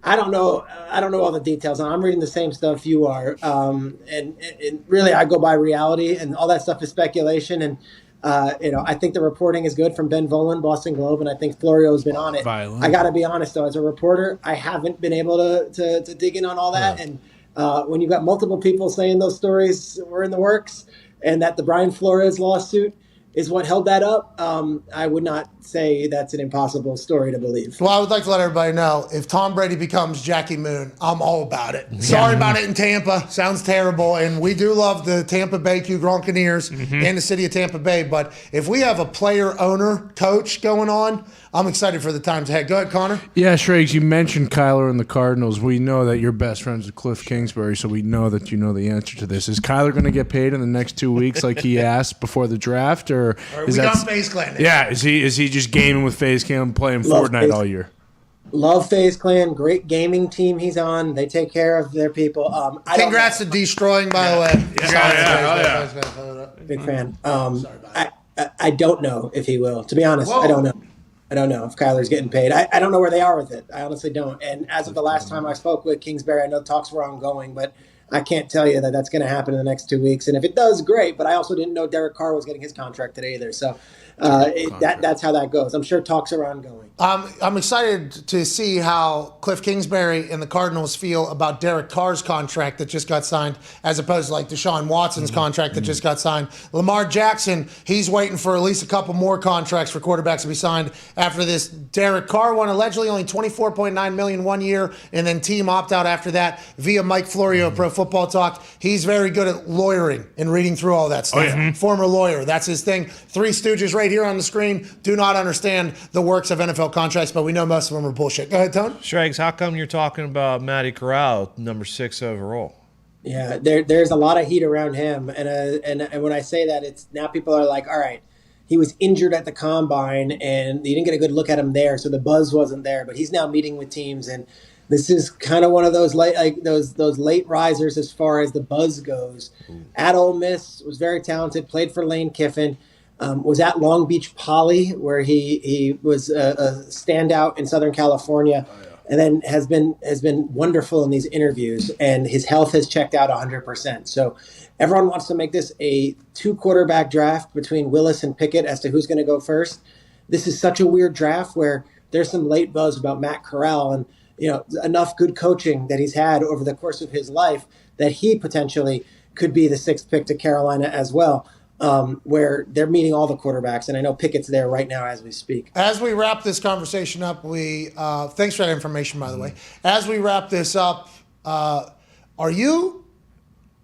I don't know. I don't know all the details. I'm reading the same stuff you are, and really, I go by reality, and all that stuff is speculation. And I think the reporting is good from Ben Volen, Boston Globe, and I think Florio's been on it. I got to be honest, though, as a reporter, I haven't been able to dig in on all that. And when you've got multiple people saying those stories were in the works and that the Brian Flores lawsuit is what held that up, I would not say that's an impossible story to believe. Well, I would like to let everybody know, if Tom Brady becomes Jackie Moon, I'm all about it. Sorry about it in Tampa. Sounds terrible. And we do love the Tampa Bay Q Gronkaneers and the city of Tampa Bay. But if we have a player, owner, coach going on, I'm excited for the times ahead. Go ahead, Connor. Yeah, Schrags, you mentioned Kyler and the Cardinals. We know that you're best friends with Cliff Kingsbury, so we know that you know the answer to this. Is Kyler going to get paid in the next 2 weeks like he asked before the draft? Or is we got FaZe Clan. Yeah, is he just gaming with FaZe Clan, playing Fortnite all year? Love FaZe Clan. Great gaming team he's on. They take care of their people. Congrats to Destroying, by the way. Big fan. I don't know if he will. To be honest, I don't know. I don't know if Kyler's getting paid. I don't know where they are with it. I honestly don't. And as of the last time I spoke with Kingsbury, I know talks were ongoing, but I can't tell you that that's going to happen in the next 2 weeks. And if it does, great. But I also didn't know Derek Carr was getting his contract today either. So that's how that goes. I'm sure talks are ongoing. I'm excited to see how Cliff Kingsbury and the Cardinals feel about Derek Carr's contract that just got signed, as opposed to like Deshaun Watson's contract that just got signed. Lamar Jackson, he's waiting for at least a couple more contracts for quarterbacks to be signed after this. Derek Carr won allegedly only $24.9 million 1 year, and then team opt out after that via Mike Florio, Pro Football Talk. He's very good at lawyering and reading through all that stuff. Former lawyer, that's his thing. Three Stooges right here on the screen do not understand the works of NFL contracts, but we know most of them are bullshit. Go ahead, Tone. Schrags, how come you're talking about Matty Corral, number 6 overall? Yeah, there's a lot of heat around him, and when I say that, it's now people are like, all right, he was injured at the combine, and you didn't get a good look at him there, so the buzz wasn't there. But he's now meeting with teams, and this is kind of one of those those late risers as far as the buzz goes. At Ole Miss, was very talented, played for Lane Kiffin. Was at Long Beach Poly, where he was a standout in Southern California, and then has been wonderful in these interviews, and his health has checked out 100%. So everyone wants to make this a 2-quarterback draft between Willis and Pickett as to who's going to go first. This is such a weird draft where there's some late buzz about Matt Corral and enough good coaching that he's had over the course of his life that he potentially could be the 6th pick to Carolina as well. Where they're meeting all the quarterbacks, and I know Pickett's there right now as we speak. As we wrap this conversation up, thanks for that information, by the way. As we wrap this up, are you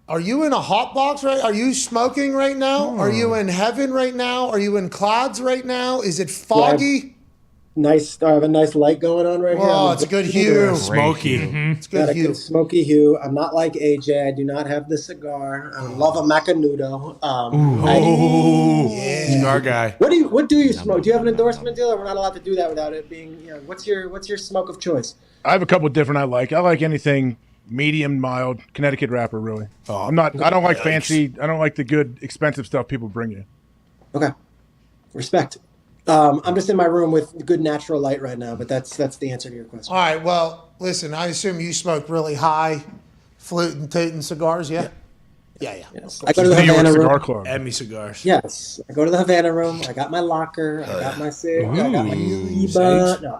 in a hot box right? Are you smoking right now? Are you in heaven right now? Are you in clouds right now? Is it foggy? nice. I have a nice light going on right here. Oh, it's a good hue. Smoky. It's Got good a hue. good smoky hue. I'm not like AJ. I do not have the cigar. I love a Macanudo. Cigar guy. What do you smoke? Do you have an endorsement deal? Or we're not allowed to do that without it being. What's your smoke of choice? I have a couple different I like. I like anything medium, mild, Connecticut wrapper, really. I don't like fancy. I don't like the good, expensive stuff people bring you. Okay. Respect. I'm just in my room with good natural light right now, but that's the answer to your question. All right, well, listen, I assume you smoke really high fluting tooting cigars, yeah? Yeah. I go to the Havana room. Club. Emmy cigars. Yes, I go to the Havana room. I got my locker. I got my cig. I got my Cuba. No,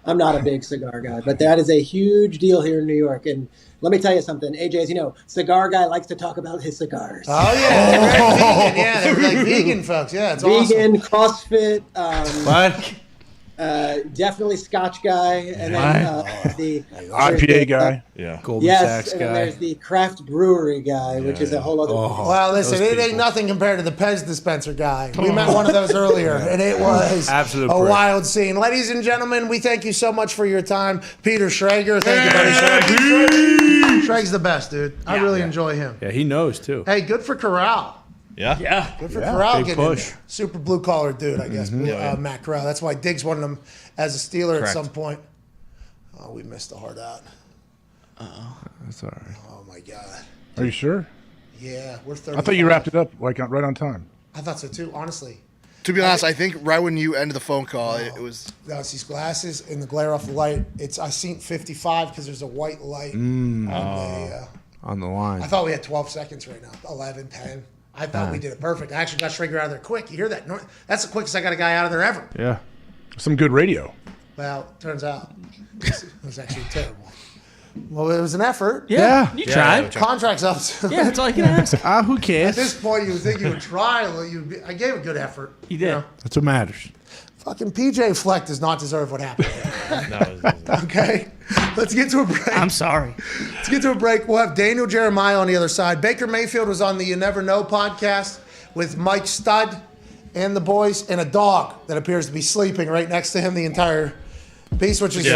I'm not a big cigar guy, but that is a huge deal here in New York. And let me tell you something, AJ, as you know, cigar guy likes to talk about his cigars. Oh, yeah. They're very vegan. Yeah, they're like vegan folks. Yeah, it's vegan, awesome. CrossFit. What? Definitely Scotch guy. And then the IPA guy. Yeah. Golden yes, Sachs and then guy. there's the craft brewery guy, which is a whole other. Well, listen, it ain't nothing compared to the Pez dispenser guy. We met one of those earlier, and it was Absolute a prick. wild scene. Ladies and gentlemen, we thank you so much for your time. Peter Schrager, thank you, buddy. Schrager. Schrager's the best, dude. I really enjoy him. Yeah, he knows too. Hey, good for Corral. Yeah. Good for Corral big getting in push. there. Super blue collar dude, I guess. Matt Corral. That's why Diggs wanted him as a Steeler at some point. Oh, we missed the heart out. That's all right. Oh my God. Are you sure? Yeah, we're 35. I thought you wrapped it up right on time. I thought so too, honestly. To be honest, I think right when you ended the phone call, it was. That's these glasses and the glare off the light. I seen 55 because there's a white light on the line. I thought we had 12 seconds right now. 11, 10. I thought we did it perfect. I actually got Schrager out of there quick. You hear that? That's the quickest I got a guy out of there ever. Yeah. Some good radio. Well, turns out it was actually terrible. Well, it was an effort. Yeah. You tried. Contract's up. Yeah, that's all you can ask. Who cares? At this point, you would think you would try. I gave a good effort. You did. That's what matters. Fucking PJ Fleck does not deserve what happened. Okay? Let's get to a break. I'm sorry. Let's get to a break. We'll have Daniel Jeremiah on the other side. Baker Mayfield was on the You Never Know podcast with Mike Stud and the boys and a dog that appears to be sleeping right next to him the entire piece, which is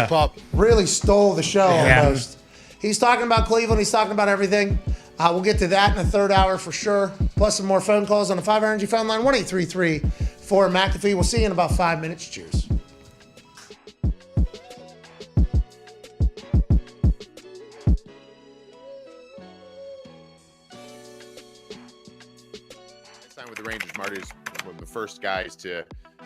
really stole the show almost. He's talking about Cleveland. He's talking about everything. We'll get to that in the third hour for sure. Plus some more phone calls on the 5 Energy phone line, 1-833-4-McAfee. We'll see you in about 5 minutes. Cheers. With the Rangers, Marty was one of the first guys to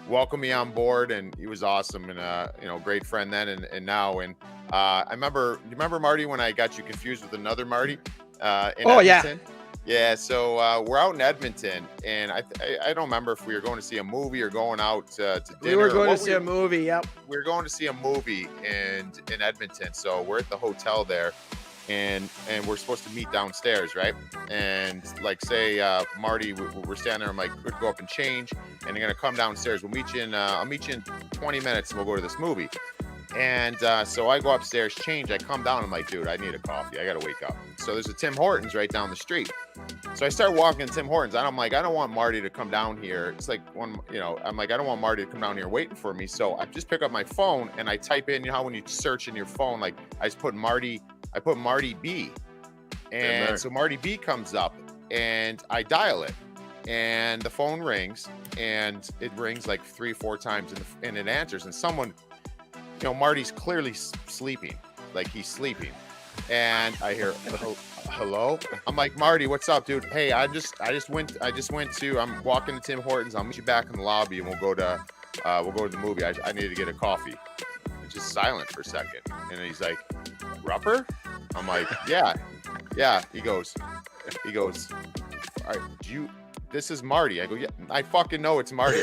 welcome me on board, and he was awesome and great friend then and now. And I remember, you remember Marty when I got you confused with another Marty? In Edmonton? Yeah. So we're out in Edmonton, and I don't remember if we were going to see a movie or going out to dinner. We were going to see a movie. Yep. We were going to see a movie in Edmonton. So we're at the hotel there. And we're supposed to meet downstairs, right? And like say Marty, we're standing there. I'm like, we'd go up and change, and they're gonna come downstairs. We'll meet you in. I'll meet you in 20 minutes, and we'll go to this movie. And so I go upstairs, change. I come down. I'm like, dude, I need a coffee. I gotta wake up. So there's a Tim Hortons right down the street. So I start walking to Tim Hortons, and I'm like, I don't want Marty to come down here. It's like I'm like, I don't want Marty to come down here waiting for me. So I just pick up my phone and I type in. You know how when you search in your phone, like I just put Marty. I put Marty B, and so Marty B comes up, and I dial it, and the phone rings, and it rings like 3-4 times, and it answers, and someone, Marty's clearly sleeping, like he's sleeping, and I hear, hello? I'm like, Marty, what's up, dude? Hey, I'm walking to Tim Hortons. I'll meet you back in the lobby, and we'll go to the movie. I needed to get a coffee. It's just silent for a second, and he's like, Rupper? I'm like, yeah. He goes, all right, this is Marty. I go, yeah, I fucking know it's Marty.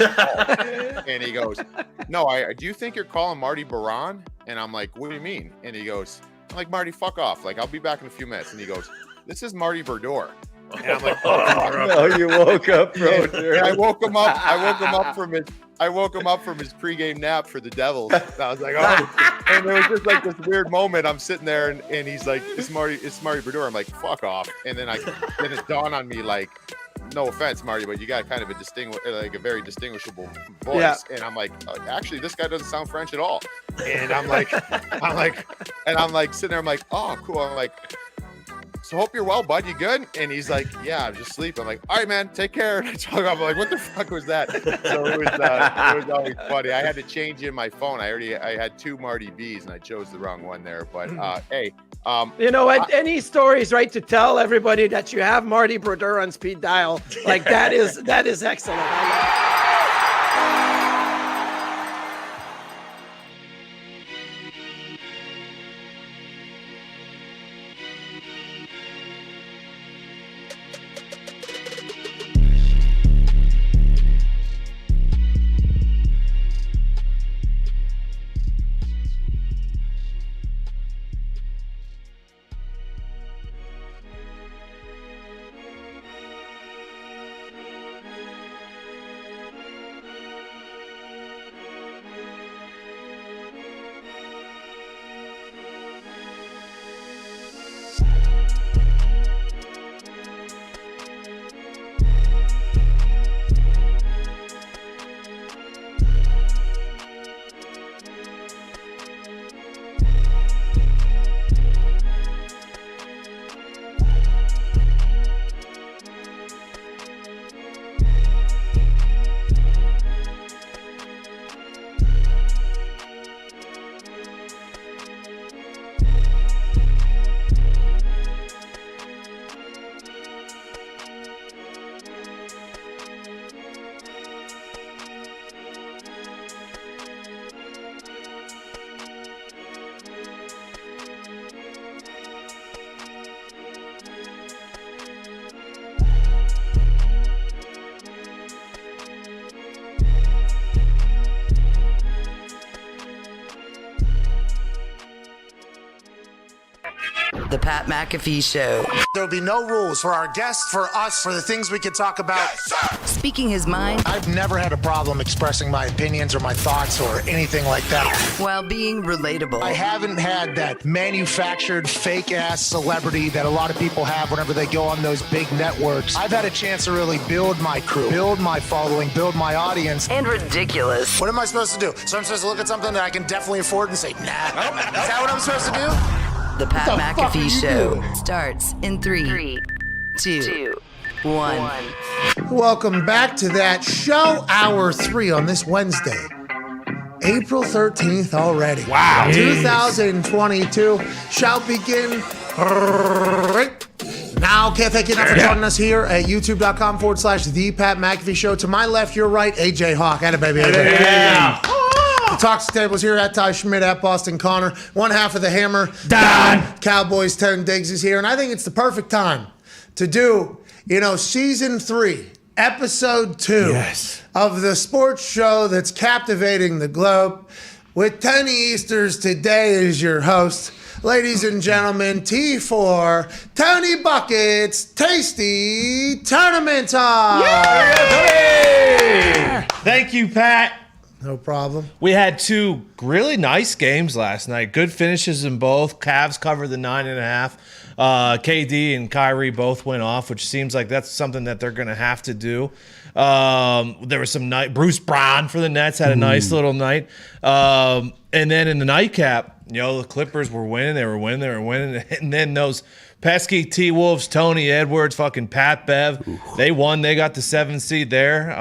And he goes, no, do you think you're calling Marty Baron? And I'm like, what do you mean? And he goes, I'm like, Marty, fuck off. Like, I'll be back in a few minutes. And he goes, this is Marty Verdor. And I'm like, no, you woke up, bro. I woke him up from his pregame nap for the Devils. And I was like, oh, and it was just like this weird moment. I'm sitting there and he's like, it's Marty Verdor. I'm like, fuck off. And then it dawned on me, like, no offense, Marty, but you got kind of a very distinguishable voice. Yeah. And I'm like, actually, this guy doesn't sound French at all. And I'm like, sitting there, I'm like, oh, cool. I'm like, so hope you're well, bud. You good? And he's like, yeah, I'm just sleeping. I'm like, all right, man, take care. And I talk about, I'm like, what the fuck was that? So it was always funny. I had to change in my phone. I had 2 Marty B's and I chose the wrong one there. But hey, you know what? Any stories, right? To tell everybody that you have Marty Brodeur on speed dial, like that is excellent. I love it. The Pat McAfee Show. There'll be no rules for our guests, for us, for the things we can talk about. Yes, speaking his mind. I've never had a problem expressing my opinions or my thoughts or anything like that. While being relatable. I haven't had that manufactured fake-ass celebrity that a lot of people have whenever they go on those big networks. I've had a chance to really build my crew, build my following, build my audience. And ridiculous. What am I supposed to do? So I'm supposed to look at something that I can definitely afford and say, nah. Is that what I'm supposed to do? The Pat McAfee Show starts in 3, 2, 1. Welcome back to that show, hour 3 on this Wednesday. April 13th already. Wow. 2022 shall begin right now. Can't thank you enough for joining us here at youtube.com/The Pat McAfee Show. To my left, your right, AJ Hawk. Atta baby, AJ. Yeah. The Talks Tables here at Ty Schmidt, at Boston Connor. One half of the Hammer, Dahn. Cowboys 10 Diggs is here. And I think it's the perfect time to do, season 3, episode 2 of the sports show that's captivating the globe. With Tony Easters today as your host. Ladies and gentlemen, T4, Tony Buckets, Tasty Tournament Talk. Yeah. Thank you, Pat. No problem. We had 2 really nice games last night. Good finishes in both. Cavs covered the 9.5. KD and Kyrie both went off, which seems like that's something that they're going to have to do. There was some night. Bruce Brown for the Nets had a nice little night. And then in the nightcap, the Clippers were winning. They were winning. And then those pesky T-Wolves, Tony Edwards, fucking Pat Bev, they won. They got the 7th seed there.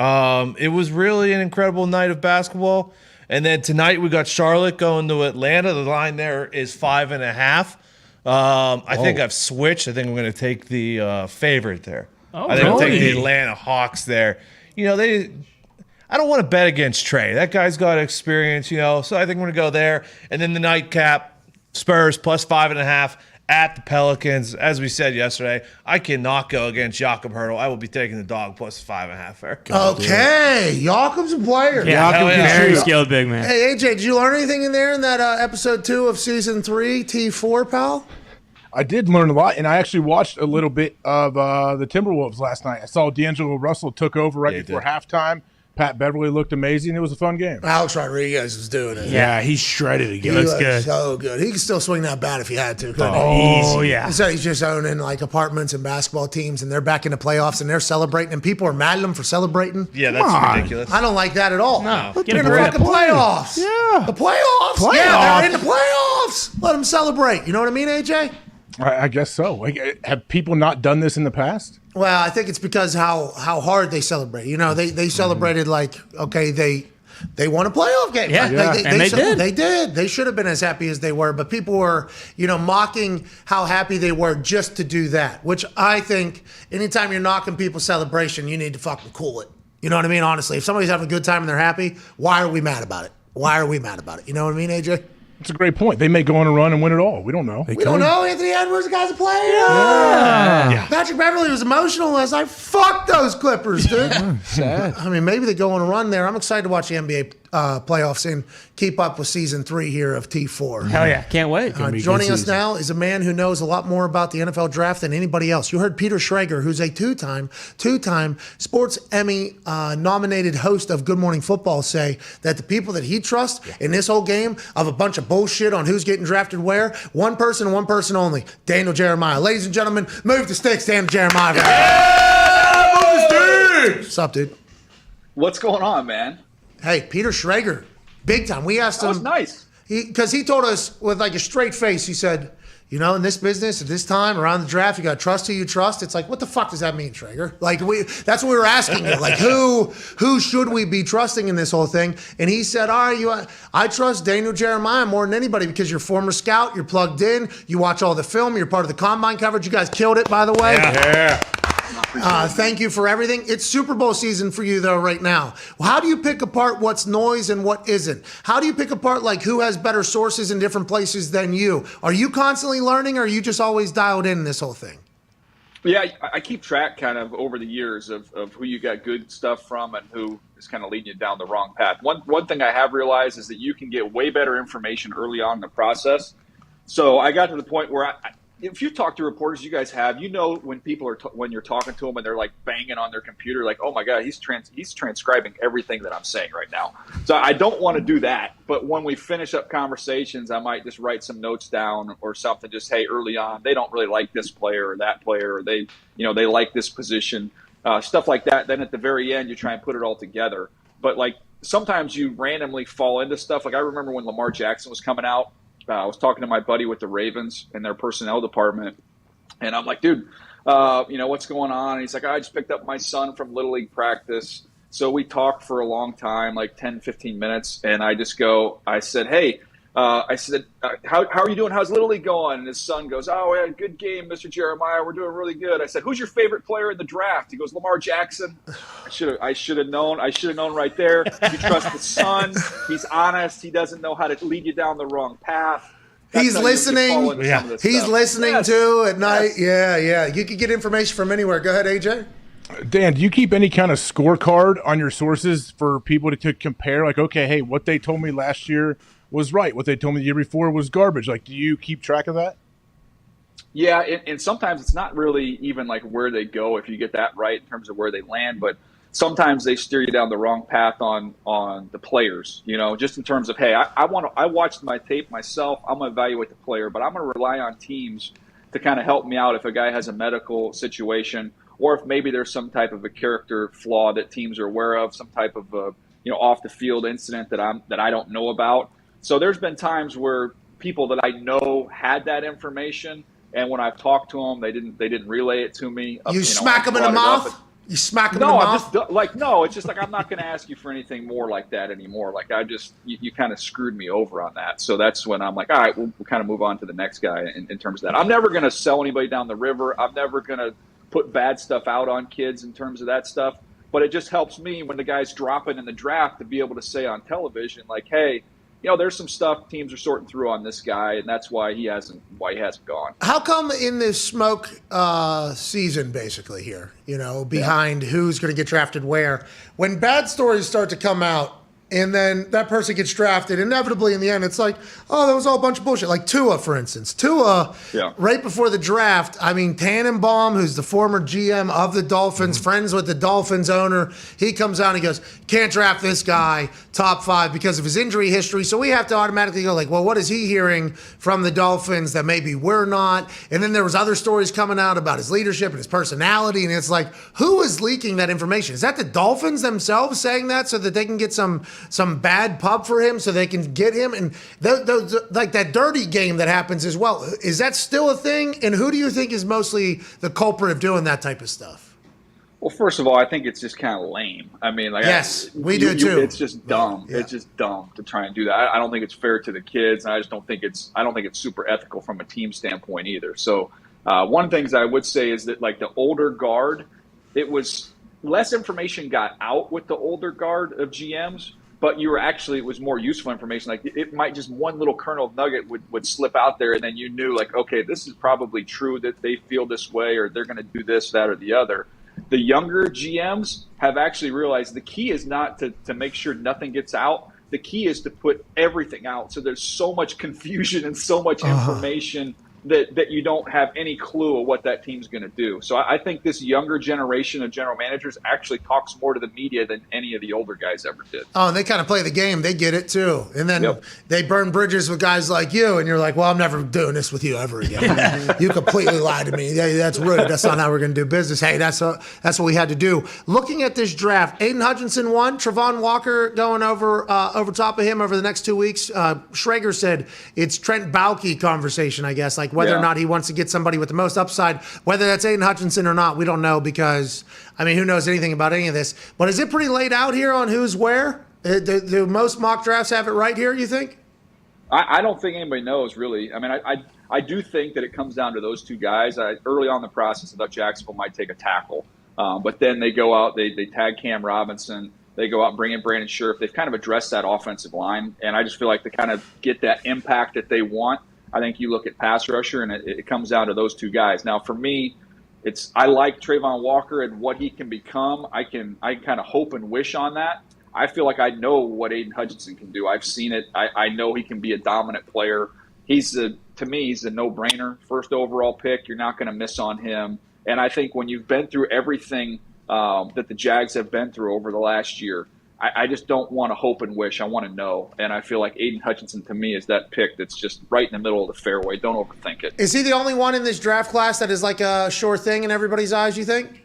It was really an incredible night of basketball. And then tonight we got Charlotte going to Atlanta. The line there is 5.5. I think I've switched. I think I'm going to take the favorite there. Oh, I think I'll take the Atlanta Hawks there. I don't want to bet against Trey. That guy's got experience, so I think I'm going to go there. And then the nightcap, Spurs plus 5.5 at the Pelicans. As we said yesterday, I cannot go against Jakob Hurdle. I will be taking the dog plus 5.5 there. Okay, Jakob's a player. Very skilled big man. Hey, AJ, did you learn anything in there in that episode 2 of season 3, T4, pal? I did learn a lot, and I actually watched a little bit of the Timberwolves last night. I saw D'Angelo Russell took over right before halftime, Pat Beverly looked amazing. It was a fun game. Alex Rodriguez is doing it. Yeah, he's shredded He again. looks good. So good. He can still swing that bat if he had to. Couldn't he? Oh, yeah. So he's just owning like apartments and basketball teams, and they're back in the playoffs, and they're celebrating, and people are mad at him for celebrating. Yeah, that's ridiculous. I don't like that at all. No. They're in the fucking playoffs. Yeah. The playoffs. Yeah, they're in the playoffs. Let them celebrate. You know what I mean, AJ? I guess so. Like, have people not done this in the past? Well, I think it's because how hard they celebrate. You know, they celebrated like, okay, they won a playoff game. Yeah, Like, and they did. They did. They should have been as happy as they were, but people were, mocking how happy they were just to do that, which I think anytime you're knocking people's celebration, you need to fucking cool it. You know what I mean? Honestly, if somebody's having a good time and they're happy, why are we mad about it? Why are we mad about it? You know what I mean, AJ? It's a great point. They may go on a run and win it all. We don't know. We don't know. Anthony Edwards, the guy's a player. Yeah. Patrick Beverly was emotional last night. Fuck those Clippers, dude. Sad. I mean, maybe they go on a run there. I'm excited to watch the NBA playoffs and keep up with season 3 here of T4. Hell yeah. Can't wait. Joining us now is a man who knows a lot more about the NFL draft than anybody else. You heard Peter Schrager, who's a two-time Sports Emmy nominated host of Good Morning Football, say that the people that he trusts in this whole game of a bunch of bullshit on who's getting drafted where, one person only, Daniel Jeremiah. Ladies and gentlemen, move the sticks, Daniel Jeremiah. Yeah, move the sticks. What's up, dude? What's going on, man? Hey, Peter Schrager, big time. We asked him. That was nice. Because he told us with like a straight face, he said, in this business at this time around the draft, you got to trust who you trust. It's like, what the fuck does that mean, Schrager? Like that's what we were asking you. Like who should we be trusting in this whole thing? And he said, all right, I trust Daniel Jeremiah more than anybody because you're a former scout, you're plugged in, you watch all the film, you're part of the combine coverage. You guys killed it, by the way. Yeah. Thank you for everything. It's Super Bowl season for you, though, right now. How do you pick apart what's noise and what isn't? How do you pick apart, like, who has better sources in different places than you? Are you constantly learning, or are you just always dialed in this whole thing? Yeah, I keep track kind of over the years of who you got good stuff from and who is kind of leading you down the wrong path. One thing I have realized is that you can get way better information early on in the process. So I got to the point where if you talk to reporters, you guys have, when people are when you're talking to them and they're like banging on their computer, like, oh my god, he's transcribing everything that I'm saying right now. So I don't want to do that. But when we finish up conversations, I might just write some notes down or something. Just hey, early on, they don't really like this player or that player, or they like this position, stuff like that. Then at the very end, you try and put it all together. But like sometimes you randomly fall into stuff. Like I remember when Lamar Jackson was coming out. I was talking to my buddy with the Ravens and their personnel department, and I'm like, dude, what's going on? And he's like, I just picked up my son from Little League practice. So we talked for a long time, like 10, 15 minutes, and I said, hey, how are you doing? How's Little League going? And his son goes, oh, we had a good game, Mr. Jeremiah. We're doing really good. I said, who's your favorite player in the draft? He goes, Lamar Jackson. I should have known. I should have known right there. You trust the son. He's honest. He doesn't know how to lead you down the wrong path. He's listening. He's listening too at night. Yeah. You can get information from anywhere. Go ahead, AJ. Dan, do you keep any kind of scorecard on your sources for people to compare? Like, okay, hey, what they told me last year was right. What they told me the year before was garbage. Like, do you keep track of that? Yeah, and sometimes it's not really even like where they go if you get that right in terms of where they land, but sometimes they steer you down the wrong path on the players, just in terms of, hey, I watched my tape myself. I'm going to evaluate the player, but I'm going to rely on teams to kind of help me out if a guy has a medical situation or if maybe there's some type of a character flaw that teams are aware of, some type of off the field incident that I don't know about. So there's been times where people that I know had that information, and when I've talked to them, they didn't relay it to me. You smack them in the mouth? You smack them in the mouth? No, it's just like I'm not going to ask you for anything more like that anymore. Like you kind of screwed me over on that. So that's when I'm like, all right, we'll kind of move on to the next guy in terms of that. I'm never going to sell anybody down the river. I'm never going to put bad stuff out on kids in terms of that stuff. But it just helps me when the guy's dropping in the draft to be able to say on television, like, hey, there's some stuff teams are sorting through on this guy, and that's why he hasn't gone. How come in this smoke season, basically here, behind who's going to get drafted where, when bad stories start to come out, and then that person gets drafted. Inevitably, in the end, it's like, oh, that was all a bunch of bullshit. Like Tua, for instance. Tua, right before the draft, I mean, Tannenbaum, who's the former GM of the Dolphins, friends with the Dolphins owner, he comes out and he goes, can't draft this guy top 5 because of his injury history. So we have to automatically go like, well, what is he hearing from the Dolphins that maybe we're not? And then there was other stories coming out about his leadership and his personality. And it's like, who is leaking that information? Is that the Dolphins themselves saying that so that they can get some bad pub for him so they can get him? And those, like that dirty game that happens as well. Is that still a thing? And who do you think is mostly the culprit of doing that type of stuff? Well, first of all, I think it's just kind of lame. I mean, like, yes, we do too. It's just dumb. Yeah. It's just dumb to try and do that. I don't think it's fair to the kids, and I just don't think it's super ethical from a team standpoint either. So, one of the things I would say is that, like, the older guard, it was less information got out with the older guard of GMs, but it was more useful information. Like, it might just one little kernel of nugget would slip out there, and then you knew, like, okay, this is probably true that they feel this way, or they're going to do this, that, or the other. The younger GMs have actually realized the key is not to make sure nothing gets out. The key is to put everything out. So there's so much confusion and so much information that you don't have any clue of what that team's going to do. So I think this younger generation of general managers actually talks more to the media than any of the older guys ever did. Oh, and they kind of play the game. They get it too. And then they burn bridges with guys like you, and you're like, well, I'm never doing this with you ever again. You completely lied to me. That's rude. That's not how we're going to do business. Hey, that's what we had to do. Looking at this draft, Aiden Hutchinson won. Travon Walker going over top of him over the next 2 weeks. Schrager said it's Trent Baalke conversation, I guess, like whether or not he wants to get somebody with the most upside. Whether that's Aiden Hutchinson or not, we don't know because, I mean, who knows anything about any of this. But is it pretty laid out here on who's where? Do most mock drafts have it right here, you think? I don't think anybody knows, really. I mean, I do think that it comes down to those two guys. Early on in the process, I thought Jacksonville might take a tackle. But then they go out, they tag Cam Robinson. They go out and bring in Brandon Scherf. They've kind of addressed that offensive line. And I just feel like to kind of get that impact that they want, I think you look at pass rusher, and it comes down to those two guys. Now, for me, I like Travon Walker and what he can become. I kind of hope and wish on that. I feel like I know what Aiden Hutchinson can do. I've seen it. I know he can be a dominant player. To me, he's a no-brainer. First overall pick, you're not going to miss on him. And I think when you've been through everything that the Jags have been through over the last year, I just don't want to hope and wish. I want to know. And I feel like Aiden Hutchinson, to me, is that pick that's just right in the middle of the fairway. Don't overthink it. Is he the only one in this draft class that is like a sure thing in everybody's eyes, you think?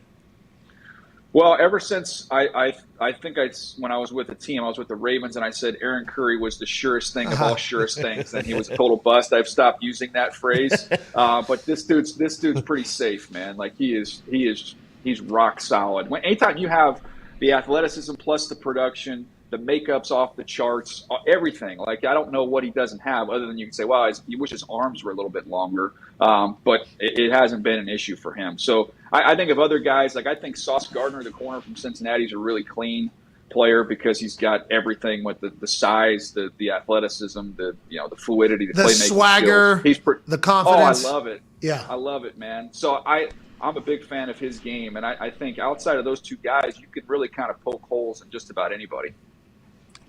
Well, ever since I think when I was with the team, I was with the Ravens, and I said Aaron Curry was the surest thing of all surest things, and he was a total bust. I've stopped using that phrase, but this dude's pretty safe, man. Like he's rock solid. Anytime you have the athleticism plus the production, the makeup's off the charts, everything. Like, I don't know what he doesn't have other than you can say, well, you wish his arms were a little bit longer. But it hasn't been an issue for him. So I think of other guys, like I think Sauce Gardner, the corner from Cincinnati, is a really clean player because he's got everything with the size, the athleticism, the fluidity, the playmaking swagger, skills. The confidence. Oh, I love it. Yeah. I love it, man. So I'm a big fan of his game, and I think outside of those two guys, you could really kind of poke holes in just about anybody.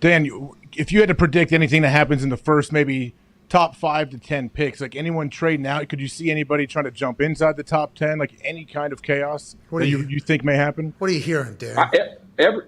Dan, if you had to predict anything that happens in the first maybe top 5 to 10 picks, like anyone trading out, could you see anybody trying to jump inside the top 10, like any kind of chaos that you think may happen? What are you hearing, Dan?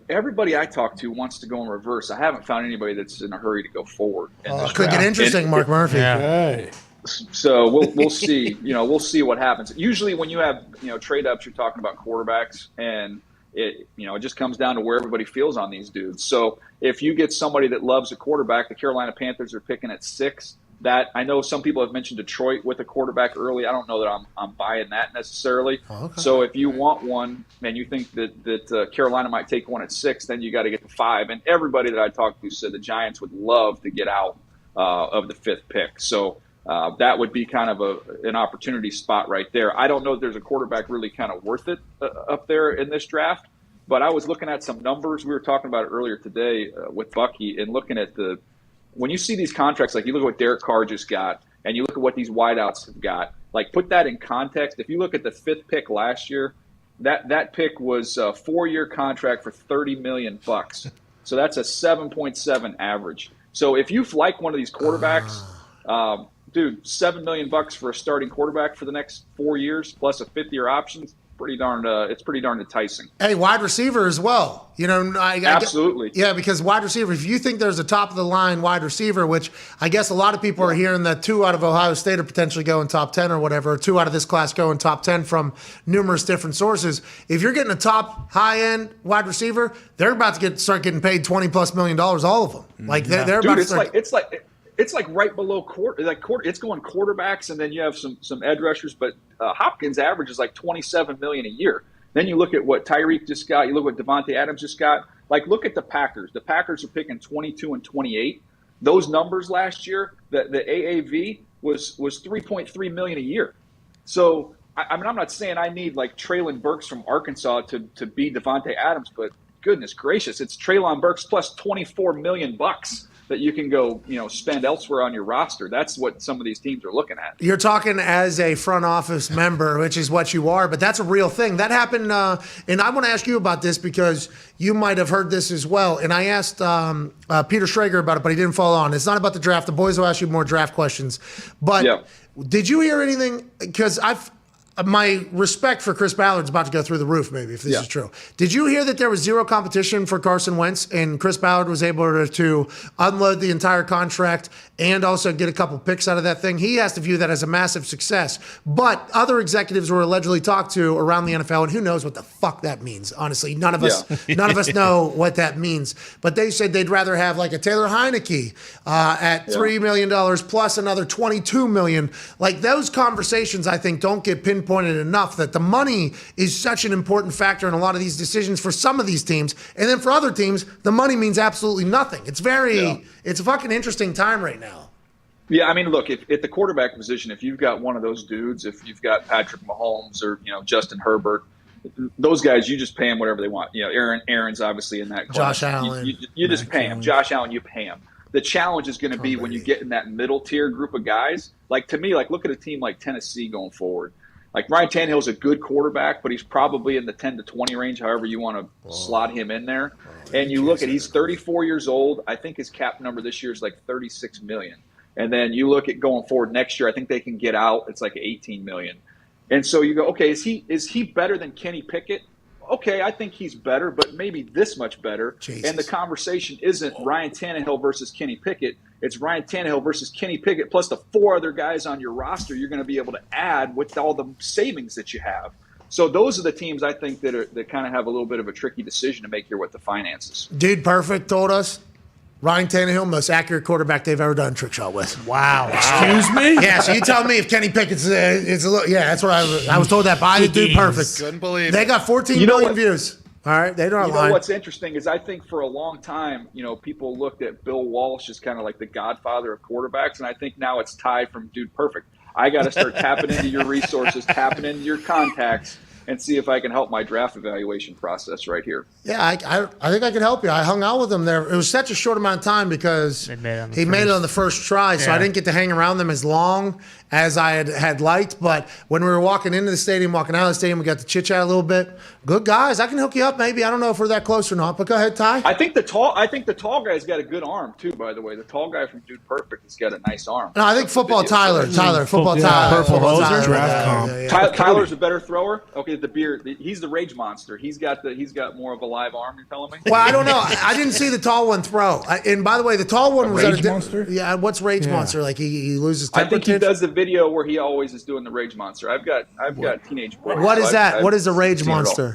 Everybody I talk to wants to go in reverse. I haven't found anybody that's in a hurry to go forward. Could get interesting, Mark Murphy. Yeah. Hey. So we'll see. We'll see what happens. Usually, when you have trade ups, you're talking about quarterbacks, and it just comes down to where everybody feels on these dudes. So if you get somebody that loves a quarterback, the Carolina Panthers are picking at 6. That I know some people have mentioned Detroit with a quarterback early. I don't know that I'm buying that necessarily. Oh, okay. So if you want one and you think that Carolina might take one at 6, then you got to get to 5. And everybody that I talked to said the Giants would love to get out of the 5th pick. So that would be kind of an opportunity spot right there. I don't know if there's a quarterback really kind of worth it up there in this draft, but I was looking at some numbers. We were talking about it earlier today with Bucky, and looking at when you see these contracts, like you look at what Derek Carr just got, and you look at what these wideouts have got, like put that in context. If you look at the 5th pick last year, that pick was a 4-year contract for $30 million. So that's a 7.7 average. So if you like one of these quarterbacks, dude, $7 million for a starting quarterback for the next 4 years plus a 5th-year option. It's pretty darn enticing. Hey, wide receiver as well. You know, absolutely. Yeah, because wide receiver, if you think there's a top of the line wide receiver, which I guess a lot of people are hearing that 2 out of Ohio State are potentially going top 10 or whatever, or 2 out of this class going top 10 from numerous different sources. If you're getting a top high-end wide receiver, they're about to start getting paid $20+ million, all of them. Like they're Dude, about to it's like right below quarter. It's going quarterbacks, and then you have some edge rushers. But Hopkins averages like $27 million a year. Then you look at what Tyreek just got. You look what Devontae Adams just got. Like, look at the Packers. The Packers are picking 22 and 28. Those numbers last year, the AAV was $3.3 million a year. So I mean, I'm not saying I need like Treylon Burks from Arkansas to be Devontae Adams, but goodness gracious, it's Treylon Burks plus $24 million that you can go, spend elsewhere on your roster. That's what some of these teams are looking at. You're talking as a front office member, which is what you are, but that's a real thing. That happened, and I want to ask you about this because you might have heard this as well. And I asked Peter Schrager about it, but he didn't follow on. It's not about the draft. The boys will ask you more draft questions. But did you hear anything? Because my respect for Chris Ballard's about to go through the roof, maybe, if this is true. Did you hear that there was zero competition for Carson Wentz and Chris Ballard was able to unload the entire contract and also get a couple picks out of that thing? He has to view that as a massive success. But other executives were allegedly talked to around the NFL, and who knows what the fuck that means, honestly. None of us know what that means. But they said they'd rather have like a Taylor Heineke at $3 million plus another $22 million. Like those conversations, I think, don't get pinpointed enough that the money is such an important factor in a lot of these decisions for some of these teams. And then for other teams, the money means absolutely nothing. It's it's a fucking interesting time right now. Yeah, I mean, look, if at the quarterback position, if you've got one of those dudes, if you've got Patrick Mahomes or, Justin Herbert, those guys, you just pay them whatever they want. Aaron's obviously in that class. Josh Allen. You just pay him. Josh Allen, you pay him. The challenge is going to be when you get in that middle tier group of guys. Like, to me, look at a team like Tennessee going forward. Like, Ryan Tannehill's a good quarterback, but he's probably in the 10 to 20 range, however you want to slot him in there. And you look at, he's 34 years old. I think his cap number this year is like $36 million. And then you look at going forward next year, I think they can get out. It's like $18 million. And so you go, okay, is he better than Kenny Pickett? Okay, I think he's better, but maybe this much better. Jesus. And the conversation isn't Ryan Tannehill versus Kenny Pickett. It's Ryan Tannehill versus Kenny Pickett plus the 4 other guys on your roster you're going to be able to add with all the savings that you have. So those are the teams I think that kind of have a little bit of a tricky decision to make here with the finances. Dude Perfect told us Ryan Tannehill, most accurate quarterback they've ever done a trick shot with. Wow. Excuse me? Yeah, so you tell me if Kenny Pickett's it's a little, that's what I was told that by the Dude Perfect. Couldn't believe They it. got 14 million views. All right, they don't. You know what's interesting is I think for a long time, people looked at Bill Walsh as kind of like the godfather of quarterbacks, and I think now it's tied from Dude Perfect. I got to start tapping into your resources, tapping into your contacts, and see if I can help my draft evaluation process right here. Yeah, I think I could help you. I hung out with him there. It was such a short amount of time because he made it on the first try, so I didn't get to hang around them as long as I had liked. But when we were walking into the stadium, walking out of the stadium, we got to chit-chat a little bit. Good guys. I can hook you up maybe. I don't know if we're that close or not, but go ahead, Ty. I think the tall guy's got a good arm too, by the way. The tall guy from Dude Perfect has got a nice arm. No, I think Football Tyler. Tyler. Tyler's a better thrower. Okay, the beard. He's the rage monster. He's got more of a live arm, you're telling me? Well, I don't know. I didn't see the tall one throw. And by the way, the tall one was Rage Monster? Yeah, what's Rage Monster? Like he loses temper. I think he does the video where he always is doing the Rage Monster. I've got teenage boys. What is that? What is a Rage Monster?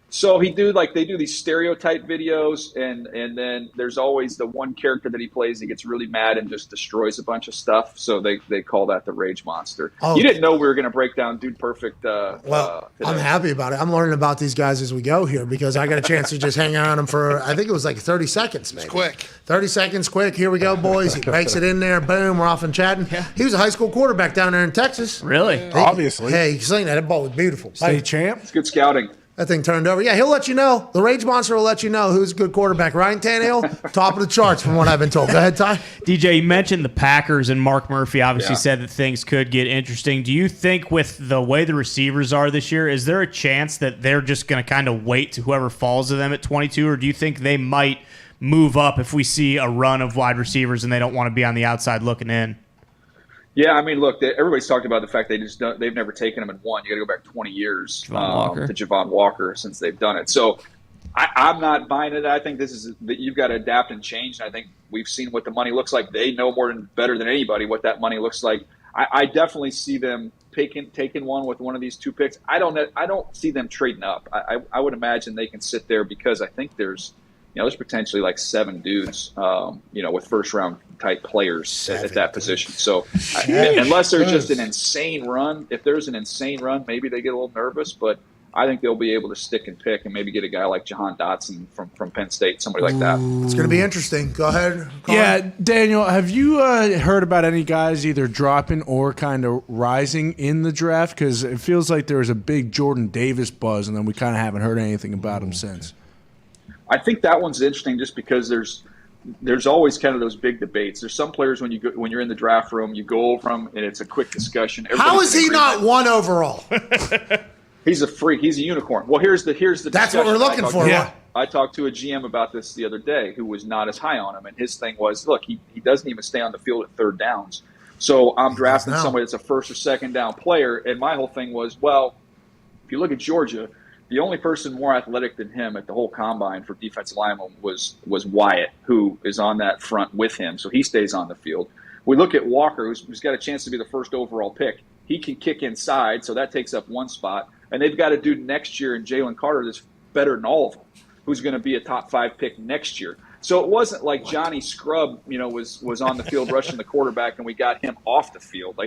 So they do these stereotype videos, and then there's always the one character that he plays. He gets really mad and just destroys a bunch of stuff. So they call that the Rage Monster. Oh. You didn't know we were going to break down Dude Perfect. Well, I'm happy about it. I'm learning about these guys as we go here because I got a chance to just hang around them for I think it was like 30 seconds, maybe. It's quick. 30 seconds, quick. Here we go, boys. He makes it in there. Boom. We're off and chatting. Yeah. He was a high school quarterback down there in Texas. Really? Obviously. Hey, you seen that? That ball was beautiful. State champ. It's good scouting. That thing turned over. Yeah, he'll let you know. The Rage Monster will let you know who's a good quarterback. Ryan Tannehill, top of the charts from what I've been told. Go ahead, Ty. DJ, you mentioned the Packers, and Mark Murphy obviously said that things could get interesting. Do you think with the way the receivers are this year, is there a chance that they're just going to kind of wait to whoever falls to them at 22, or do you think they might move up if we see a run of wide receivers and they don't want to be on the outside looking in. Yeah, I mean, look, everybody's talked about the fact they've never taken him in one. You got to go back 20 years to Javon Walker since they've done it. So I'm not buying it. I think this is that you've got to adapt and change. And I think we've seen what the money looks like. They know better than anybody what that money looks like. I definitely see them taking one with one of these 2 picks. I don't see them trading up. I would imagine they can sit there because I think there's potentially like 7 dudes, with first round type players at that position. So unless there's just an insane run, if there's an insane run, maybe they get a little nervous, but I think they'll be able to stick and pick and maybe get a guy like Jahan Dotson from Penn State, somebody like that. It's going to be interesting. Go ahead. Yeah, Daniel, have you heard about any guys either dropping or kind of rising in the draft? Because it feels like there was a big Jordan Davis buzz, and then we kind of haven't heard anything about him since. I think that one's interesting just because there's always kind of those big debates. There's some players when you're in the draft room, you go over them and it's a quick discussion. How is he not 1 overall? He's a freak. He's a unicorn. Well, here's the. That's what we're looking for. I talked to a GM about this the other day who was not as high on him, and his thing was, look, he doesn't even stay on the field at 3rd downs. So I'm drafting somebody that's a 1st or 2nd down player, and my whole thing was, well, if you look at Georgia, the only person more athletic than him at the whole combine for defensive lineman was Wyatt, who is on that front with him, so he stays on the field. We look at Walker, who's got a chance to be the 1st overall pick. He can kick inside, so that takes up 1 spot. And they've got a dude next year in Jalen Carter that's better than all of them, who's going to be a top 5 pick next year. So it wasn't like Johnny Scrub, was on the field rushing the quarterback and we got him off the field.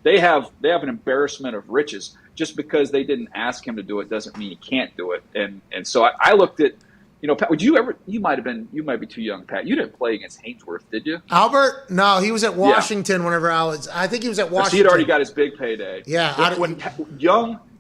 They have an embarrassment of riches. Just because they didn't ask him to do it doesn't mean he can't do it. And so I looked at, Pat, would you ever? You might be too young, Pat. You didn't play against Hainsworth, did you? Albert? No, he was at Washington whenever I think he was at Washington. So he had already got his big payday. Yeah. When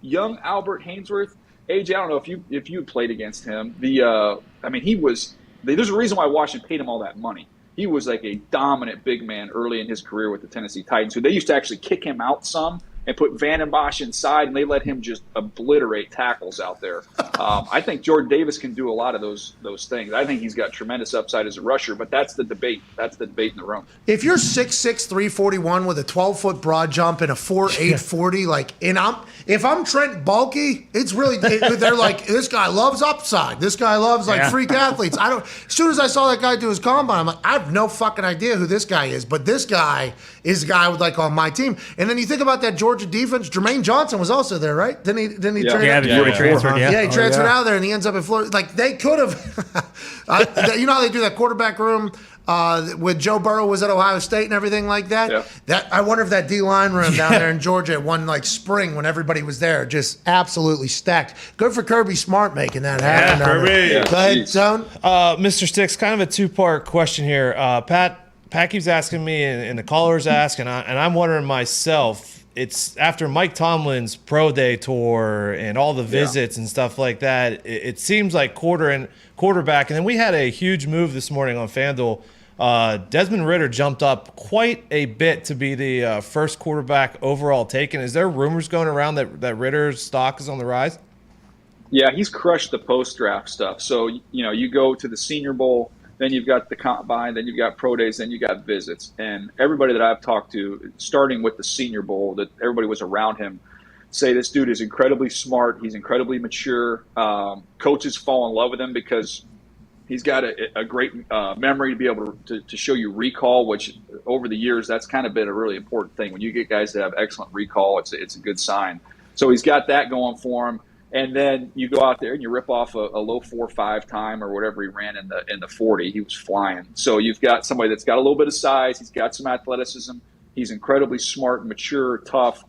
young Albert Hainsworth, AJ, I don't know if you played against him. There's a reason why Washington paid him all that money. He was like a dominant big man early in his career with the Tennessee Titans. So they used to actually kick him out some and put Vandenbosch inside, and they let him just obliterate tackles out there. I think Jordan Davis can do a lot of those things. I think he's got tremendous upside as a rusher, but that's the debate. That's the debate in the room. If you're 6'6", 341 with a 12-foot broad jump and a 4'8", 40, if I'm Trent Baalke, it's really they're like, this guy loves upside. This guy loves freak athletes. As soon as I saw that guy do his combine, I'm like, I have no fucking idea who this guy is, but this guy is the guy with on my team. And then you think about that Georgia defense. Jermaine Johnson was also there, right? Didn't he transferred. Yeah, he transferred out there, and he ends up in Florida. They could have. You know how they do that quarterback room with Joe Burrow was at Ohio State and everything like that. Yeah. That I wonder if that D-line room down there in Georgia one spring when everybody was there just absolutely stacked. Good for Kirby Smart making that happen. Kirby. Go ahead, Tone. Mr. Sticks, kind of a 2-part question here. Pat keeps asking me, and the callers ask, and I'm wondering myself. It's after Mike Tomlin's pro day tour and all the visits and stuff like that. It seems like quarterback, and then we had a huge move this morning on FanDuel. Desmond Ridder jumped up quite a bit to be the first quarterback overall taken. Is there rumors going around that Ridder's stock is on the rise? Yeah, he's crushed the post-draft stuff. So, you go to the Senior Bowl, then you've got the combine, then you've got pro days, then you got visits. And everybody that I've talked to, starting with the Senior Bowl, that everybody was around him, say this dude is incredibly smart. He's incredibly mature. Coaches fall in love with him because he's got a great memory to be able to show you recall, which over the years, that's kind of been a really important thing. When you get guys that have excellent recall, it's a good sign. So he's got that going for him. And then you go out there and you rip off a low 4.5 time or whatever he ran in the 40. He was flying. So you've got somebody that's got a little bit of size. He's got some athleticism. He's incredibly smart, mature, tough.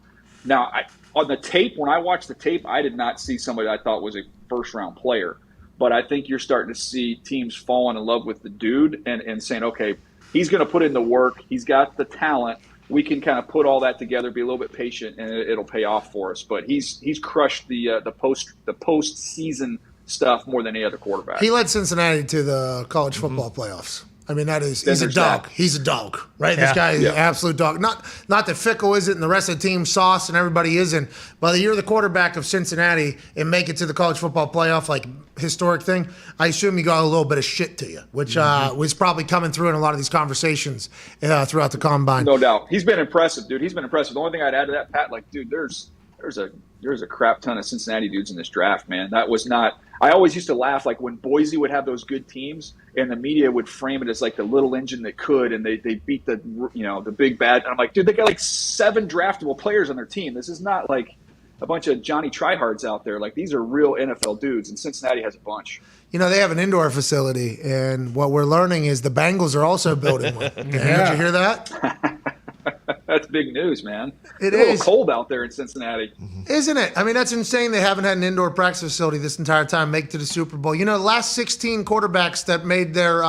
Now, on the tape, when I watched the tape, I did not see somebody I thought was a first-round player. But I think you're starting to see teams falling in love with the dude and saying, okay, he's going to put in the work. He's got the talent. We can kind of put all that together, be a little bit patient, and it'll pay off for us. But he's crushed the postseason stuff more than any other quarterback. He led Cincinnati to the college football playoffs. I mean, he's Then a there's dog. that. He's a dog, right? Yeah. This guy is Yeah. an absolute dog. Not that Fickle isn't and the rest of the team sauce and everybody isn't, but you're the quarterback of Cincinnati and make it to the college football playoff, like historic thing. I assume you got a little bit of shit to you, which was probably coming through in a lot of these conversations throughout the combine. No doubt. He's been impressive, dude. He's been impressive. The only thing I'd add to that, Pat, like, dude, there's a crap ton of Cincinnati dudes in this draft, man. That was not – I always used to laugh, like, when Boise would have those good teams and the media would frame it as, like, the little engine that could, and they beat the big bad – I'm like, dude, they got, like, 7 draftable players on their team. This is not, like, a bunch of Johnny Tryhards out there. Like, these are real NFL dudes, and Cincinnati has a bunch. You know, they have an indoor facility, and what we're learning is the Bengals are also building one. Did you hear that? That's big news, man. It It's a little is. cold out there in Cincinnati. Isn't it? I mean, that's insane. They haven't had an indoor practice facility this entire time make it to the Super Bowl. You know, the last 16 quarterbacks that made their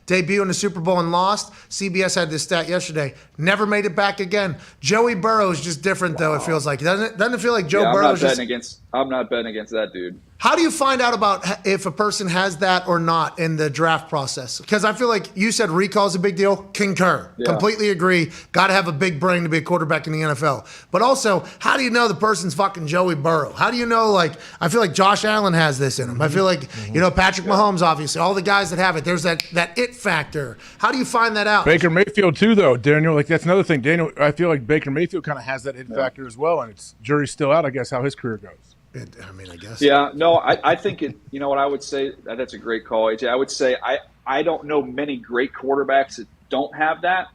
debut in the Super Bowl and lost, CBS had this stat yesterday, never made it back again. Joey Burrow is just different, though, it feels like. Doesn't it feel like Joe Yeah, Burrow's just... I'm not betting against that dude. How do you find out about if a person has that or not in the draft process? Because I feel like you said recall is a big deal. Concur. Yeah. Completely agree. Got to have a big brain to be a quarterback in the NFL. But also, how do you know the person's fucking Joey Burrow? How do you know, like, I feel like Josh Allen has this in him. I feel like, Patrick Mahomes, obviously. All the guys that have it. There's that it factor. How do you find that out? Baker Mayfield too, though, Daniel. Like, that's another thing. Daniel, I feel like Baker Mayfield kind of has that it factor as well, and it's jury's still out, I guess, how his career goes. I guess. Yeah, no, I think it. You know what I would say? That's a great call, AJ. I would say I don't know many great quarterbacks that don't have that.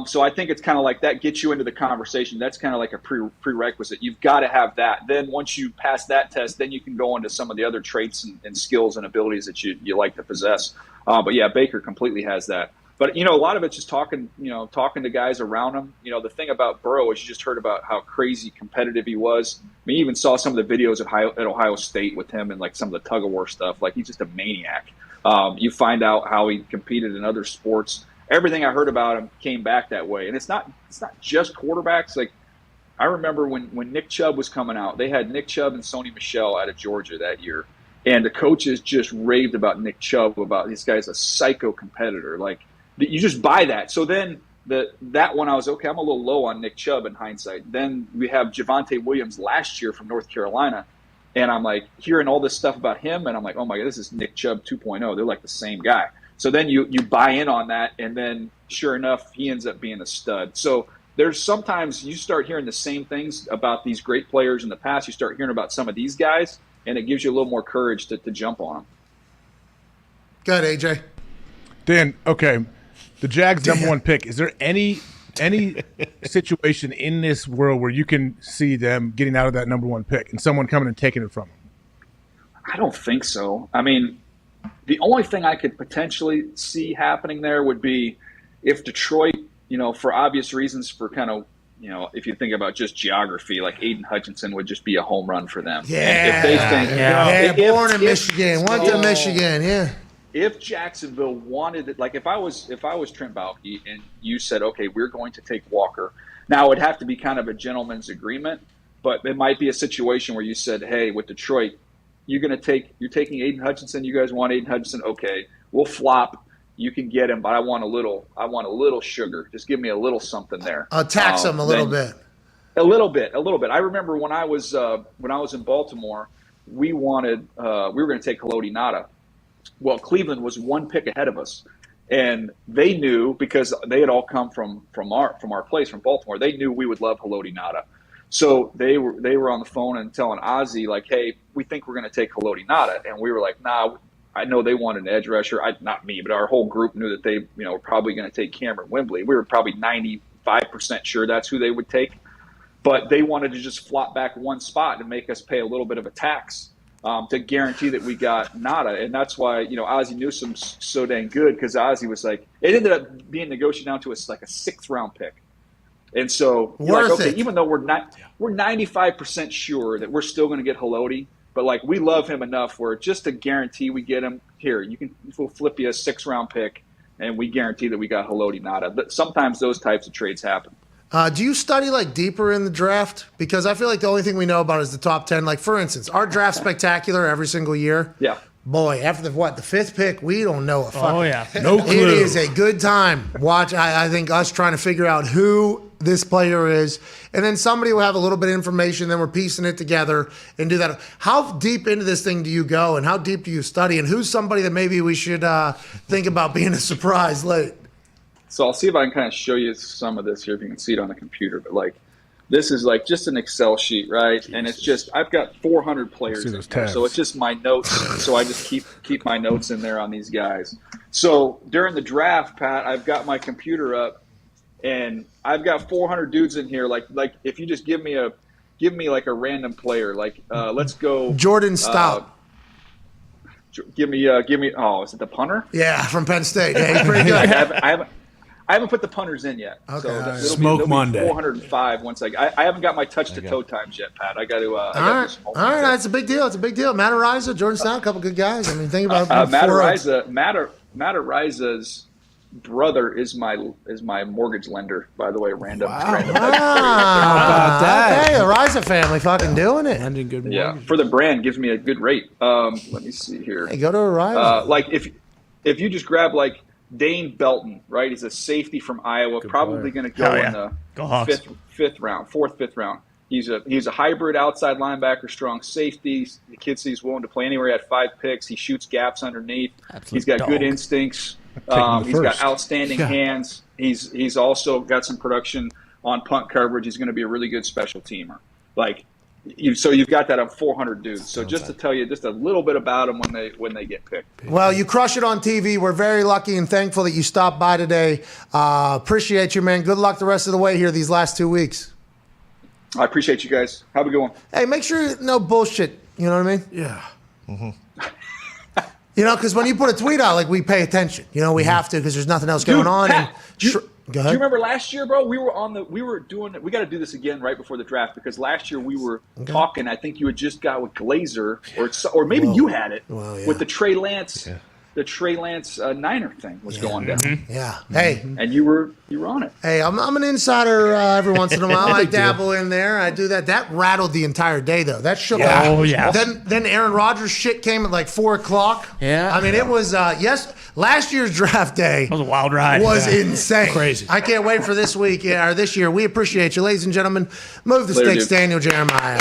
So I think it's kind of like that gets you into the conversation. That's kind of like a prerequisite. You've got to have that. Then once you pass that test, then you can go into some of the other traits and skills and abilities that you like to possess. But yeah, Baker completely has that. But, a lot of it's just talking to guys around him. The thing about Burrow is you just heard about how crazy competitive he was. I mean, you even saw some of the videos at Ohio State with him and, like, some of the tug-of-war stuff. Like, he's just a maniac. You find out how he competed in other sports. Everything I heard about him came back that way. And it's not just quarterbacks. Like, I remember when Nick Chubb was coming out, they had Nick Chubb and Sony Michel out of Georgia that year. And the coaches just raved about Nick Chubb, about this guy's a psycho competitor. Like, you just buy that. So then that one I was, okay, I'm a little low on Nick Chubb in hindsight. Then we have Javonte Williams last year from North Carolina. And I'm like hearing all this stuff about him. And I'm like, oh my God, this is Nick Chubb 2.0. They're like the same guy. So then you buy in on that. And then sure enough, he ends up being a stud. So there's sometimes you start hearing the same things about these great players in the past. You start hearing about some of these guys, and it gives you a little more courage to jump on them. Go ahead, AJ. Dan, okay. The Jags' number 1 pick. Is there any situation in this world where you can see them getting out of that number 1 pick and someone coming and taking it from them? I don't think so. I mean, the only thing I could potentially see happening there would be if Detroit, for obvious reasons, for kind of, if you think about just geography, like Aiden Hutchinson would just be a home run for them. Yeah. If they think, born in Michigan. Went to Michigan, yeah. If Jacksonville wanted it, like if I was Trent Baalke and you said, okay, we're going to take Walker, now it would have to be kind of a gentleman's agreement, but it might be a situation where you said, hey, with Detroit, you're taking Aiden Hutchinson. You guys want Aiden Hutchinson? Okay, we'll flop. You can get him, but I want a little sugar. Just give me a little something there. Tax him a little bit. A little bit. I remember when I was in Baltimore, we were going to take Haloti Ngata. Well, Cleveland was 1 pick ahead of us, and they knew, because they had all come from our place from Baltimore. They knew we would love Haloti Ngata, so they were on the phone and telling Ozzie, like, "Hey, we think we're going to take Haloti Ngata," and we were like, "Nah, I know they wanted an edge rusher. Not me, but our whole group knew that they were probably going to take Cameron Wembley. We were probably 95% sure that's who they would take, but they wanted to just flop back 1 spot and make us pay a little bit of a tax." To guarantee that we got Ngata. And that's why, Ozzie Newsome's so dang good, because Ozzie was like, it ended up being negotiated down to like a 6th round pick. And so you're like, okay, even though we're 95% sure that we're still going to get Haloti, but like we love him enough where just to guarantee we get him, we'll flip you a 6th round pick and we guarantee that we got Haloti Ngata. But sometimes those types of trades happen. Do you study like deeper in the draft? Because I feel like the only thing we know about is the top 10. Like, for instance, our draft spectacular every single year. Yeah. boy, after the fifth pick, we don't know a fuck. Oh, yeah. No clue. It is a good time. Watch, I think us trying to figure out who this player is, and then somebody will have a little bit of information, then we're piecing it together and do that. How deep into this thing do you go, and how deep do you study, and who's somebody that maybe we should think about being a surprise late? So I'll see if I can kind of show you some of this here, if you can see it on the computer. But like, this is like just an Excel sheet, right? Jesus. And it's just, I've got 400 players in there, so it's just my notes. So I just keep my notes in there on these guys. So during the draft, Pat, I've got my computer up, and I've got 400 dudes in here. Like if you just give me like a random player, like let's go Jordan Stout. Give me. Oh, is it the punter? Yeah, from Penn State. Yeah, he's pretty good. I haven't put the punters in yet. Okay. So Smoke Monday. 405 once I haven't got my touch to toe times yet, Pat. I got to. All right, that's a big deal. It's a big deal. Matt Ariza, Jordan Stout, a couple good guys. I mean, think about Matt Ariza's brother is my mortgage lender, by the way. Random. How about that? Hey, Ariza family, fucking doing it. Lending good mortgage. Yeah, for the brand, gives me a good rate. Let me see here. Hey, go to Ariza. Like if you just grab like Dane Belton, right? He's a safety from Iowa, probably going to go in the fifth round. He's a hybrid outside linebacker, strong safety. The kid he's willing to play anywhere. He had 5 picks. He shoots gaps underneath. He's got good instincts. He's got outstanding hands. He's also got some production on punt coverage. He's going to be a really good special teamer. So you've got that on 400 dudes. So just to tell you just a little bit about them when they get picked. Well, you crush it on TV. We're very lucky and thankful that you stopped by today. Appreciate you, man. Good luck the rest of the way here these last 2 weeks. I appreciate you guys. Have a good one. Hey, make sure no bullshit. You know what I mean? Yeah. Mm-hmm. Because when you put a tweet out, we pay attention. We have to because there's nothing else going on. Pat, Go ahead. Do you remember last year, bro? We were doing it. We got to do this again right before the draft because last year we were talking. I think you had just got with Glazer, or maybe you had it with the Trey Lance. Yeah. The Trey Lance Niner thing was going down. Mm-hmm. Yeah. Hey. And you were on it. Hey, I'm an insider every once in a while. I dabble in there. I do that. That rattled the entire day, though. That shook out. Oh, yeah. Then Aaron Rodgers shit came at 4:00. Yeah. I mean, it was, last year's draft day. That was a wild ride. Was insane. Crazy. I can't wait for this week or this year. We appreciate you, ladies and gentlemen. Move the sticks, Daniel Jeremiah.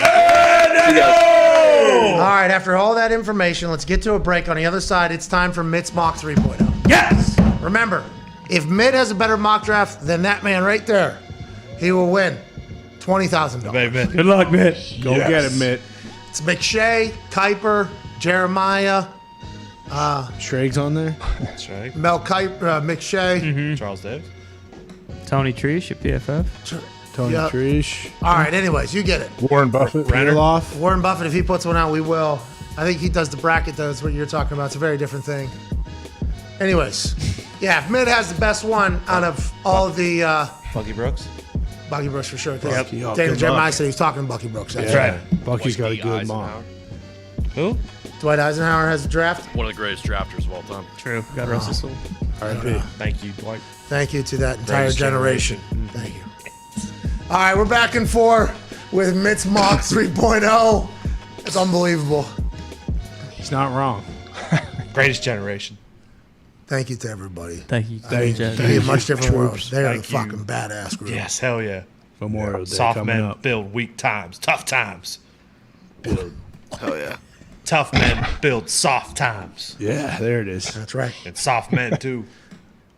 All right, after all that information, let's get to a break. On the other side, it's time for Mitt's Mock 3.0. Yes! Remember, if Mitt has a better mock draft than that man right there, he will win $20,000. Good luck, Mitt. Go get it, Mitt. It's McShay, Kuiper, Jeremiah. Schrager's on there. That's right. Mel Kuiper, McShay. Charles Davis. Tony Treesh at PFF. Tony Treesh. All right, anyways, you get it. Warren Buffett. Warren Buffett, if he puts one out, we will. I think he does the bracket, though. That's what you're talking about. It's a very different thing. Anyways, if Mitt has the best one out of all of the... Bucky Brooks? Bucky Brooks for sure. Yep. Daniel Jeremiah said he's talking to Bucky Brooks. That's right. Bucky's got a good mom. Who? Dwight Eisenhower has a draft. One of the greatest drafters of all time. True. God rest his soul. R.I.P. Thank you, Dwight. Thank you to that entire generation. Thank you. All right, we're back and forth with Mitt's Mock 3.0. It's unbelievable. He's not wrong. Greatest generation. Thank you to everybody. Thank you. They're in much different Troops. worlds. They're the Thank you. fucking badass group. Yes, hell yeah. Memorial Day Soft coming men up. build weak times, tough times. Build. Hell yeah. Tough men build soft times. Yeah, there it is. That's right. And soft men, too.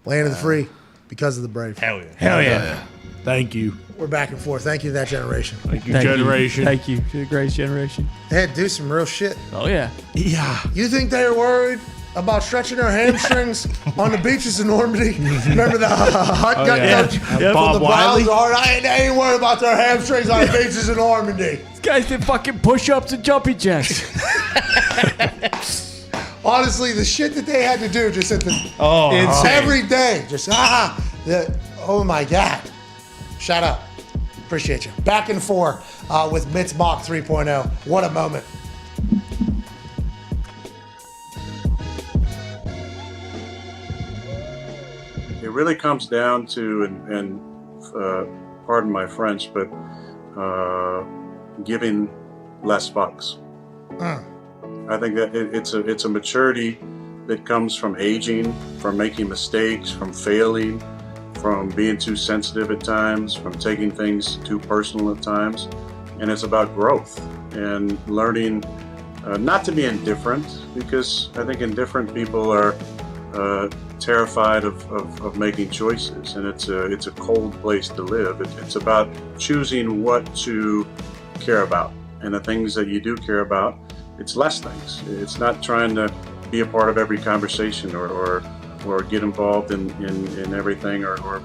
Land of the free because of the brave. Hell yeah. Hell yeah. Thank you. We're back and forth. Thank you to that generation. Thank you, generation. Thank you to the greatest generation. They had to do some real shit. Oh, yeah. Yeah. You think they were worried about stretching their hamstrings on the beaches in Normandy? Remember the hut gut coach from Bob the Wiley? Browns? They ain't worried about their hamstrings on the beaches in Normandy. These guys did fucking push-ups and jumping jacks. Honestly, the shit that they had to do just at the every day, just oh my God. Shut up. Appreciate you. Back and forth with Mitt's Mock 3.0. What a moment. It really comes down to, and pardon my French, but giving less fucks. I think that it's a maturity that comes from aging, from making mistakes, from failing, from being too sensitive at times, from taking things too personal at times. And it's about growth and learning not to be indifferent, because I think indifferent people are terrified of making choices, and it's a cold place to live. It's about choosing what to care about, and the things that you do care about, it's less things. It's not trying to be a part of every conversation or get involved in everything or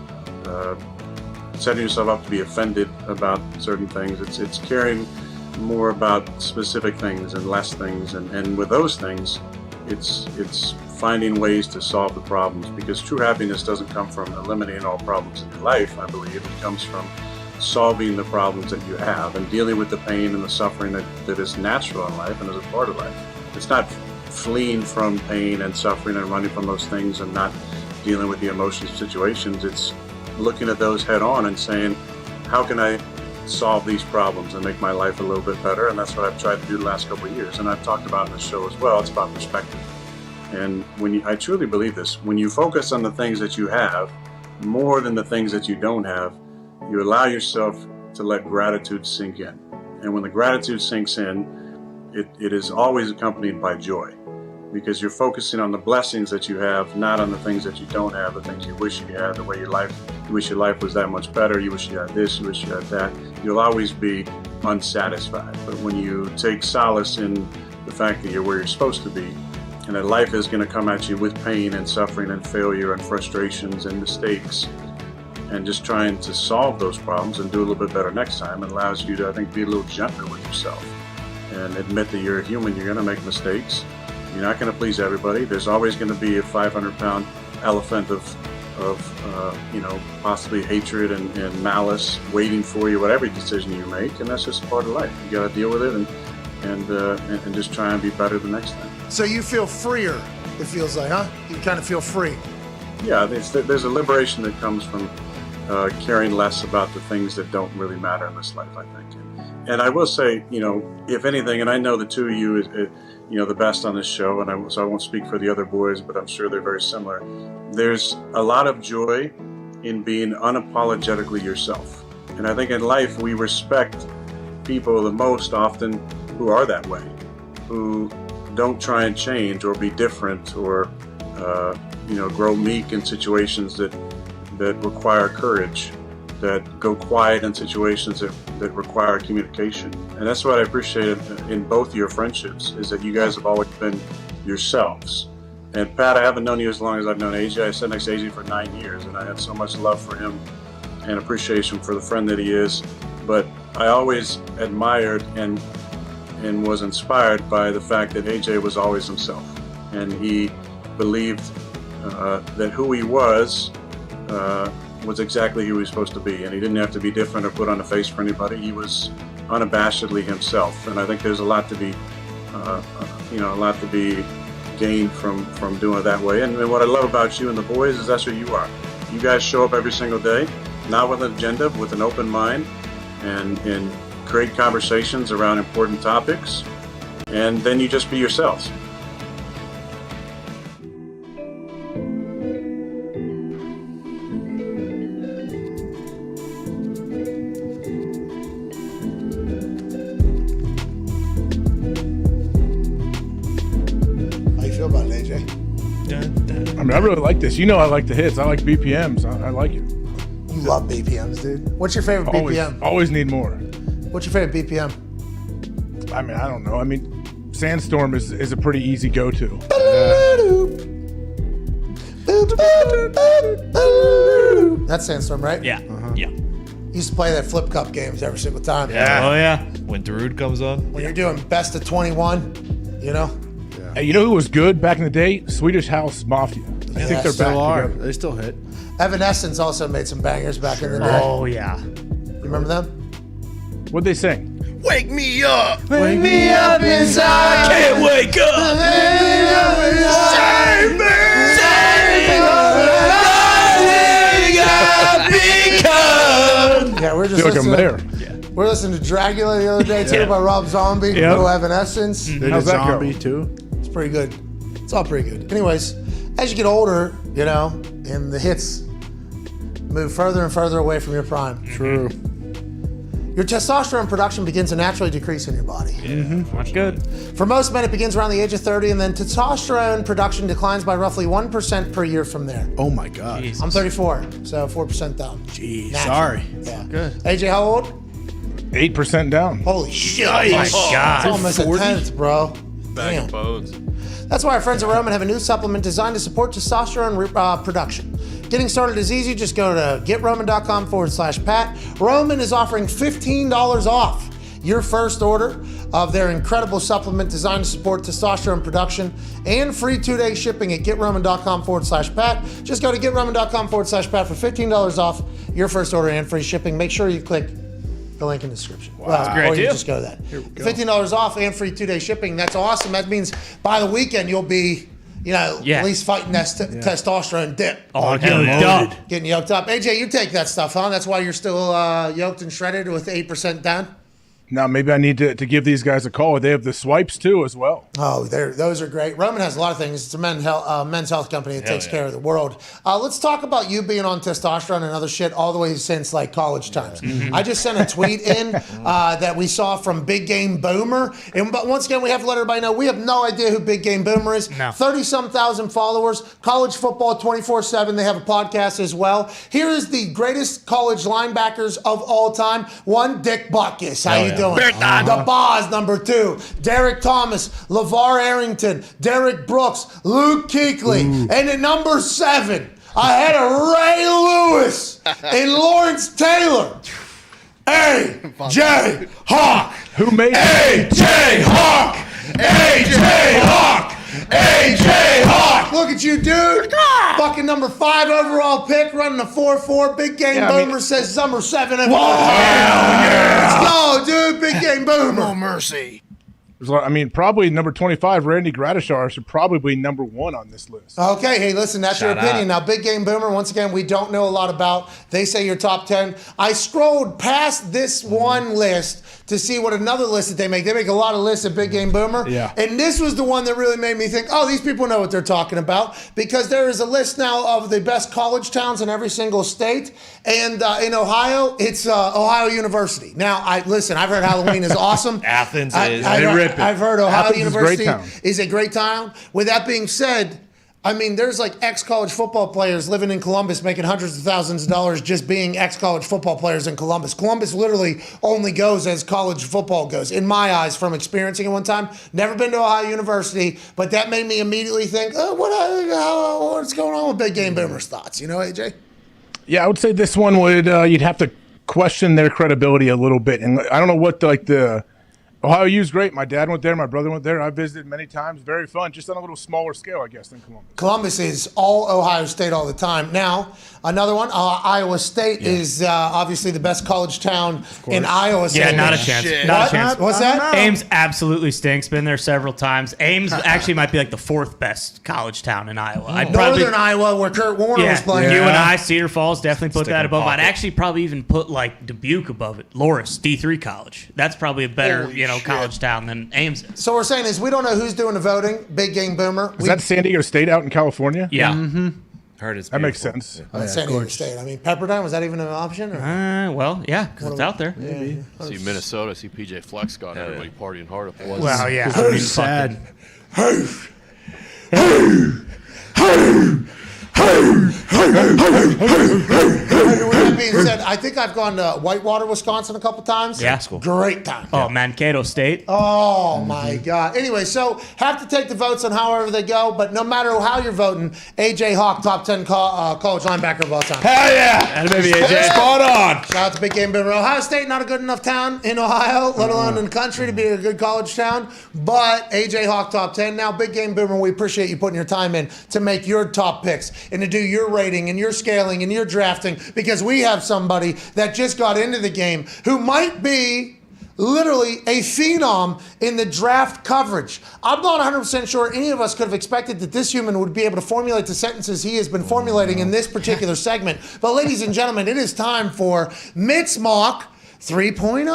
setting yourself up to be offended about certain things. It's caring more about specific things and less things, and with those things, it's finding ways to solve the problems, because true happiness doesn't come from eliminating all problems in your life. I believe it comes from solving the problems that you have and dealing with the pain and the suffering that is natural in life and is a part of life. It's not fleeing from pain and suffering and running from those things and not dealing with the emotions situations. It's looking at those head on and saying, how can I solve these problems and make my life a little bit better? And that's what I've tried to do the last couple of years, and I've talked about in this show as well. It's about perspective. And I truly believe this, when you focus on the things that you have more than the things that you don't have, you allow yourself to let gratitude sink in. And when the gratitude sinks in, it is always accompanied by joy, because you're focusing on the blessings that you have, not on the things that you don't have, the things you wish you had, the way you wish your life was that much better, you wish you had this, you wish you had that. You'll always be unsatisfied. But when you take solace in the fact that you're where you're supposed to be, and that life is going to come at you with pain and suffering and failure and frustrations and mistakes, and just trying to solve those problems and do a little bit better next time, it allows you to, I think, be a little gentler with yourself and admit that you're a human. You're going to make mistakes. You're not going to please everybody. There's always going to be a 500-pound elephant of possibly hatred and malice waiting for you at every decision you make, and that's just part of life. You got to deal with it and just try and be better the next time. So you feel freer, it feels like, huh? You kind of feel free. Yeah, there's a liberation that comes from caring less about the things that don't really matter in this life, I think. And I will say, if anything, and I know the two of you is, the best on this show, and so I won't speak for the other boys, but I'm sure they're very similar. There's a lot of joy in being unapologetically yourself. And I think in life we respect people the most often who are that way, who don't try and change or be different or grow meek in situations that require courage, that go quiet in situations that require communication. And that's what I appreciated in both your friendships, is that you guys have always been yourselves. And Pat, I haven't known you as long as I've known AJ. I sat next to AJ for 9 years, and I had so much love for him and appreciation for the friend that he is. But I always admired and was inspired by the fact that AJ was always himself, and he believed that who he was exactly who he was supposed to be, and he didn't have to be different or put on a face for anybody. He was unabashedly himself, and I think there's a lot to be gained from doing it that way. And what I love about you and the boys is that's who you are. You guys show up every single day, not with an agenda, with an open mind, and create conversations around important topics, and then you just be yourselves. I really like this. I like the hits. I like BPMs. I like it. You love BPMs, dude. What's your favorite BPM? Always need more. What's your favorite BPM? I don't know. Sandstorm is a pretty easy go-to. That's Sandstorm, right? Yeah. Yeah. Used to play that Flip Cup games every single time. Yeah. Oh, yeah. When Darude comes on. When you're doing best of 21, Hey, you know who was good back in the day? Swedish House Mafia. I think they're back together. They still hit. Evanescence also made some bangers back in the day. Oh, yeah. You remember them? What'd they sing? Wake me up! Wake me up inside! Can't wake up! Save me! Yeah, we're just I feel like I'm listening. there. We're listening to Dracula the other day, too, by Rob Zombie. Yep. Little Evanescence. They did Zombie, too. It's pretty good. It's all pretty good. Anyways, as you get older, you know, and the hits move further and further away from your prime. True. Your testosterone production begins to naturally decrease in your body. That's good. For most men, it begins around the age of 30, and then testosterone production declines by roughly 1% per year from there. Oh my God. I'm 34, so 4% down. Jeez. Naturally. Sorry. Yeah. Good. AJ, how old? 8% down. Holy shit. Oh my God. It's almost a 10th, bro. Bag Damn. of bones. That's why our friends at Roman have a new supplement designed to support testosterone production. Getting started is easy. Just go to getroman.com/Pat. Roman is offering $15 off your first order of their incredible supplement designed to support testosterone production and free 2-day shipping at getroman.com/Pat. Just go to getroman.com/Pat for $15 off your first order and free shipping. Make sure you click the link in the description. Wow. That's a great or you deal. just go to that. $15 off and free 2-day shipping. That's awesome. That means by the weekend you'll be, at least fighting that testosterone dip. Oh, getting yoked up. Getting yoked up. AJ, you take that stuff, huh? That's why you're still yoked and shredded with 8% down? Now, maybe I need to give these guys a call. They have the swipes, too, as well. Oh, those are great. Roman has a lot of things. It's a men's health company that takes care of the world. Let's talk about you being on testosterone and other shit all the way since like college times. I just sent a tweet in that we saw from Big Game Boomer. But once again, we have to let everybody know we have no idea who Big Game Boomer is. No. 30-some thousand followers. College football 24/7. They have a podcast as well. Here is the greatest college linebackers of all time. One, Dick Butkus. How you doing? The Boz, number 2. Derek Thomas, LeVar Arrington, Derek Brooks, Luke Kuechly. And at number 7, I had a Ray Lewis and Lawrence Taylor. A.J. Hawk. Who made A.J. Hawk. A.J. Hawk. A.J. Hawk. Look at you, dude. Fucking number 5 overall pick, running a 4.4. Big Game Boomer says number 7 of all time. Let's go, dude. Big Game Boomer. No mercy. Probably number 25, Randy Gradishar, should probably be number 1 on this list. Okay, hey, listen, that's your Shut opinion. up. Now, Big Game Boomer, once again, we don't know a lot about. They say your top 10. I scrolled past this one list to see what another list that they make. They make a lot of lists at Big Game Boomer. Yeah. And this was the one that really made me think, oh, these people know what they're talking about, because there is a list now of the best college towns in every single state. And in Ohio, it's Ohio University. Now, I've heard Halloween is awesome. Athens is. They rip it. I've heard Ohio Athens is a great University town. is a great town. With that being said, there's like ex-college football players living in Columbus making hundreds of thousands of dollars just being ex-college football players in Columbus. Columbus literally only goes as college football goes, in my eyes, from experiencing it one time. Never been to Ohio University, but that made me immediately think, what's going on with Big Game Boomer's thoughts? You know, AJ? Yeah, I would say this one would, you'd have to question their credibility a little bit. And I don't know what the Ohio U's great. My dad went there. My brother went there. I visited many times. Very fun. Just on a little smaller scale, I guess, than Columbus. Columbus is all Ohio State all the time. Now, another one, Iowa State is obviously the best college town in Iowa. Yeah, not a chance. Shit. Not a chance. What's that? Ames absolutely stinks. Been there several times. Ames actually might be like the 4th best college town in Iowa. I'd Northern Iowa, where Kurt Warner was playing. UNI, Cedar Falls, definitely put Stick that in above. I'd pocket. actually probably even put like Dubuque above it. Loris, D3 college. That's probably a better college town than Ames is. So we're saying is we don't know who's doing the voting. Big Game Boomer. Is that San Diego State out in California? Yeah. Mm-hmm. Heard it's That makes beautiful. sense. That's San Diego State. Pepperdine, was that even an option? Or? Well, yeah, because it's out there. Maybe. See Minnesota, see PJ Flex got everybody partying hard up there. Well, yeah. Sad. With that being said, I think I've gone to Whitewater, Wisconsin a couple times. Yeah. Cool. Great time. Oh, Mankato State. Oh, my God. Anyway, so have to take the votes on however they go, but no matter how you're voting, A.J. Hawk, top 10 college linebacker of all time. Hell yeah. And maybe AJ. Spot on. Shout out to Big Game Boomer. Ohio State, not a good enough town in Ohio, let alone in the country, to be a good college town, but A.J. Hawk, top 10. Now, Big Game Boomer, we appreciate you putting your time in to make your top picks and to do your rating and your scaling and your drafting, because we have somebody that just got into the game who might be literally a phenom in the draft coverage. I'm not 100% sure any of us could have expected that this human would be able to formulate the sentences he has been formulating in this particular segment. But ladies and gentlemen, it is time for Mitz Mock 3.0.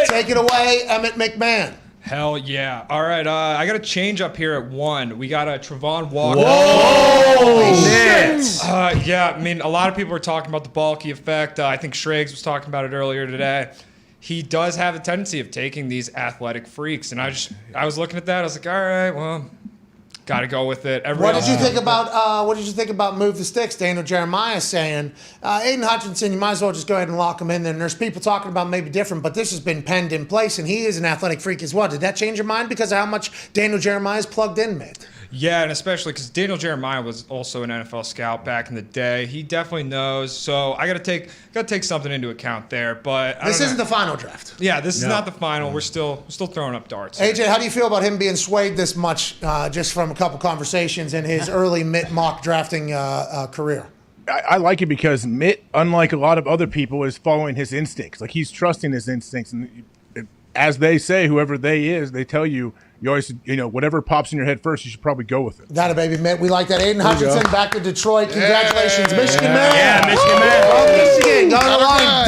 Take it away, Emmett McMahon. Hell yeah. All right, I got a change up here at 1. We got a Travon Walker. Whoa! Shit! Yeah, I mean, a lot of people are talking about the bulky effect. I think Schrager was talking about it earlier today. He does have a tendency of taking these athletic freaks, and I was looking at that. I was like, all right, well, got to go with it. What did you think about Move the Sticks? Daniel Jeremiah saying, Aiden Hutchinson, you might as well just go ahead and lock him in there. And there's people talking about maybe different, but this has been penned in place, and he is an athletic freak as well. Did that change your mind because of how much Daniel Jeremiah is plugged in, mate? Yeah, and especially because Daniel Jeremiah was also an NFL scout back in the day. He definitely knows. So I got to take something into account there. But this isn't the final draft. Yeah, this is not the final. We're still throwing up darts. AJ, how do you feel about him being swayed this much just from a couple conversations in his early mock drafting career? I like it because Mitt, unlike a lot of other people, is following his instincts. Like, he's trusting his instincts, and as they say, whoever they is, they tell you. You always, whatever pops in your head first, you should probably go with it. Got it, baby, Mitt. We like that. Aiden Hutchinson back to Detroit. Congratulations, Michigan man. Yeah, Michigan man. Oh, Michigan. Going to the line.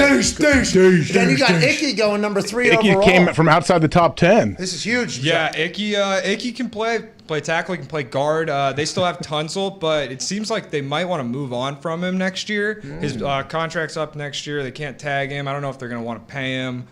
Douche. Then you got Icky going number 3 overall. Icky came from outside the top 10. This is huge. Yeah, Icky can play tackle, he can play guard. They still have Tunsil, but it seems like they might want to move on from him next year. His contract's up next year. They can't tag him. I don't know if they're going to want to pay him.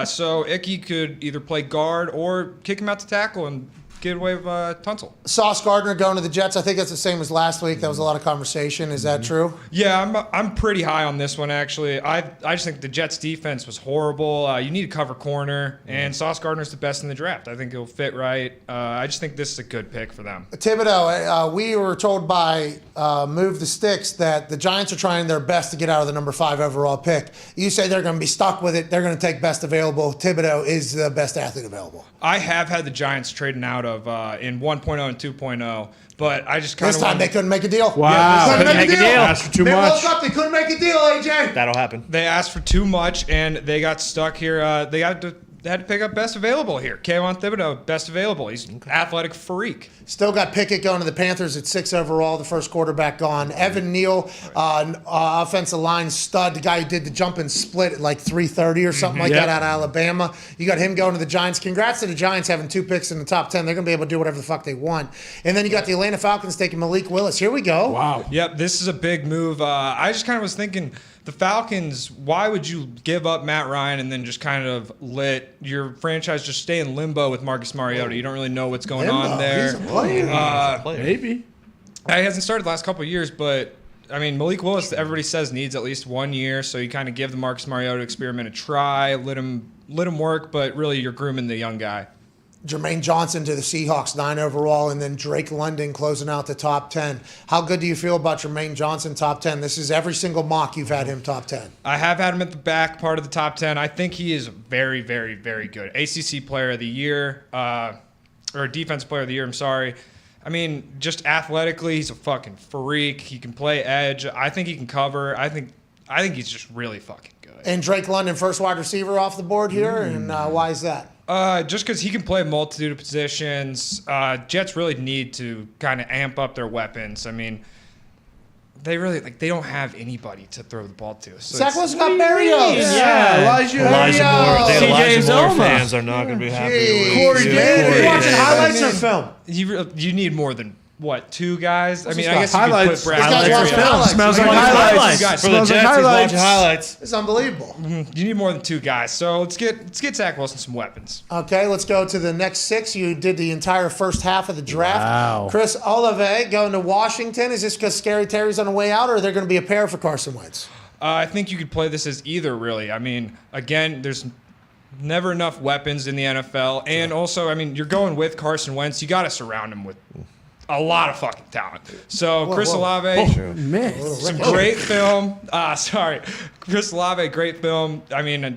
So Icky could either play guard or kick him out to tackle and get away with Tunsil. Sauce Gardner going to the Jets. I think that's the same as last week. That was a lot of conversation. Is that true? Yeah, I'm pretty high on this one, actually. I just think the Jets' defense was horrible. You need to cover corner, and Sauce Gardner's the best in the draft. I think he'll fit right. I just think this is a good pick for them. Thibodeau, we were told by Move the Sticks that the Giants are trying their best to get out of the number 5 overall pick. You say they're going to be stuck with it. They're going to take best available. Thibodeau is the best athlete available. I have had the Giants trading out of in 1.0 and 2.0, but I just kind of this time they couldn't make a deal. Wow, yeah, they couldn't make a deal. Asked for too they much. woke up, they couldn't make a deal, AJ. That'll happen. They asked for too much, and they got stuck here. They had to pick up best available here. Kayvon Thibodeau, best available. He's an athletic freak. Still got Pickett going to the Panthers at 6 overall, the first quarterback gone. Evan Neal, offensive line stud, the guy who did the jump and split at like 330 or something like that out of Alabama. You got him going to the Giants. Congrats to the Giants having 2 picks in the top 10. They're going to be able to do whatever the fuck they want. And then you got the Atlanta Falcons taking Malik Willis. Here we go. Wow. Yep, this is a big move. I just kind of was thinking, the Falcons, why would you give up Matt Ryan and then just kind of let your franchise just stay in limbo with Marcus Mariota? You don't really know what's going on there. He's a player. Maybe. He hasn't started the last couple of years, but I mean, Malik Willis, everybody says needs at least 1 year, so you kind of give the Marcus Mariota experiment a try, let him work, but really you're grooming the young guy. Jermaine Johnson to the Seahawks, 9 overall, and then Drake London closing out the top 10. How good do you feel about Jermaine Johnson top 10? This is every single mock you've had him top 10. I have had him at the back part of the top 10. I think he is very, very, very good. ACC Player of the Year, or Defensive Player of the Year, I'm sorry. I mean, just athletically, he's a fucking freak. He can play edge. I think he can cover. I think he's just really fucking good. And Drake London, first wide receiver off the board here, and why is that? Just because he can play a multitude of positions. Jets really need to kind of amp up their weapons. I mean, they don't have anybody to throw the ball to. So Zach Wilson got Berrios. Yeah, Elijah Moore. I think Elijah Moore fans are not going to be happy with Corey Davis. You're watching highlights or film? You need more than, what, 2 guys? I mean, got I guess you highlights. could put This guy's watching highlights. Smells like highlights. For the Jets, he's watching highlights. It's unbelievable. You need more than 2 guys. So let's get Zach Wilson some weapons. Okay, let's go to the next 6. You did the entire first half of the draft. Wow. Chris Olave going to Washington. Is this because Scary Terry's on the way out, or are there going to be a pair for Carson Wentz? I think you could play this as either, really. I mean, again, there's never enough weapons in the NFL. And also, I mean, you're going with Carson Wentz. You got to surround him with a lot of fucking talent. So Chris Olave, some great film. Chris Olave, great film. I mean, it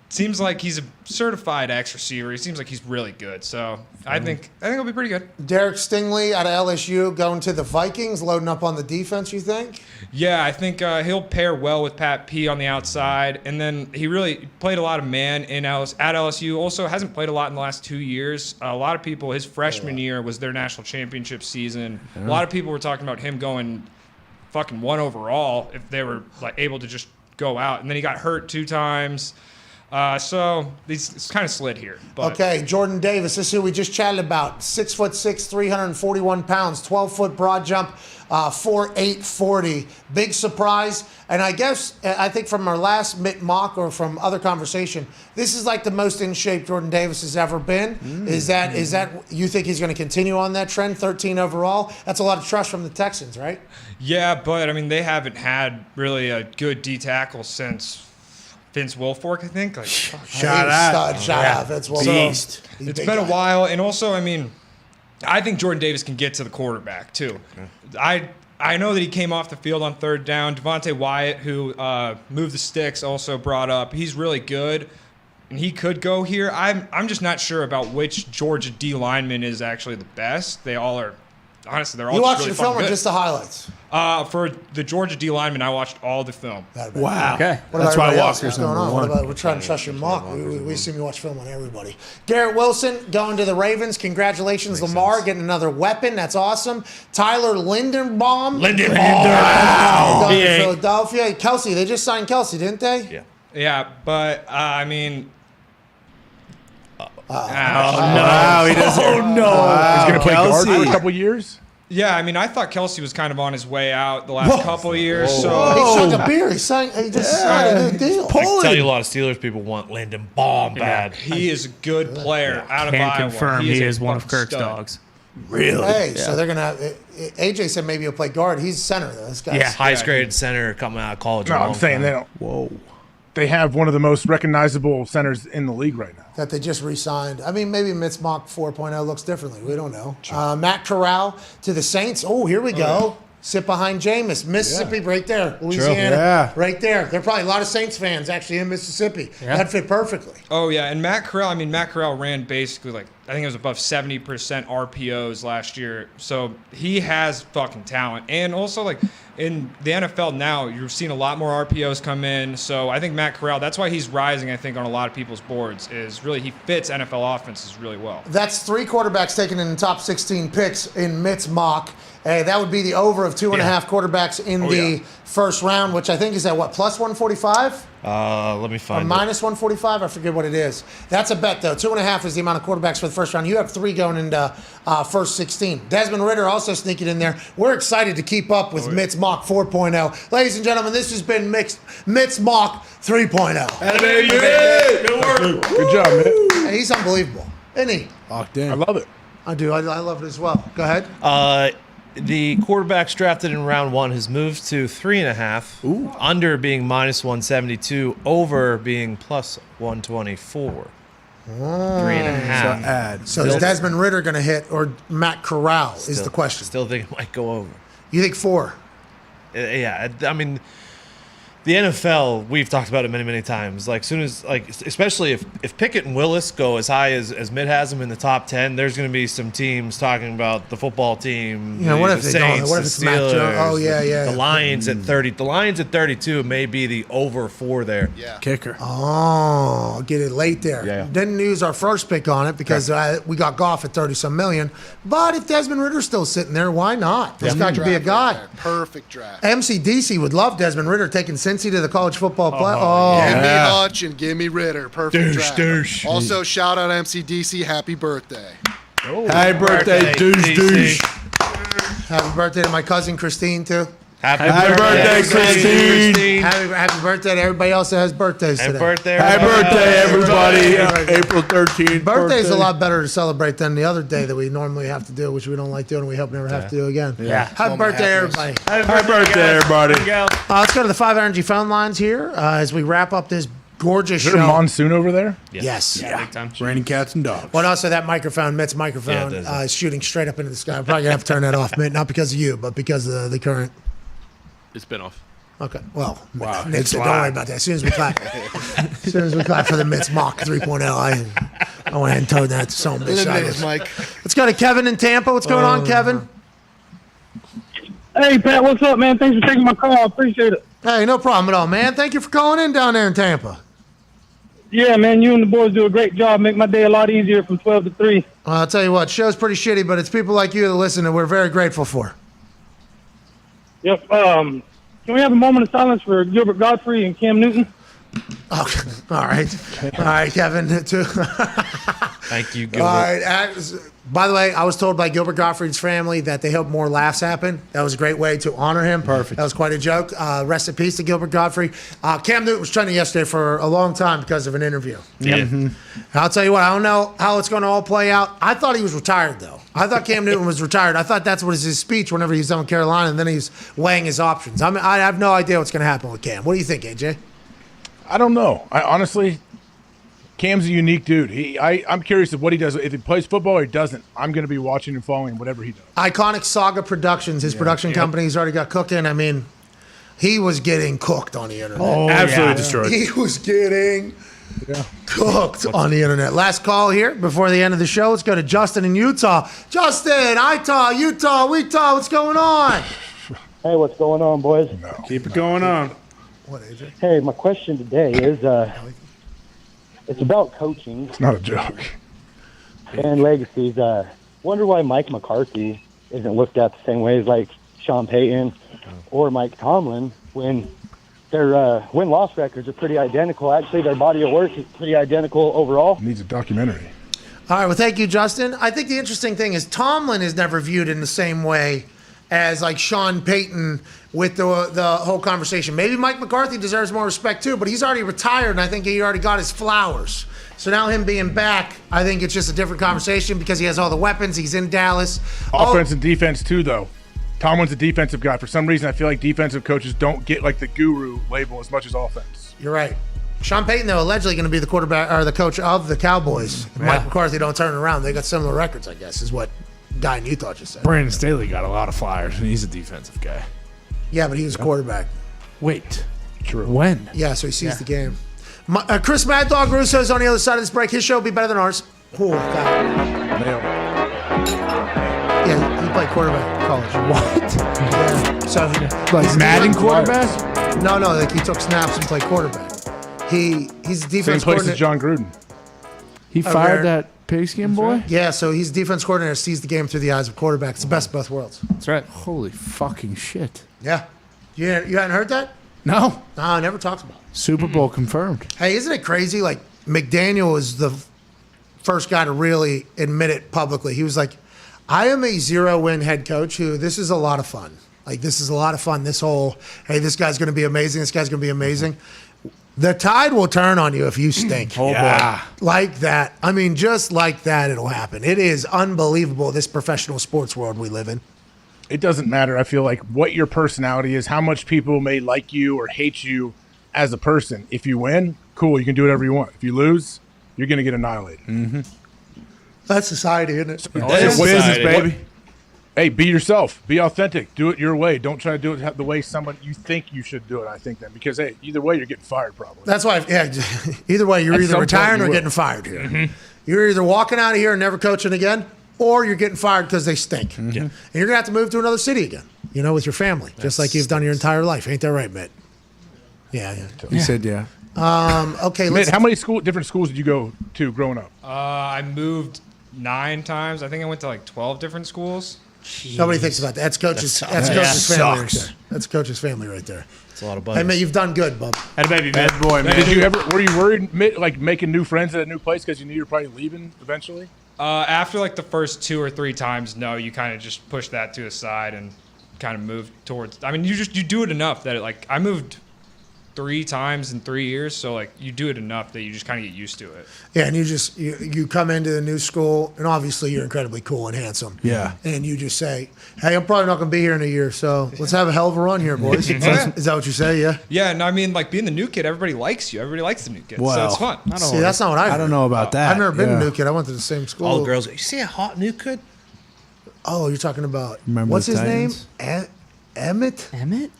seems like he's a certified X receiver. He seems like he's really good. So I think it'll be pretty good. Derek Stingley out of LSU going to the Vikings, loading up on the defense, you think? Yeah, I think he'll pair well with Pat P on the outside. And then he really played a lot of man at LSU. Also hasn't played a lot in the last 2 years. A lot of people, his freshman year was their national championship season. A lot of people were talking about him going fucking 1 overall if they were like able to just go out. And then he got hurt 2 times. So it's kind of slid here. But Okay, Jordan Davis, this is who we just chatted about. 6'6", 341 pounds, 12-foot broad jump, 4'8", 40. Big surprise. And I think from our last mock or from other conversation, this is like the most in shape Jordan Davis has ever been. Is that you think he's going to continue on that trend? 13 overall. That's a lot of trust from the Texans, right? Yeah, but I mean they haven't had really a good D tackle since Vince Wilfork, I think. Like, Shout out, Vince Wilfork. It's been a while, and also, I mean, I think Jordan Davis can get to the quarterback too. I know that he came off the field on 3rd down. Devontae Wyatt, who moved the sticks, also brought up. He's really good, and he could go here. I'm just not sure about which Georgia D lineman is actually the best. They all are. Honestly, they're all. You just watched really the film fucking or good. just the highlights? For the Georgia D lineman, I watched all the film. Wow. Okay. What about everybody else? What's going on? We're trying to trust your mock. We assume you watch film on everybody. Garrett Wilson going to the Ravens. Congratulations, Lamar, getting another weapon. That's awesome. Tyler Linderbaum. Wow. Going to Philadelphia. Kelsey, they just signed Kelsey, didn't they? Yeah. Yeah, but I mean. Wow, he doesn't. Oh no! He's going to play guard for Kelsey. a couple years. Yeah, I mean, I thought Kelsey was kind of on his way out the last couple of years. So He took a beer. He just signed a new deal. I can tell you a lot of Steelers people want Landon Baum bad. he is a good player out of Can Iowa. confirm he a is one of fucking Kirk's stud. dogs. Really? Hey, so they're gonna. AJ said maybe he'll play guard. He's center though. This guy's Highest graded center coming out of college. No, in a I'm long saying time. they don't. Whoa. They have one of the most recognizable centers in the league right now. that they just re-signed. I mean, maybe Mitch Mock 4.0 looks differently. We don't know. Matt Corral to the Saints. Oh, here we go. Sit behind Jameis. Mississippi right there. Louisiana right there. There are probably a lot of Saints fans actually in Mississippi. Yeah. That fit perfectly. Oh, yeah. And Matt Corral ran basically like, I think it was above 70% RPOs last year. So he has fucking talent. And also, like, in the NFL now, you're seeing a lot more RPOs come in. So I think Matt Corral, that's why he's rising, I think, on a lot of people's boards, is really he fits NFL offenses really well. That's 3 quarterbacks taken in the top 16 picks in Mitt's mock. That would be the over of 2.5 quarterbacks in the first round, which I think is at what, plus 145? Let me Or find minus 145? I forget what it is. That's a bet, though. 2.5 is the amount of quarterbacks for the first round. You have 3 going into first 16. Desmond Ridder also sneaking in there. We're excited to keep up with Mitt's Mock 4.0. Ladies and gentlemen, this has been Mitt's Mock 3.0. Good job, man. Hey, he's unbelievable, isn't he? Locked in. I love it. I do. I love it as well. Go ahead. The quarterbacks drafted in round 1 has moved to 3.5. Ooh. Under being minus 172, over being plus 124. 3.5. So is Desmond Ridder going to hit, or Matt Corral is the question? Still think it might go over. You think 4? Yeah, I mean, the NFL, we've talked about it many, many times. Like, soon as, like, especially if Pickett and Willis go as high as Mitt has them in the top 10, there's going to be some teams talking about the football team. You know, what if the they don't? Saints, What if the it's Mac Jones? Steelers, Oh, yeah. The Lions at 30. The Lions at 32 may be the over 4 there. Yeah. Kicker. Oh, get it late there. Yeah. Didn't use our first pick on it because we got Goff at 30-some million. But if Desmond Ritter's still sitting there, why not? This guy could be a guy. Perfect draft. MCDC would love Desmond Ritter taking Cincy to the college football play. Give me Hutch and give me Ritter. Perfect draft. Also, shout out MCDC. Happy birthday. Happy birthday, douche. Happy birthday to my cousin Christine, too. Happy birthday, Christine. Happy birthday to everybody else that has birthdays today. Happy birthday, everybody. April 13th. Birthday's a lot better to celebrate than the other day that we normally have to do, which we don't like doing and we hope never have to do again. Yeah. Happy birthday, everybody. Happy birthday, everybody. Let's go to the 5 Energy phone lines here as we wrap up this gorgeous Is there a show. monsoon over there? Yes. Big time. Raining cats and dogs. Well, also that microphone, Mitt's microphone, is shooting straight up into the sky. I'm probably going to have to turn that off, Mitt, not because of you, but because of the current. It's been off. Okay. Well, Wow. Nick said, don't worry about that. As soon as we clap for the Mitt's Mock 3.0, I went ahead and told that to some bitch. Eliminated, Mike. Let's go to Kevin in Tampa. What's going on, Kevin? Hey, Pat, what's up, man? Thanks for taking my call. I appreciate it. Hey, no problem at all, man. Thank you for calling in down there in Tampa. Yeah, man, you and the boys do a great job. Make my day a lot easier from 12 to 3. I'll tell you what, show's pretty shitty, but it's people like you that listen that we're very grateful for. Yep. Can we have a moment of silence for Gilbert Godfrey and Cam Newton? Okay. All right. All right, Kevin. Thank you, Gilbert. All right. By the way, I was told by Gilbert Gottfried's family that they hope more laughs happen. That was a great way to honor him. Perfect. That was quite a joke. Rest in peace to Gilbert Gottfried. Cam Newton was trending yesterday for a long time because of an interview. Yeah. Mm-hmm. I'll tell you what, I don't know how it's going to all play out. I thought he was retired, though. I thought Cam Newton was retired. I thought that's what was his speech whenever he's done with Carolina, and then he's weighing his options. I have no idea what's going to happen with Cam. What do you think, AJ? I don't know. I honestly, Cam's a unique dude. I'm curious of what he does. If he plays football or he doesn't, I'm going to be watching and following whatever he does. Iconic Saga Productions, his production company, he's already got cooking. I mean, he was getting cooked on the internet. Oh, absolutely destroyed. He was getting cooked on the internet. Last call here before the end of the show. Let's go to Justin in Utah. Justin, Utah, what's going on? Hey, what's going on, boys? Keep it going on. What, AJ? Hey, my question today is it's about coaching. It's not a joke. And legacies. Wonder why Mike McCarthy isn't looked at the same way as like Sean Payton or Mike Tomlin when their win-loss records are pretty identical. Actually, their body of work is pretty identical overall. Needs a documentary. All right, well, thank you, Justin. I think the interesting thing is Tomlin is never viewed in the same way as like Sean Payton with the whole conversation. Maybe Mike McCarthy deserves more respect too, but he's already retired, and I think he already got his flowers. So now him being back, I think it's just a different conversation because he has all the weapons. He's in Dallas. Offense and defense too, though. Tomlin's a defensive guy. For some reason, I feel like defensive coaches don't get like the guru label as much as offense. You're right. Sean Payton, though, allegedly going to be the quarterback or the coach of the Cowboys. If Mike McCarthy don't turn it around, they got similar records, I guess, is what guy in Utah just said. Brandon Staley got a lot of flyers, and he's a defensive guy. Yeah, but he was a quarterback. Wait. True. When? Yeah, so he sees the game. Chris Mad Dog Russo's on the other side of this break. His show will be better than ours. Oh, God. Yeah, he played quarterback in college. What? Yeah. So Like Madden quarterback? No, like he took snaps and played quarterback. He's a Same defense place coordinator. as John Gruden. He fired that pigskin boy? Yeah, so he's a defense coordinator, sees the game through the eyes of quarterback. It's the best of both worlds. That's right. Holy fucking shit. Yeah. You hadn't heard that? No. No, never talked about it. Super Bowl confirmed. Hey, isn't it crazy? Like, McDaniel was the first guy to really admit it publicly. He was like, I am a zero-win head coach who, this is a lot of fun. Like, this is a lot of fun. This whole, hey, this guy's going to be amazing. This guy's going to be amazing. The tide will turn on you if you stink. Oh, boy. Like that. I mean, just like that, it'll happen. It is unbelievable, this professional sports world we live in. It doesn't matter, I feel like, what your personality is, how much people may like you or hate you as a person. If you win, cool, you can do whatever you want. If you lose, you're going to get annihilated. Mm-hmm. That's society, isn't it? It's business, baby. Hey, be yourself. Be authentic. Do it your way. Don't try to do it the way someone you think you should do it, I think, then. Because, hey, either way, you're getting fired probably. That's why, either way, you're At either some retiring point you or will. getting fired here. Mm-hmm. You're either walking out of here and never coaching again, or you're getting fired because they stink. Mm-hmm. And you're going to have to move to another city again, with your family, just like you've done your entire life. Ain't that right, Mitt? Yeah. He said yeah. Okay, Mitt, how many different schools did you go to growing up? I moved 9 times. I think I went to like 12 different schools. Nobody thinks about that. That's coach's family right there. That's coach's family right there. It's a lot of Hey, buddies. Mitt, you've done good, bub. Had a baby, man. Bad boy, man. Were you worried, Mitt, like making new friends at a new place because you knew you were probably leaving eventually? After like the first 2 or 3 times, no, you kind of just push that to the side and kind of move towards. I mean, you do it enough that I moved 3 times in 3 years, so like you do it enough that you just kind of get used to it. Yeah, and you come into the new school, and obviously you're incredibly cool and handsome. Yeah. And you just say, hey, I'm probably not going to be here in a year, so let's have a hell of a run here, boys. Is that what you say? Yeah. Yeah, and I mean, like being the new kid, everybody likes you. Everybody likes the new kid, so Well, it's fun. See, that's not what I heard. I don't know about that. I've never been Yeah. a new kid. I went to the same school. All the girls, you see a hot new kid? Oh, you're talking about, Remember what's the his name? Titans? Emmett? Emmett?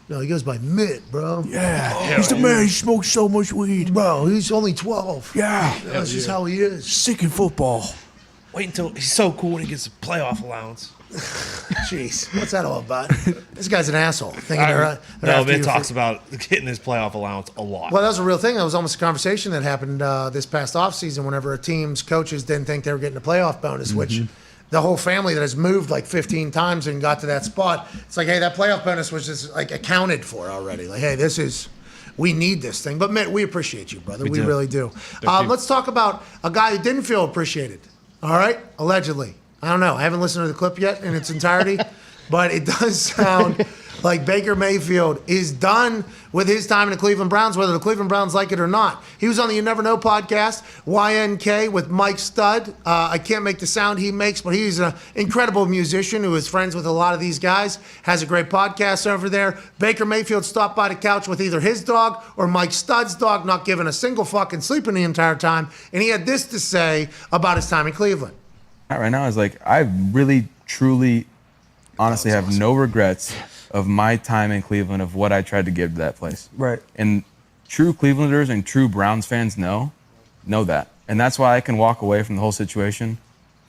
No, he goes by Mitt, bro. Yeah. He's the man. He smokes so much weed. Bro, he's only 12. Yeah. That's just how he is. Sick in football. Wait until he's so cool when he gets a playoff allowance. Jeez, what's that all about? This guy's an asshole. Thinking Mitt talks about getting his playoff allowance a lot. Well, that was a real thing. That was almost a conversation that happened this past offseason whenever a team's coaches didn't think they were getting a playoff bonus, which the whole family that has moved like 15 times and got to that spot. It's like, hey, that playoff bonus was just like accounted for already. Like, hey, we need this thing. But Mitt, we appreciate you, brother. We really do. Let's talk about a guy who didn't feel appreciated. All right? Allegedly. I don't know. I haven't listened to the clip yet in its entirety, but it does sound like Baker Mayfield is done with his time in the Cleveland Browns, whether the Cleveland Browns like it or not. He was on the You Never Know podcast, YNK, with Mike Stud. I can't make the sound he makes, but he's an incredible musician who is friends with a lot of these guys, has a great podcast over there. Baker Mayfield stopped by the couch with either his dog or Mike Stud's dog, not giving a single fucking sleeping the entire time, and he had this to say about his time in Cleveland. Right now is like, I really, truly, honestly have no regrets of my time in Cleveland, of what I tried to give to that place. Right. And true Clevelanders and true Browns fans know that. And that's why I can walk away from the whole situation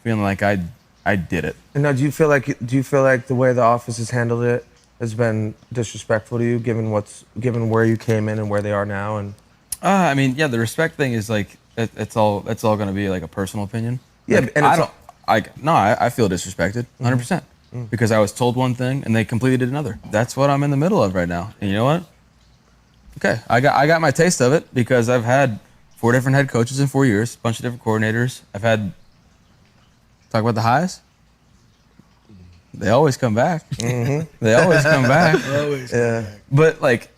feeling like I did it. And now, do you feel like the way the office has handled it has been disrespectful to you, given where you came in and where they are now? And I mean, yeah, the respect thing is like, it's all going to be like a personal opinion. Yeah, like, and I feel disrespected 100%. Because I was told one thing and they completed another. That's what I'm in the middle of right now. And you know what? Okay, I got my taste of it because I've had 4 different head coaches in 4 years, a bunch of different coordinators. I've had, talk about the highs. They always come back. They always come back. But like,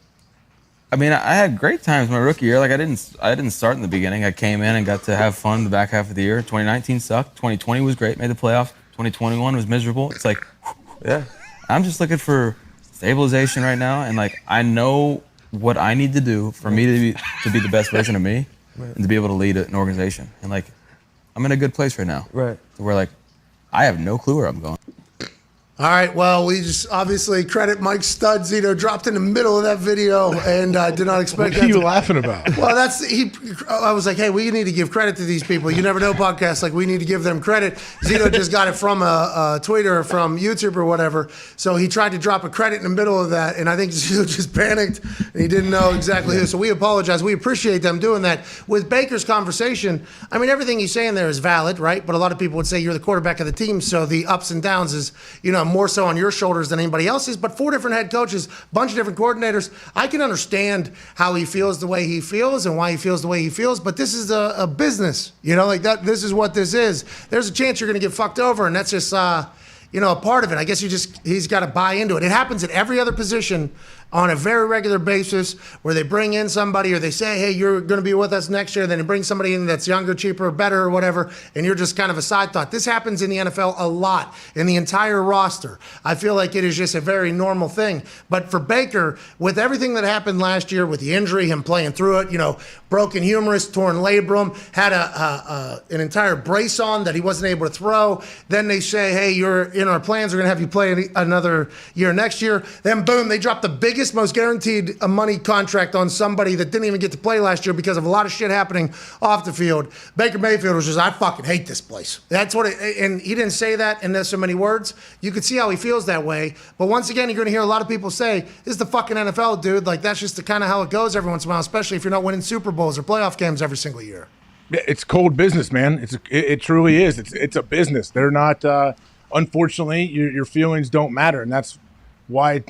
I mean, I had great times my rookie year. Like I didn't start in the beginning. I came in and got to have fun the back half of the year. 2019 sucked. 2020 was great. Made the playoffs. 2021 was miserable. It's like, yeah, I'm just looking for stabilization right now, and like I know what I need to do for me to be the best version of me, and to be able to lead an organization. And like, I'm in a good place right now. Right. Where like, I have no clue where I'm going. All right, well, we just obviously credit Mike Stud. Zito dropped in the middle of that video and did not expect that. What are you laughing about? Well, I was like, hey, we need to give credit to these people. You Never Know podcast, like we need to give them credit. Zito just got it from a tweeter, from YouTube or whatever. So he tried to drop a credit in the middle of that, and I think Zito just panicked and he didn't know exactly who. So we apologize. We appreciate them doing that. With Baker's conversation, I mean, everything he's saying there is valid, right? But a lot of people would say you're the quarterback of the team, so the ups and downs is, more so on your shoulders than anybody else's. But 4 different head coaches, bunch of different coordinators. I can understand how he feels the way he feels and why he feels the way he feels, but this is a business, like that. This is what this is. There's a chance you're going to get fucked over, and that's just, a part of it. I guess he's got to buy into it. It happens at every other position on a very regular basis, where they bring in somebody or they say, hey, you're going to be with us next year. Then they bring somebody in that's younger, cheaper, better, or whatever, and you're just kind of a side thought. This happens in the NFL a lot, in the entire roster. I feel like it is just a very normal thing. But for Baker, with everything that happened last year, with the injury, him playing through it, broken humerus, torn labrum, had an entire brace on that he wasn't able to throw. Then they say, hey, you're in our plans. We're going to have you play another year next year. Then boom, they drop the biggest, most guaranteed money contract on somebody that didn't even get to play last year because of a lot of shit happening off the field. Baker Mayfield was just, I fucking hate this place. That's what and he didn't say that in so many words. You could see how he feels that way. But once again, you're going to hear a lot of people say, this is the fucking NFL, dude. Like, that's just the kind of how it goes every once in a while, especially if you're not winning Super Bowls or playoff games every single year. It's cold business, man. It truly is. It's a business. They're not, unfortunately, your feelings don't matter. And that's why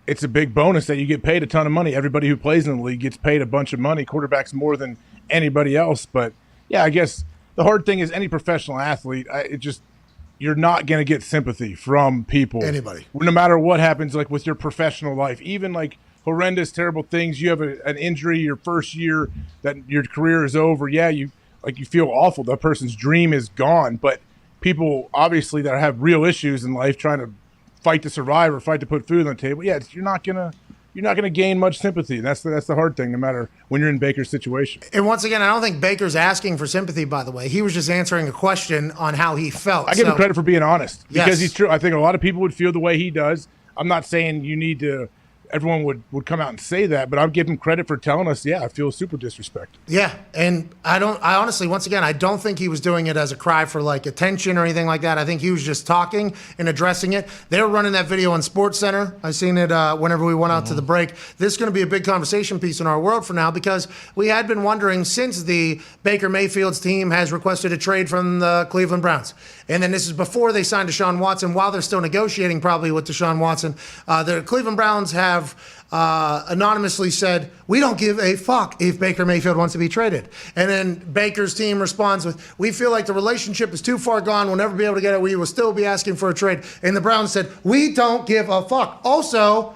it's a big bonus that you get paid a ton of money. Everybody who plays in the league gets paid a bunch of money. Quarterbacks more than anybody else. But yeah, I guess the hard thing is any professional athlete, you're not going to get sympathy from people. Anybody. No matter what happens, like with your professional life, even like horrendous, terrible things. You have an injury your first year that your career is over. Yeah, you feel awful. That person's dream is gone. But people obviously that have real issues in life trying to fight to survive or fight to put food on the table. Yeah, you're not gonna gain much sympathy. That's the hard thing, no matter when you're in Baker's situation. And once again, I don't think Baker's asking for sympathy, by the way. He was just answering a question on how he felt. I give him credit for being honest because Yes. he's true. I think a lot of people would feel the way he does. I'm not saying you need to everyone would come out and say that, but I'll give him credit for telling us, I feel super disrespected. Yeah, and I honestly, once again, I don't think he was doing it as a cry for like attention or anything like that. I think he was just talking and addressing it. They were running that video on SportsCenter. I seen it whenever we went out to the break. This is going to be a big conversation piece in our world for now, because we had been wondering since the Baker Mayfield's team has requested a trade from the Cleveland Browns. And then this is before they signed Deshaun Watson, while they're still negotiating probably with Deshaun Watson. The Cleveland Browns have anonymously said, we don't give a fuck if Baker Mayfield wants to be traded. And then Baker's team responds with, we feel like the relationship is too far gone. We'll never be able to get it. We will still be asking for a trade. And the Browns said, we don't give a fuck. Also,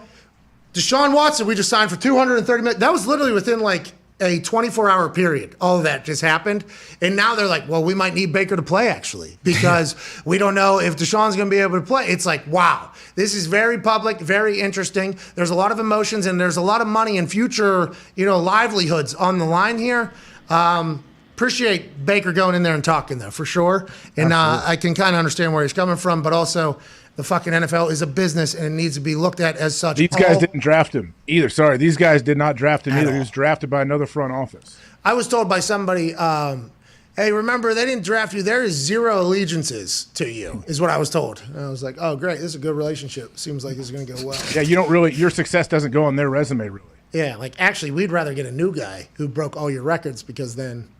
Deshaun Watson, we just signed for $230 million. That was literally within like a 24-hour period. All of that just happened. And now they're like, well, we might need Baker to play, actually, because we don't know if Deshaun's going to be able to play. It's like, wow, this is very public, very interesting. There's a lot of emotions, and there's a lot of money and future, livelihoods on the line here. Appreciate Baker going in there and talking, though, for sure. And I can kind of understand where he's coming from, but also the fucking NFL is a business, and it needs to be looked at as such. These guys didn't draft him either. Sorry, these guys did not draft him either. He was drafted by another front office. I was told by somebody, hey, remember, they didn't draft you. There is zero allegiances to you, is what I was told. And I was like, oh, great. This is a good relationship. Seems like it's going to go well. Yeah, your success doesn't go on their resume, really. Yeah, like, actually, we'd rather get a new guy who broke all your records, because then,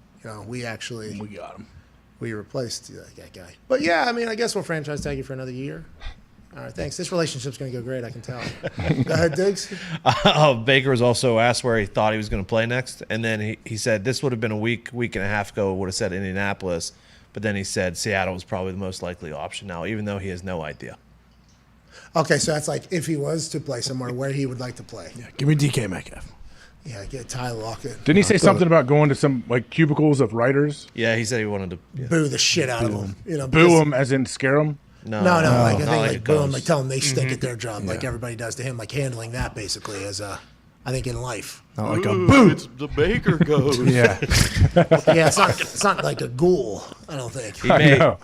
we got him. We replaced that guy. But yeah, I mean, I guess we'll franchise tag you for another year. All right, thanks. This relationship's going to go great, I can tell. Go ahead, Diggs. Baker was also asked where he thought he was going to play next, and then he said this would have been a week and a half ago, would have said Indianapolis, but then he said Seattle was probably the most likely option now, even though he has no idea. Okay, so that's like if he was to play somewhere, where he would like to play. Yeah, give me DK Metcalf. Yeah, get Ty Lockett. Didn't he say something about going to some like cubicles of writers? Yeah, he said he wanted to boo the shit out of them. Boo them as in scare them? No. Like, I think like boo them, like tell them they stink at their job, like everybody does to him, like handling that basically as I think in life. Not like a boo. It's the Baker goes. Yeah. Yeah, it's not like a ghoul, I don't think. I know.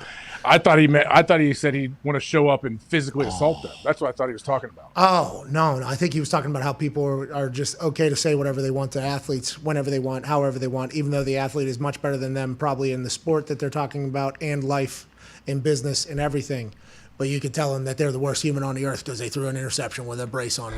I thought he said he'd want to show up and physically assault them. That's what I thought he was talking about. Oh, no. I think he was talking about how people are just okay to say whatever they want to athletes, whenever they want, however they want, even though the athlete is much better than them probably in the sport that they're talking about and life and business and everything. But you could tell them that they're the worst human on the earth because they threw an interception with a brace on.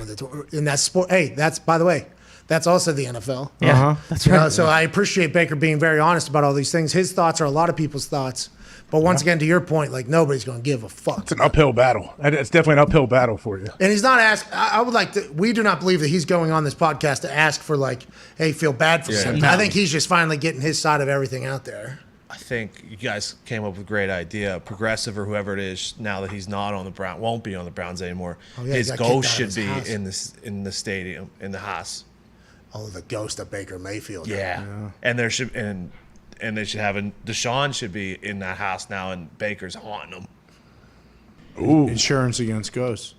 In that sport. Hey, that's, by the way, that's also the NFL. Yeah, that's right. So I appreciate Baker being very honest about all these things. His thoughts are a lot of people's thoughts. But once again, to your point, like nobody's going to give a fuck. It's an uphill battle. It's definitely an uphill battle for you. And he's not asked. I would like to. We do not believe that he's going on this podcast to ask for like, hey, feel bad for something. I think he's just finally getting his side of everything out there. I think you guys came up with a great idea. Progressive or whoever it is, now that he's not on the Browns, won't be on the Browns anymore. Oh, yeah, his ghost should be in the stadium, in the house. Oh, the ghost of Baker Mayfield. Yeah. And there should and they should have Deshaun should be in that house now, and Baker's haunting him. Ooh, insurance against ghosts.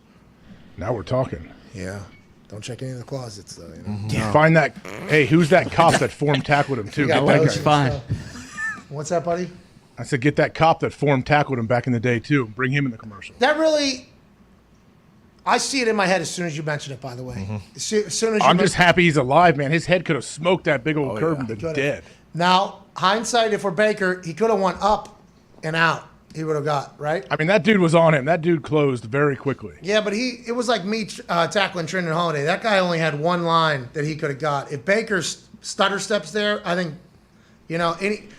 Now we're talking. Yeah. Don't check any of the closets though. Yeah. Find that. Hey, who's that cop that form tackled him too? That was fine. What's that, buddy? I said, get that cop that form tackled him back in the day too. Bring him in the commercial. That really. I see it in my head as soon as you mention it, by the way. As soon as I'm just happy he's alive, man. His head could have smoked that big old curb and been dead. Now, hindsight, if we're Baker, he could have went up and out. He would have got, right? I mean, that dude was on him. That dude closed very quickly. Yeah, but it was like me tackling Trenton Holiday. That guy only had one line that he could have got. If Baker stutter steps there, I think, you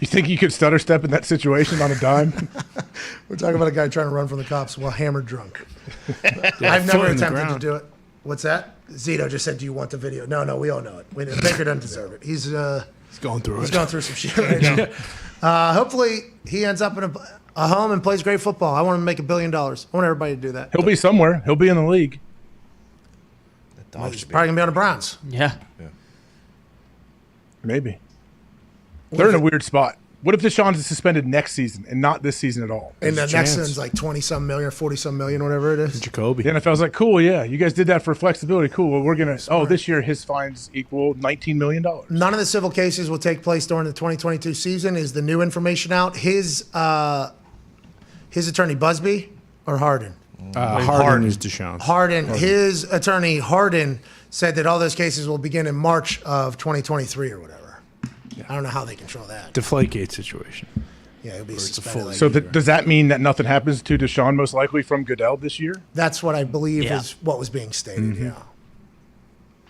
think you could stutter step in that situation on a dime? We're talking about a guy trying to run from the cops while hammered drunk. I've never attempted to do it. What's that? Zito just said, do you want the video? No, we all know it. Baker doesn't deserve it. He's going through it. He's going through some shit right now. Hopefully he ends up in a home and plays great football. I want him to make $1 billion. I want everybody to do that. He'll be somewhere. He'll be in the league. He's probably going to be on the Browns. Yeah. Maybe. They're in a weird spot. What if Deshaun's suspended next season and not this season at all? And the next season's like 20-some million or 40-some million, whatever it is. Jacoby. The NFL's like, cool, yeah. You guys did that for flexibility. Cool. Well, we're going to – this year his fines equal $19 million. None of the civil cases will take place during the 2022 season. Is the new information out? His attorney, Busby or Harden? Harden is Deshaun. Harden, his attorney Harden said that all those cases will begin in March of 2023 or whatever. I don't know how they control that. Deflategate situation. Yeah, it'll be suspended. So does that mean that nothing happens to Deshaun most likely from Goodell this year? That's what I believe is what was being stated. Yeah,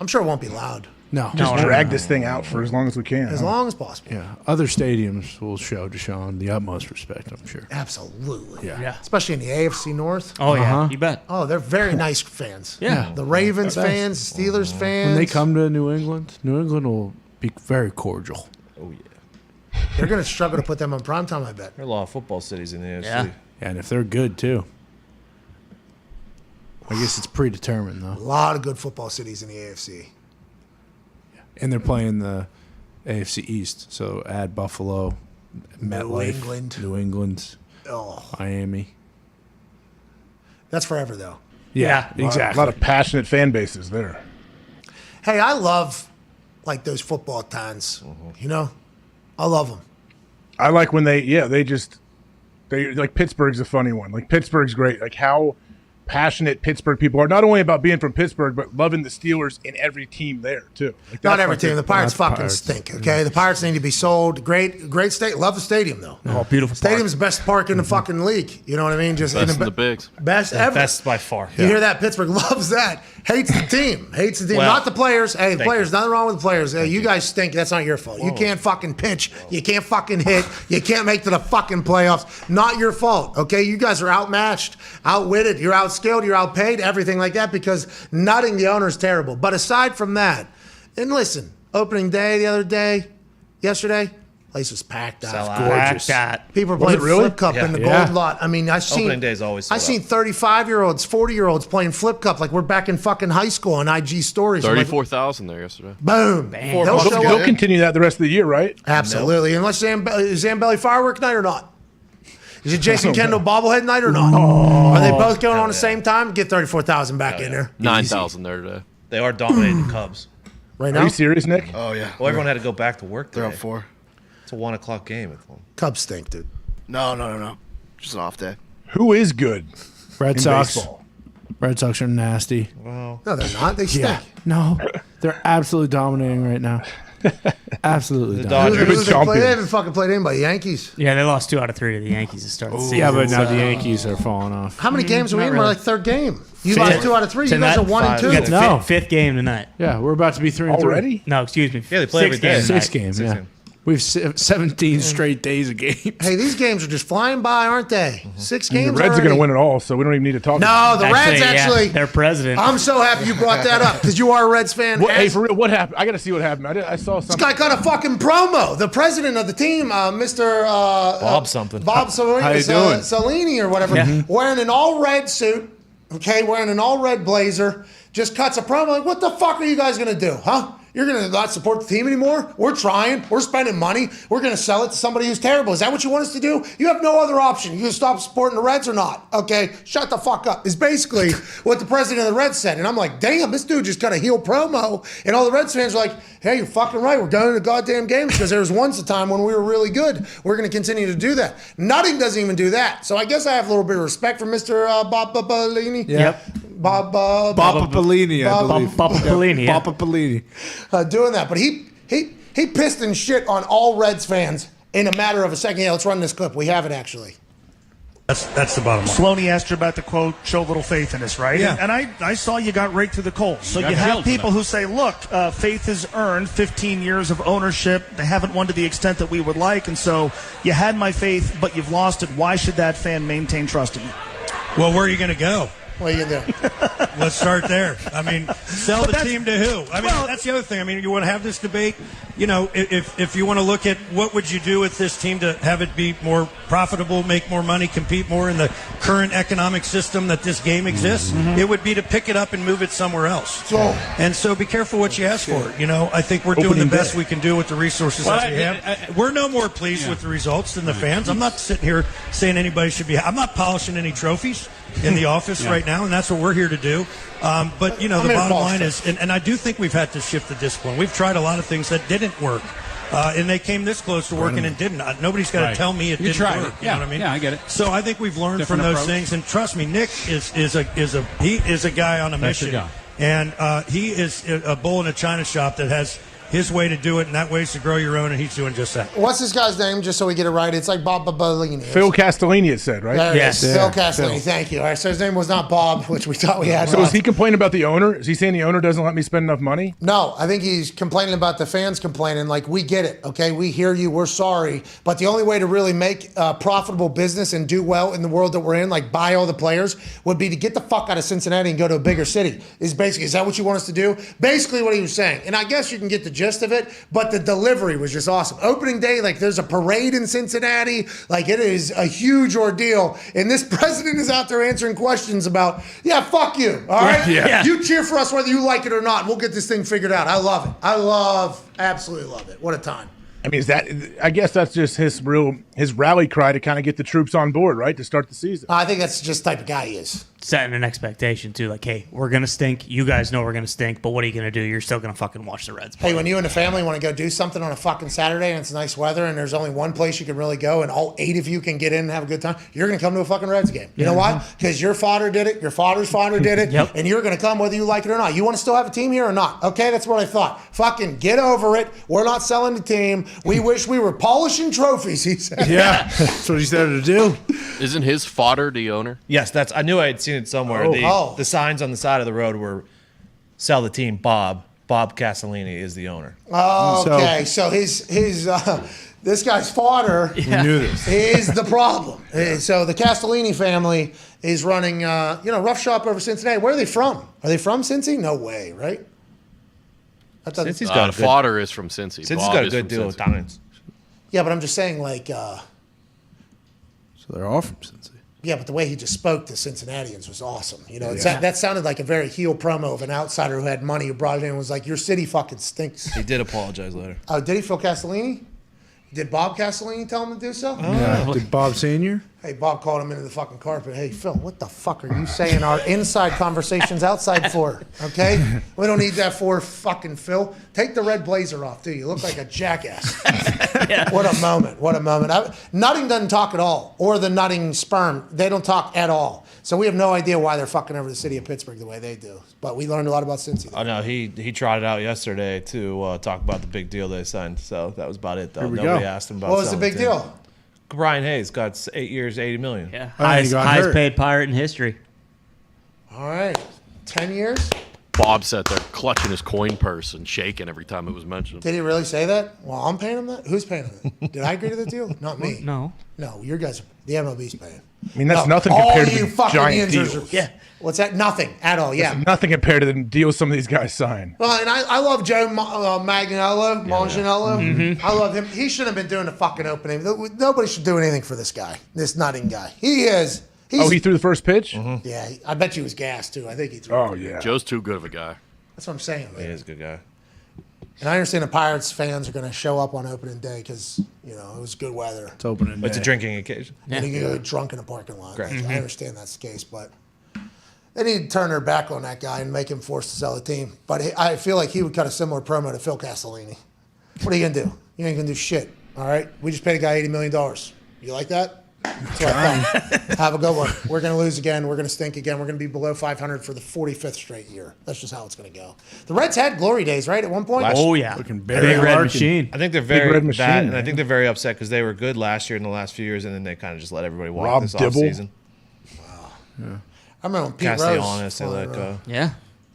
I'm sure it won't be loud. No. Just drag this thing out for as long as we can. As long as possible. Yeah. Other stadiums will show Deshaun the utmost respect, I'm sure. Absolutely. Yeah. Especially in the AFC North. Oh, yeah. You bet. Oh, they're very nice fans. Yeah. The Ravens Best. fans, Steelers fans. When they come to New England will be very cordial. Oh, yeah. They're going to struggle to put them on primetime, I bet. There are a lot of football cities in the AFC. Yeah, and if they're good, too. I guess it's predetermined, A though. lot of good football cities in the AFC. And they're playing the AFC East, so add Buffalo, MetLife, New England, Miami. That's forever, though. Yeah, exactly. A lot of passionate fan bases there. Hey, I love, like, those football towns. You know? I love them. I like when they like Pittsburgh's a funny one. Like Pittsburgh's great. Like how passionate Pittsburgh people are, not only about being from Pittsburgh, but loving the Steelers in every team there too. Like, Not that's every my team. favorite. The Pirates fucking stink, okay? The Pirates need to be sold. Great state. Love the stadium, though. Oh, beautiful Stadium's the best park in the fucking league. You know what I mean? Just Best in the bigs. Best ever. Best by far. You hear that? Pittsburgh loves that. Hates the team. Hates the team. Well, not the players. Hey, the thank players. Nothing wrong with the players. Hey, you guys stink. That's not your fault. You can't fucking pitch. You can't fucking hit. You can't make to the fucking playoffs. Not your fault. Okay? You guys are outmatched, outwitted. You're outskilled. You're outpaid. Everything like that because nutting the owner is terrible. But aside from that, and listen, opening day yesterday, place was packed out. Sell out. Gorgeous. Packed out. People were Was playing it really? flip cup in the gold lot. I mean, Opening day is always I sold seen out. 35-year-olds, 40-year-olds playing flip cup like we're back in fucking high school on IG stories. I'm like, 34,000 there yesterday. boom. They'll show They'll up. continue that the rest of the year, right? Absolutely. Unless Zambelli firework night or not. Is it Jason Kendall bobblehead night or not? Are they both going on the same time? Get 34,000 back in there. 9,000 there today. They are dominating the Cubs. Right Are now? you serious, Nick? Oh yeah. Well, everyone had to go back to work today. They're up 4. It's a 1 o'clock game at home. Cubs stink, dude. No. Just an off day. Who is good? Red in Sox. baseball? Red Sox are nasty. Well, No, they're not. They stink. Yeah. No, they're absolutely dominating right now. Absolutely The dominating. Dodgers. Who they play? They haven't fucking played anybody. Yankees. Yeah, they lost 2 out of 3 to the Yankees to start the season. Yeah, but now So- the Yankees are falling off. How many games are we not in? We're really. like third game. You lost 2 out of 3. You guys are 1 and 2. We got the No. fifth game tonight. Yeah, we're about to be 3-3 Already? No, excuse me. Yeah, they play every day. 6 tonight. games. 6 Yeah, games. we have 17 straight days of games. Hey, these games are just flying by, aren't they? 6 The games Reds are already. going to win it all, so we don't even need to talk. No, about the it. Reds yeah, actually. their president. I'm so happy you brought that up because you are a Reds fan. Hey, As- for real, what happened? I got to see what happened. I saw This something. guy got a fucking promo. The president of the team, Mr. Bob something. Bob Salini, How you doing? Salini or whatever, wearing an all red suit, okay, wearing an all red blazer, just cuts a promo. Like, what the fuck are you guys gonna do, huh? You're gonna not support the team anymore? We're trying. We're spending money. We're gonna sell it to somebody who's terrible. Is that what you want us to do? You have no other option. You gonna stop supporting the Reds or not? Okay, shut the fuck up. Is basically what the president of the Reds said. And I'm like, damn, this dude just cut a heel promo. And all the Reds fans are like, hey, you're fucking right. We're going to goddamn games because there was once a time when we were really good. We're gonna continue to do that. Nutting doesn't even do that. So I guess I have a little bit of respect for Mr. Bob Bellini. Yep. Bob Bellini, I believe. Baba Bellini, yeah. Baba Bellini. doing that. But he pissed and shit on all Reds fans in a matter of a second. Yeah, let's run this clip. We have it actually. That's the bottom line. Sloaney asked you about the quote, show little faith in us, right? Yeah. And I saw you got right to the coals. So got you have killed people tonight. who say, look, faith is earned, 15 years of ownership. They haven't won to the extent that we would like. And so you had my faith, but you've lost it. Why should that fan maintain trust in you? Well, where are you going to go? What are you gonna do? Let's start there. I mean, sell But the that's- team to who? I mean, that's the other thing. I mean, you want to have this debate. You know, if you want to look at what would you do with this team to have it be more profitable, make more money, compete more in the current economic system that this game exists, it would be to pick it up and move it somewhere else. And so be careful what you ask for. You know, I think we're doing the Opening best day. we can do with the resources that we have. We're no more pleased with the results than the fans. I'm not sitting here saying anybody should be. I'm not polishing any trophies in the office right now, and that's what we're here to do. But, you know, the bottom line is, and I do think we've had to shift the discipline. We've tried a lot of things that didn't work. and they came this close to working and didn't. Nobody's got to Right. tell me it You didn't tried work. it. You Yeah. know what I mean? Yeah, I get it. So I think we've learned Different from those approach. things. And trust me, Nick is a guy on a That's the mission, guy. and he is a bull in a china shop that has his way to do it, and that way is to grow your own, and he's doing just that. What's this guy's name, just so we get it right? It's like Bob Babolini. Phil Castellini, it said, right? There it is. Phil Phil. Castellini. Thank you. All right, so his name was not Bob, which we thought we had. So is he complaining about the owner? Is he saying the owner doesn't let me spend enough money? No, I think he's complaining about the fans complaining. Like, we get it, okay? We hear you. We're sorry. But the only way to really make profitable business and do well in the world that we're in, like buy all the players, would be to get the fuck out of Cincinnati and go to a bigger city. Is that what you want us to do? Basically what he was saying. And I guess you can get the gist of it, but the delivery was just awesome. Opening day, like there's a parade in Cincinnati. Like it is a huge ordeal. And this president is out there answering questions about, yeah, fuck you. All right? Yeah. You cheer for us whether you like it or not. We'll get this thing figured out. I love it. Absolutely love it. What a time. I mean, I guess that's just his rally cry to kind of get the troops on board, right? To start the season. I think that's just the type of guy he is. Setting an expectation too, like, hey, we're gonna stink. You guys know we're gonna stink, but what are you gonna do? You're still gonna fucking watch the Reds play. Hey, when you and the family want to go do something on a fucking Saturday and it's nice weather and there's only one place you can really go and all 8 of you can get in and have a good time, you're going to come to a fucking Reds game. You know why? Because your father did it, your father's father did it, and you're going to come whether you like it or not. You want to still have a team here or not? Okay, that's what I thought. Fucking get over it. We're not selling the team. We wish we were polishing trophies, he said. Yeah, that's what he started to do. Isn't his fodder the owner? Yes, I knew I had seen it somewhere. The signs on the side of the road were sell the team Bob. Bob Castellini is the owner. Okay, so his this guy's father is the problem. So the Castellini family is running, rough shop over Cincinnati. Where are they from? Are they from Cincy? No way, right? Cincy's got fodder is from Cincy. Cincy's Bob got a is good from deal with Cincy. Dahn. Yeah, but I'm just saying, like, So they're all from Cincy. yeah, but the way he just spoke to Cincinnatians was awesome. You know, that sounded like a very heel promo of an outsider who had money who brought it in and was like, your city fucking stinks. He did apologize later. Oh, did he, Phil Castellini? Did Bob Castellini tell him to do so? Yeah. Did Bob Sr.? Hey, Bob called him into the fucking carpet. Hey, Phil, what the fuck are you saying our inside conversations outside for? Okay? We don't need that for, fucking Phil. Take the red blazer off, dude. You look like a jackass. What a moment. What a moment. Nutting doesn't talk at all. Or the nutting sperm. They don't talk at all. So we have no idea why they're fucking over the city of Pittsburgh the way they do. But we learned a lot about Cincy. Oh, no, he trotted out yesterday to talk about the big deal they signed. So that was about it, though. Here we Nobody go. asked him about What was the selling big team. deal? Brian Hayes got 8 years, $80 million. Yeah, highest paid pirate in history. All right. 10 years? Bob sat there clutching his coin purse and shaking every time it was mentioned. Did he really say that? Well, I'm paying him that? Who's paying him that? Did I agree to the deal? Not me. No. No, your guys, the MLB's paying. I mean, that's nothing all compared to you the fucking giant Yinzers deals. Yeah. What's that? Nothing at all. Yeah. That's nothing compared to the deals some of these guys sign. Well, and I love Joe Manganiello. Mhm. I love him. He shouldn't have been doing the fucking opening. Nobody should do anything for this guy, this nutting guy. He is. He threw the first pitch? Yeah, I bet you he was gassed, too. I think he threw Oh, it. yeah. Joe's too good of a guy. That's what I'm saying. He is a good guy. And I understand the Pirates fans are going to show up on opening day because, it was good weather. It's opening day. It's a drinking occasion. And you can go drunk in a parking lot. Correct. I understand that's the case, but they need to turn their back on that guy and make him forced to sell the team. But I feel like he would cut a similar promo to Phil Castellini. What are you going to do? You ain't going to do shit, all right? We just paid a guy $80 million. You like that? That's what I thought. Have a good one. We're going to lose again. We're going to stink again. We're going to be below 500 for the 45th straight year. That's just how it's going to go. The Reds had glory days, right, at one point? Looking Big red machine. I think they're very and I think they're very upset because they were good last year in the last few years, and then they kind of just let everybody walk Rob this Dibble. offseason. I remember when Pete Rose. Castellanos, they let go. Yeah.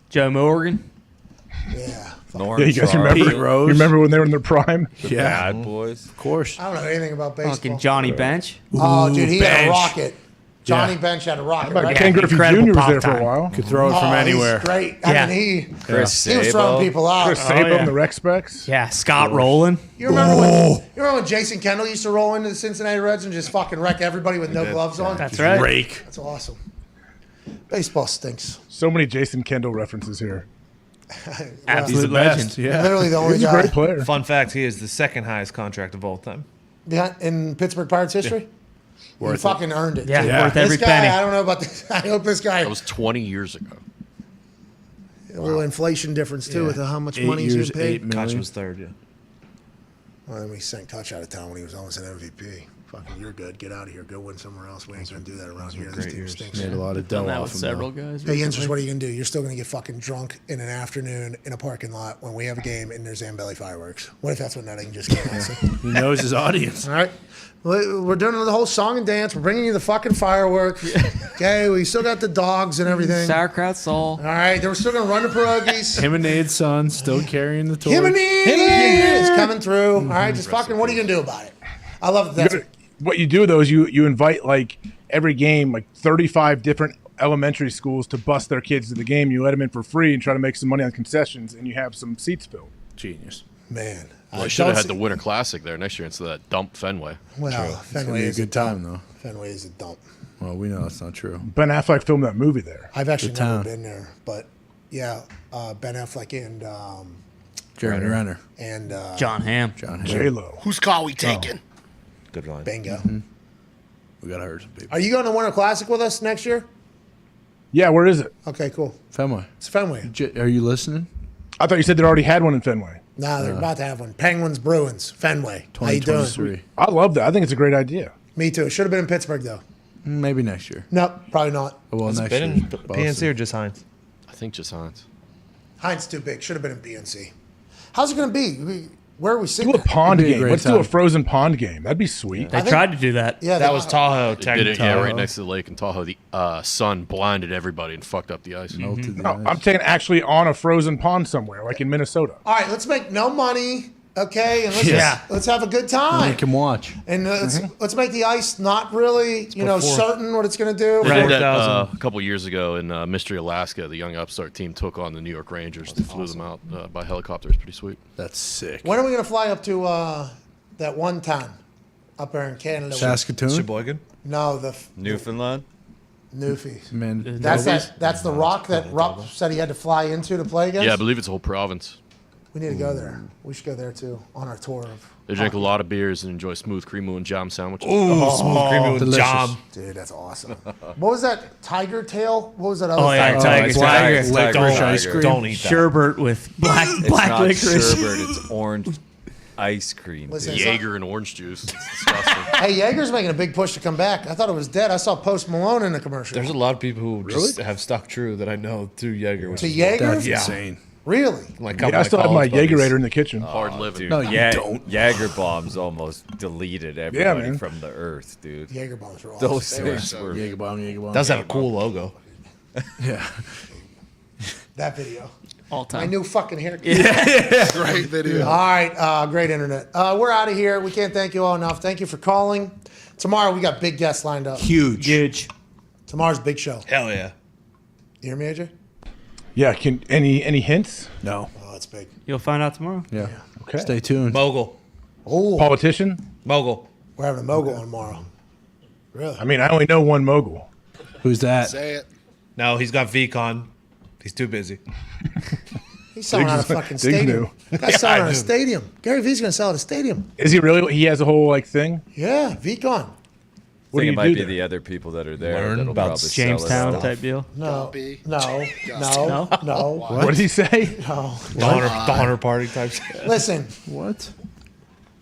Joe Morgan. Yeah. Yeah, you guys remember? You remember when they were in their prime? Yeah. Bad boys. Of course. I don't know anything about baseball. Fucking Johnny Bench. Oh, dude, he had a Bench. rocket. Johnny Yeah. Bench had a rocket. About right? Ken Griffey incredible Jr. was pop there for time. a while. Could throw it from anywhere. He's great. Yeah. I mean, he Chris was throwing Sabo. people out. Chris Sabo yeah. and the Rec Specs. Yeah, Scott Rowland. You remember when Jason Kendall used to roll into the Cincinnati Reds and just fucking wreck everybody with no gloves on? That's right. Rake. That's awesome. Baseball stinks. So many Jason Kendall references here. Absolute the legend. best. Yeah. Literally the only He's a guy great player. Fun fact: he is the second highest contract of all time. in Pittsburgh Pirates history. He Worth it. fucking earned it. Yeah, too. worth every this guy, penny. I don't know about this. I hope this guy. That was 20 years ago. A little inflation difference too with how much money he's getting paid. Koch was third, yeah. Well, then we sank touch out of town when he was almost an MVP. Fucking, you're good. Get out of here. Go win somewhere else. We ain't gonna do that around here. This team stinks. Made a lot of Done dough that off with him, several though. guys. Hey, Yinzers, recently. what are you gonna do? You're still gonna get fucking drunk in an afternoon in a parking lot when we have a game and there's Zambelli fireworks. What if that's what Nutting just came out? He knows his audience. All right. We're doing the whole song and dance. We're bringing you the fucking fireworks. Okay, we still got the dogs and everything. Sauerkraut Saul. All right, then we're still gonna run the pierogies. Him and Nade's son still carrying the torch. Him and is coming through. All right, just fucking. What are you gonna do about it? I love that. What you do though is you invite like every game like 35 different elementary schools to bus their kids to the game. You let them in for free and try to make some money on concessions, and you have some seats filled. Genius, man. Well, I should have had the Winter Classic there next year instead of that dump Fenway. Well, It's gonna Fenway be a is good time though. Fenway is a dump. Well, we know that's not true. Ben Affleck filmed that movie there. I've actually The never town. been there, but yeah, Ben Affleck and Jeremy Renner and John Hamm. J-Lo. Whose call we taking? Good line. Bingo. We gotta hurt some people. Are you going to Winter Classic with us next year? Yeah, where is it? Okay, cool. Fenway. It's Fenway. Are you listening? I thought you said they already had one in Fenway. Nah, they're about to have one. Penguins, Bruins, Fenway. How you doing? 2023. I love that. I think it's a great idea. Me too. Should have been in Pittsburgh though. Maybe next year. No, probably not. Well, Has it next been year. in PNC or just Heinz? I think just Heinz. Heinz too big. Should have been in BNC. How's it going to be? Where are we Do sitting? a pond It'd be a game. great Let's do time. a frozen pond game. That'd be sweet. They tried to do that. Yeah, That was Tahoe. They did it, Tahoe. right next to the lake in Tahoe. The sun blinded everybody and fucked up the ice. Melted the No, ice. I'm saying actually on a frozen pond somewhere, like in Minnesota. All right, let's make no money, okay, and Yeah. let's have a good time. Make him watch. And let's make the ice not really, certain what it's going to do. They did that 4,000. a couple years ago in Mystery, Alaska. The young upstart team took on the New York Rangers. They flew them out by helicopter. It's pretty sweet. That's sick. When are we going to fly up to that one town up there in Canada? Saskatoon. Sheboygan? No, the Newfoundland. Newfies. Man, That's the rock that Rob said he had to fly into to play against? Yeah, I believe it's a whole province. We need to go there. We should go there too on our tour of. They drink a lot of beers and enjoy smooth cream and jam sandwiches. Ooh, smooth creamy with delicious. jam. Dude, that's awesome. What was that? Tiger tail? What was that other Oh, yeah, thing? Tiger it's tail. Tiger. Licorice Tiger. ice cream. Don't eat that. Sherbet with black It's black not licorice. sherbet. It's orange ice cream. Listen, dude. Jaeger and orange juice. It's disgusting. Hey, Jaeger's making a big push to come back. I thought it was dead. I saw Post Malone in the commercial. There's a lot of people who just have stuck true that I know to Jaeger. Which To is Jaeger? That's Yeah. insane. Really? like Yeah, I still have my Jaegerator in the kitchen. Hard living. Dude, No, you don't. Jaeger bombs almost deleted everybody man. from the earth, dude. Jaeger bombs are awesome. Those things were. Jaeger bomb, Jaeger bomb. Does have a Jaeger cool logo. bomb. Yeah. That video. All My time. new fucking haircut. Great video. All right, great internet. We're out of here. We can't thank you all enough. Thank you for calling. Tomorrow we got big guests lined up. Huge. Tomorrow's big show. Hell yeah. You hear me, AJ? Yeah. Can any hints? No. Oh, it's big. You'll find out tomorrow. Yeah. Okay. Stay tuned. Mogul. Oh, Politician? Mogul. we're having a mogul on tomorrow. Really? I mean, I only know one mogul. Who's that? Say it. No, he's got VCon. He's too busy. He's selling out a fucking Diggs stadium. knew. Guy's selling I out a knew. stadium. Gary V's going to sell at a stadium. Is he really? He has a whole like thing. Yeah, VCon. What do I think you it might do be there? the other people that are there. Learn that'll about probably sell Jamestown it. type deal. No, Guppy. no, no. What did he say? No. Donner party type shit. Listen, What?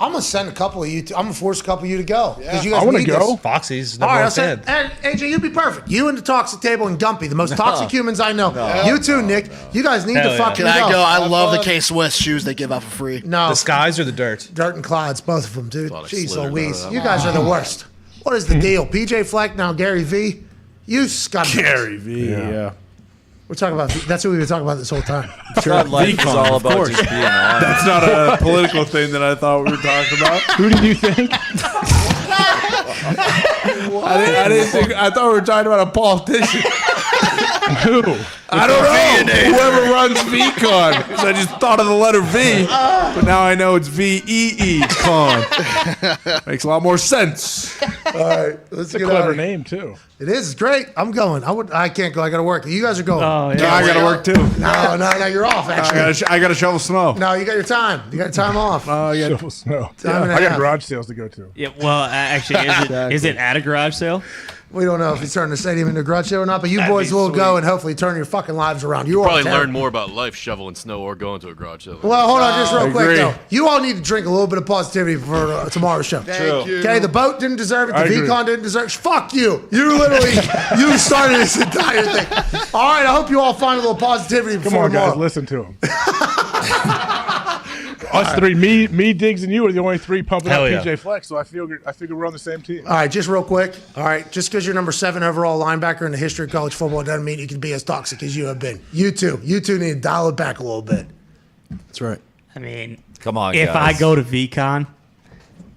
I'm gonna send a couple of you. I'm gonna force a couple of you to go because you I guys want to need go. this. Foxy's All number right, one I'll send. fan. And AJ, you'd be perfect. You and the toxic table and Gumpy, the most toxic humans I know. You too, Nick. You guys need Hell to yeah. fucking Can I go? I Have love the fun. K-Swiss shoes they give out for free. No, The skies or the dirt? dirt and clods, both of them, dude. Thought I Jeez slithered Louise, out of you that guys are the worst. What is the deal? PJ Fleck, now Gary V. You scumbags. Gary V. Yeah. We're talking about. That's what we've been talking about this whole time. Thought life was all about just being honest. That's not a political thing that I thought we were talking about. Who did you think? I didn't think. I thought we were talking about a politician. Who? I don't know. Whoever runs VCon. So I just thought of the letter V, but now I know it's VEE con. Makes a lot more sense. All right, let's It's a get out clever of here. name too. It is. It's great. I'm going. I can't go. I got to work. You guys are going. Oh, No, yeah. I gotta work too. No, you're off. Actually, I gotta shovel snow. no, you got your time. You got your time off. Shovel snow. Time and a I got half. garage sales to go to. Yeah, well, actually, is it at a garage sale? We don't know if he's turning the stadium into a garage show or not, but you boys will go and hopefully turn your fucking lives around. You Probably all learn more about life shoveling snow or going to a garage sale. Well, hold on just real quick, though. You all need to drink a little bit of positivity for tomorrow's show. Thank you. Okay, the boat didn't deserve it. The I agree. VCon didn't deserve it. Fuck you. You literally, you started this entire thing. All right, I hope you all find a little positivity Come before on, guys, tomorrow. listen to him. Us three, me, Diggs, and you are the only three pumping Hell up yeah. PJ Flex, so I figure we're on the same team. All right, just real quick. All right, just because you're number 7 overall linebacker in the history of college football doesn't mean you can be as toxic as you have been. You two need to dial it back a little bit. That's right. I mean, Come on, if guys. I go to VCon,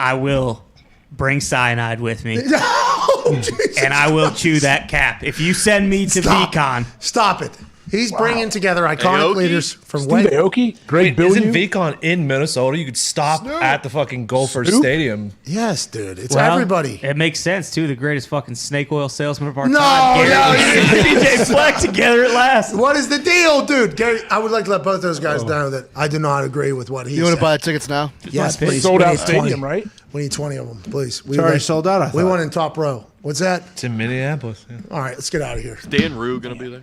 I will bring cyanide with me. And I will chew that cap. If you send me to VCon. Stop it. He's bringing together iconic Aoki? leaders from Steve way. Aoki, Greg Wait, isn't Billion. VCon in Minnesota? You could stop at the fucking Gophers Snoop? Stadium. Yes, dude. It's Well, everybody. It makes sense, too. The greatest fucking snake oil salesman of our No, time. no, PJ Fleck together at last. What is the deal, dude? Gary, I would like to let both those guys know that I do not agree with what he You want said. to buy the tickets now? Yes, please. Sold We out need stadium, 20. right? We need 20 of them, please. We It's already sold out, I We thought. want in top row. What's that? It's in Minneapolis. Yeah. All right, let's get out of here. Dan Rue gonna be there.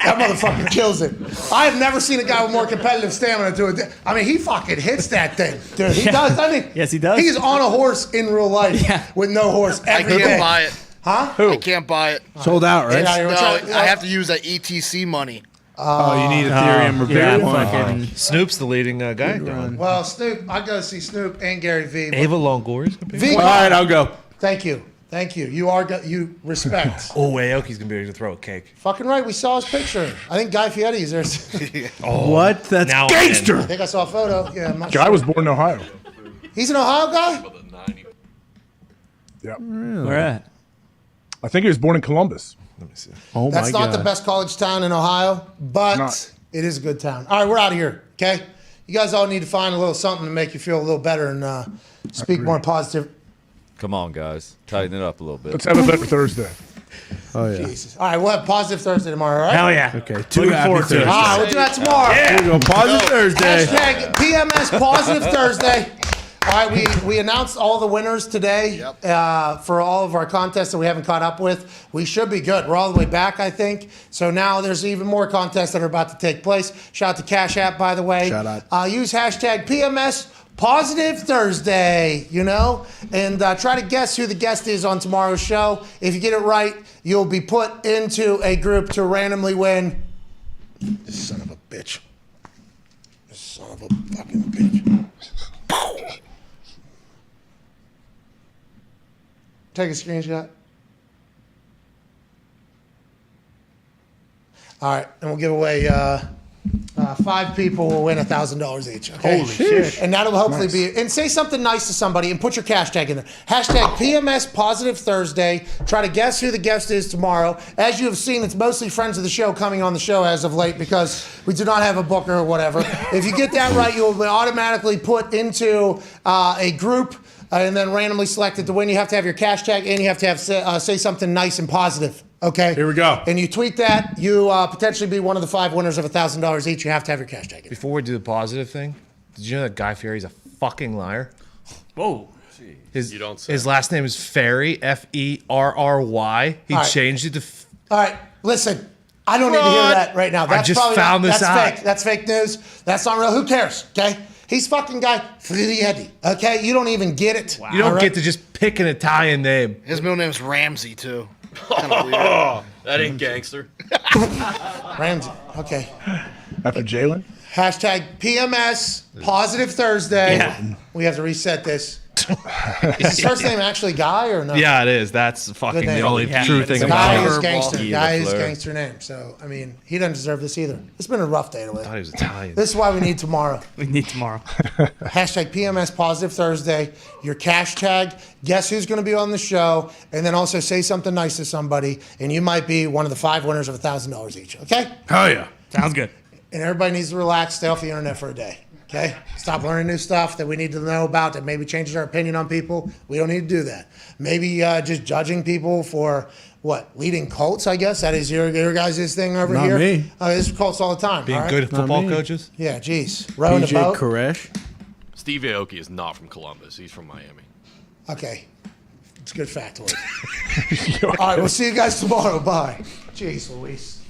That motherfucker kills it. I have never seen a guy with more competitive stamina do it. I mean, he fucking hits that thing, dude. He does, doesn't he? Yes, he does. He's on a horse in real life with no horse I every day. can't buy it. Huh? I can't buy it. Sold out, right? Get out of here. No, We're trying- I have to use that ETC money. Oh, you need Ethereum or yeah, Bitcoin. fucking- Snoop's the leading guy. Well, Snoop, I go see Snoop and Gary V. Ava Longoria's gonna be. V. All right, I'll go. Thank you. Thank you. You are you respect. Oh, Aoki's gonna be able to throw a cake. Fucking right. We saw his picture. I think Guy Fieri's there. What? That's now gangster. I think I saw a photo. Yeah, I'm not Guy sure. was born in Ohio. He's an Ohio guy? Yeah. Where at? I think he was born in Columbus. Let me see. Oh That's my not God. the best college town in Ohio, but Not. it is a good town. All right, we're out of here, okay? You guys all need to find a little something to make you feel a little better and speak more positive. Come on, guys. Tighten it up a little bit. Let's have a better Thursday. Oh yeah. Jesus. All right, we'll have positive Thursday tomorrow, all right? Hell yeah. Okay. Looking forward to it. All right, we'll do that tomorrow. Here we go. Positive Thursday. Hashtag PMS Positive Thursday. All right, we announced all the winners today for all of our contests that we haven't caught up with. We should be good. We're all the way back, I think. So now there's even more contests that are about to take place. Shout out to Cash App, by the way. Shout out. Use hashtag PMS Positive Thursday, you know, and try to guess who the guest is on tomorrow's show. If you get it right, you'll be put into a group to randomly win. This son of a bitch. This son of a fucking bitch. Take a screenshot. All right, and we'll give away 5 people will win $1,000 each. Okay? Holy shit. And that'll hopefully be. And say something nice to somebody and put your cash tag in there. Hashtag PMS Positive Thursday. Try to guess who the guest is tomorrow. As you have seen, it's mostly friends of the show coming on the show as of late because we do not have a booker or whatever. If you get that right, you will be automatically put into a group. And then randomly selected to win. You have to have your cash tag and you have to have say something nice and positive. Okay. Here we go. And you tweet that, you potentially be one of the 5 winners of $1,000 each. You have to have your cash tag. Before we do the positive thing, did you know that Guy Fieri's a fucking liar? Whoa. His, You don't say. his last name is Ferry, Ferry. He All right. changed it to. All right, listen. I don't need to hear Fraud. that right now. I That's just probably found not, this that's out. fake. That's fake news. That's not real. Who cares? Okay. He's fucking Guy Fieri. Okay. You don't even get it. You don't All right? get to just pick an Italian name. His middle name's Ramsey too. Kinda weird. That ain't gangster. Ramsey. Okay. After Jalen? Hashtag PMS Positive Thursday. Yeah. We have to reset this. Is his first name actually Guy or no? Yeah, it is. That's fucking name. the only Yeah. true thing Guy about is it. gangster. Guy Guy is Lafleur. gangster name. So I mean, he doesn't deserve this either. It's been a rough day I today. thought he was Italian. This is why we need tomorrow. We need tomorrow. Hashtag PMS Positive Thursday. Your cash tag. Guess who's going to be on the show, and then also say something nice to somebody, and you might be one of the 5 winners of $1,000 each. Okay? Hell yeah. Sounds good. And everybody needs to relax, stay off the internet for a day. Okay? Stop learning new stuff that we need to know about that maybe changes our opinion on people. We don't need to do that. Maybe just judging people for what? Leading cults, I guess. That is your guys' thing over Not here. me. This is cults all the time. Being all right? good football me. coaches. Yeah, geez. Rowing the PJ boat. Koresh. Steve Aoki is not from Columbus. He's from Miami. Okay. It's a good factoid. All right, we'll see you guys tomorrow. Bye. Jeez Louise.